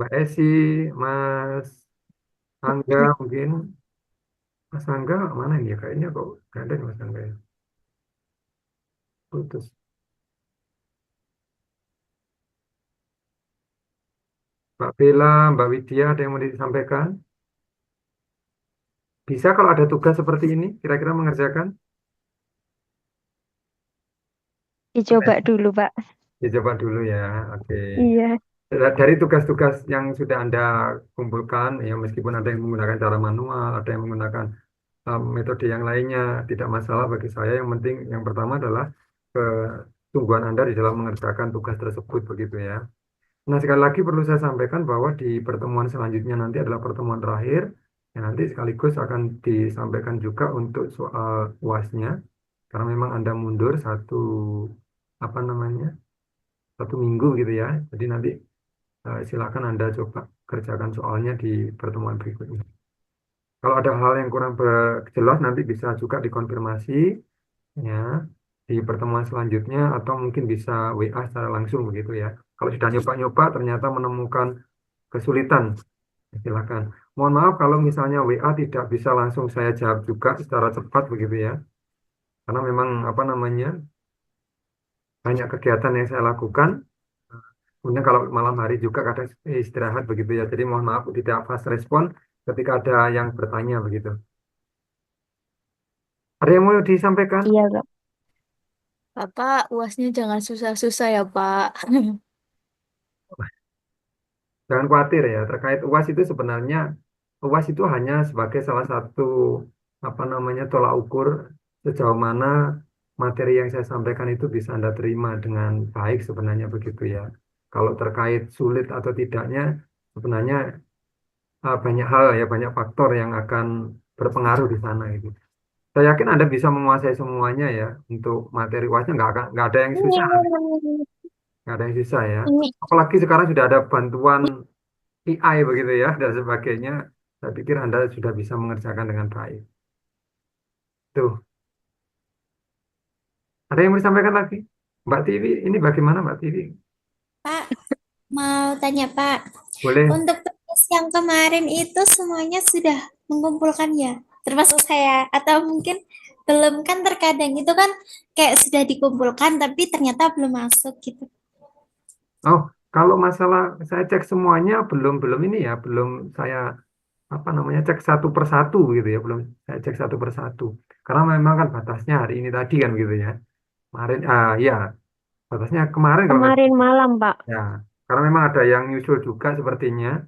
Mbak Esi, Mas Angga mungkin. Mas Angga mana ini ya? Kayaknya kok nggak ada nih Mas Angga ya. Putus. Mbak Bella, Mbak Widya, ada yang mau disampaikan? Bisa kalau ada tugas seperti ini, kira-kira mengerjakan? Dicoba dulu, Pak. Ya, coba dulu ya. Oke. Iya. Dari tugas-tugas yang sudah Anda kumpulkan, ya meskipun ada yang menggunakan cara manual, ada yang menggunakan metode yang lainnya, tidak masalah bagi saya. Yang penting, yang pertama adalah kesungguhan Anda di dalam mengerjakan tugas tersebut, begitu ya. Nah, sekali lagi perlu saya sampaikan bahwa di pertemuan selanjutnya nanti adalah pertemuan terakhir, yang nanti sekaligus akan disampaikan juga untuk soal UASnya, karena memang Anda mundur apa namanya, 1 minggu gitu ya. Jadi nanti silakan Anda coba kerjakan soalnya di pertemuan berikutnya. Kalau ada hal yang kurang jelas nanti bisa juga dikonfirmasi ya di pertemuan selanjutnya atau mungkin bisa WA secara langsung begitu ya. Kalau sudah nyoba-nyoba ternyata menemukan kesulitan, silakan. Mohon maaf kalau misalnya WA tidak bisa langsung saya jawab juga secara cepat begitu ya. Karena memang apa namanya banyak kegiatan yang saya lakukan. Kemudian kalau malam hari juga kadang istirahat begitu ya. Jadi mohon maaf tidak fast respon ketika ada yang bertanya begitu. Ada yang mau disampaikan? Iya, Pak. Bapak, UASnya jangan susah-susah ya, Pak. Jangan khawatir ya, terkait UAS itu sebenarnya UAS itu hanya sebagai salah satu apa namanya tolak ukur sejauh mana materi yang saya sampaikan itu bisa Anda terima dengan baik sebenarnya begitu ya. Kalau terkait sulit atau tidaknya sebenarnya banyak hal ya, banyak faktor yang akan berpengaruh di sana gitu. Saya yakin Anda bisa menguasai semuanya ya untuk materi UASnya nggak ada yang susah, nggak ada yang susah ya. Ini Apalagi sekarang sudah ada bantuan AI begitu ya dan sebagainya, saya pikir Anda sudah bisa mengerjakan dengan baik. Tuh, ada yang mau disampaikan lagi? Mbak Tiwi, ini bagaimana Mbak Tiwi? Pak, mau tanya Pak, Boleh? untuk tugas yang kemarin itu semuanya sudah mengumpulkan ya, termasuk saya, atau mungkin belum kan terkadang itu kan kayak sudah dikumpulkan tapi ternyata belum masuk gitu. Oh, kalau masalah saya cek semuanya belum belum ini ya, belum saya apa namanya cek satu persatu gitu ya, belum saya cek satu persatu. Karena memang kan batasnya hari ini tadi kan gitu ya. Kemarin, ya batasnya kemarin kalau nggak Kemarin malam, Pak. ya. Karena memang ada yang nyusul juga sepertinya.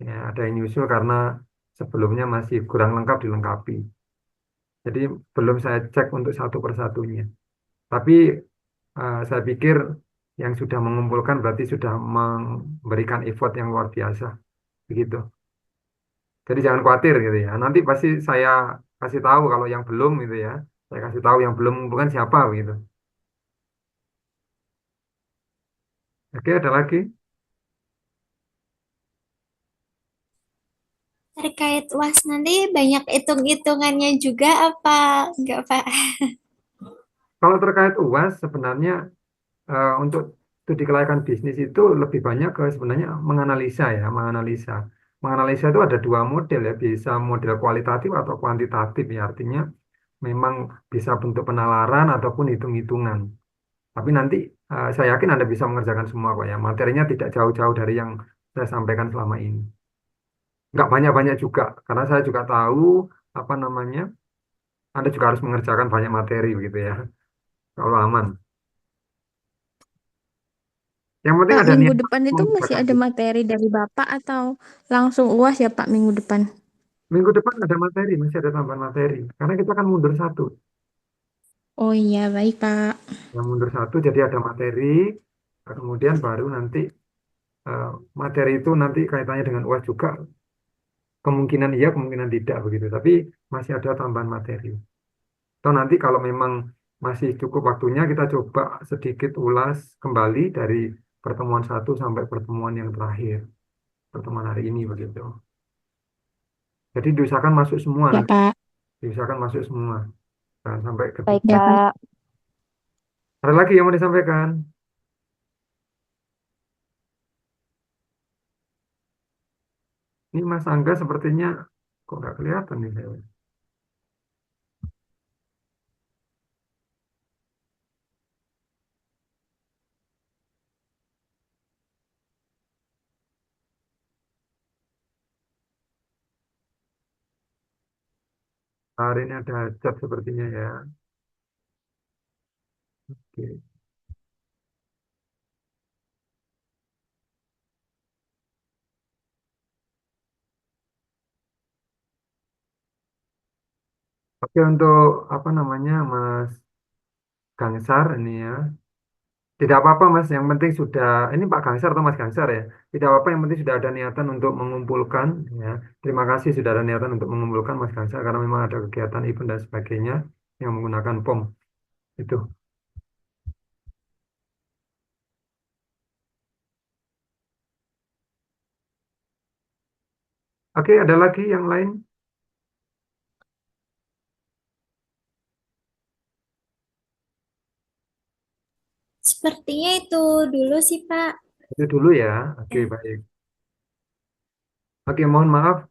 Ya, ada yang nyusul karena sebelumnya masih kurang lengkap dilengkapi. Jadi belum saya cek untuk satu persatunya. Tapi saya pikir yang sudah mengumpulkan berarti sudah memberikan effort yang luar biasa. Begitu. Jadi jangan khawatir gitu ya. Nanti pasti saya kasih tahu kalau yang belum gitu ya. Saya kasih tahu yang belum mengumpulkan siapa gitu. Oke, ada lagi? Terkait UAS nanti banyak hitung-hitungannya juga apa enggak, Pak? Kalau terkait UAS sebenarnya untuk studi kelayakan bisnis itu lebih banyak ke sebenarnya menganalisa ya, menganalisa. Menganalisa itu ada dua model ya, bisa model kualitatif atau kuantitatif ya. Artinya memang bisa bentuk penalaran ataupun hitung-hitungan. Tapi nanti saya yakin Anda bisa mengerjakan semua kok ya. Materinya tidak jauh-jauh dari yang saya sampaikan selama ini. Nggak banyak-banyak juga, karena saya juga tahu apa namanya, Anda juga harus mengerjakan banyak materi begitu ya. Kalau aman. Yang penting Pak, ada minggu niat depan itu masih mengerjakan. ada materi dari Bapak atau langsung UAS ya Pak minggu depan? Minggu depan ada materi, masih ada tambahan materi. Karena kita kan mundur satu. Oh iya, baik Pak. Yang mundur satu, jadi ada materi. Kemudian baru nanti eh, materi itu nanti kaitannya dengan UAS juga. Kemungkinan iya, kemungkinan tidak begitu. Tapi masih ada tambahan materi. Atau nanti kalau memang masih cukup waktunya, kita coba sedikit ulas kembali dari pertemuan satu sampai pertemuan yang terakhir. Pertemuan hari ini begitu. Jadi diusahakan masuk semua Ya, nanti. Pak. Diusahakan masuk semua. Jangan sampai Baik, ketinggalan. Ya Pak. Pak. Ada lagi yang mau disampaikan? Ini Mas Angga sepertinya kok nggak kelihatan nih saya. Hari ini ada chat sepertinya ya. Oke. Oke, untuk apa namanya Mas Gangsar ini ya. Tidak apa-apa Mas, yang penting sudah, ini Pak Gangsar atau Mas Gangsar ya. Tidak apa-apa, yang penting sudah ada niatan untuk mengumpulkan ya. Terima kasih sudah ada niatan untuk mengumpulkan Mas Gangsar karena memang ada kegiatan event dan sebagainya yang menggunakan POM. Itu. Oke, ada lagi yang lain? Sepertinya itu dulu sih, Pak. Itu dulu ya. Oke, Ya. baik. Oke, mohon maaf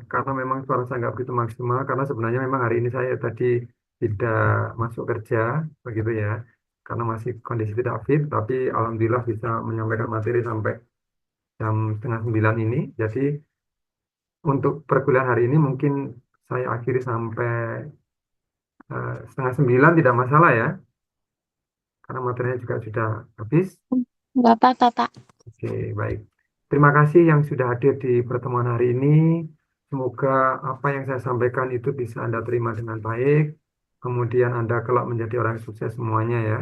karena memang suara saya nggak begitu maksimal karena sebenarnya memang hari ini saya tadi tidak masuk kerja begitu ya karena masih kondisi tidak fit tapi alhamdulillah bisa menyampaikan materi sampai jam setengah 9 ini. Jadi untuk perkuliahan hari ini mungkin saya akhiri sampai setengah 9 tidak masalah ya karena materinya juga sudah habis. Nggak apa-apa, Pak. Oke, baik. Terima kasih yang sudah hadir di pertemuan hari ini. Semoga apa yang saya sampaikan itu bisa Anda terima dengan baik. Kemudian Anda kelak menjadi orang sukses semuanya ya.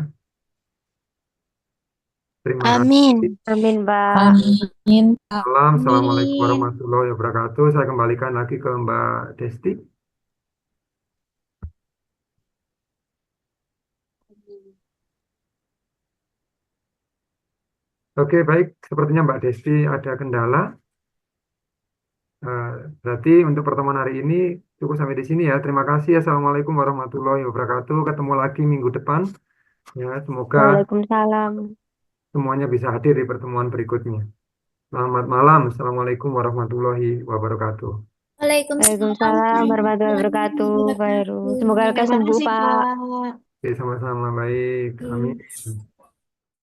Terima kasih. Amin. Amin, Pak. Amin. Assalamualaikum Amin. warahmatullahi wabarakatuh. Saya kembalikan lagi ke Mbak Desti. Oke, baik. Sepertinya Mbak Desti ada kendala. Eh, Berarti untuk pertemuan hari ini cukup sampai di sini ya. Terima kasih. Assalamualaikum warahmatullahi wabarakatuh. Ketemu lagi minggu depan. Ya, semoga Waalaikumsalam. semuanya bisa hadir di pertemuan berikutnya. Selamat malam. Assalamualaikum warahmatullahi wabarakatuh. Waalaikumsalam Waalaikumsalam warahmatullahi warahmatullahi wabarakatuh, Pak Heru. wabarakatuh. Semoga lekas Terima sembuh, kasih, Pak. Pak. Oke, sama-sama baik. Oke. Amin.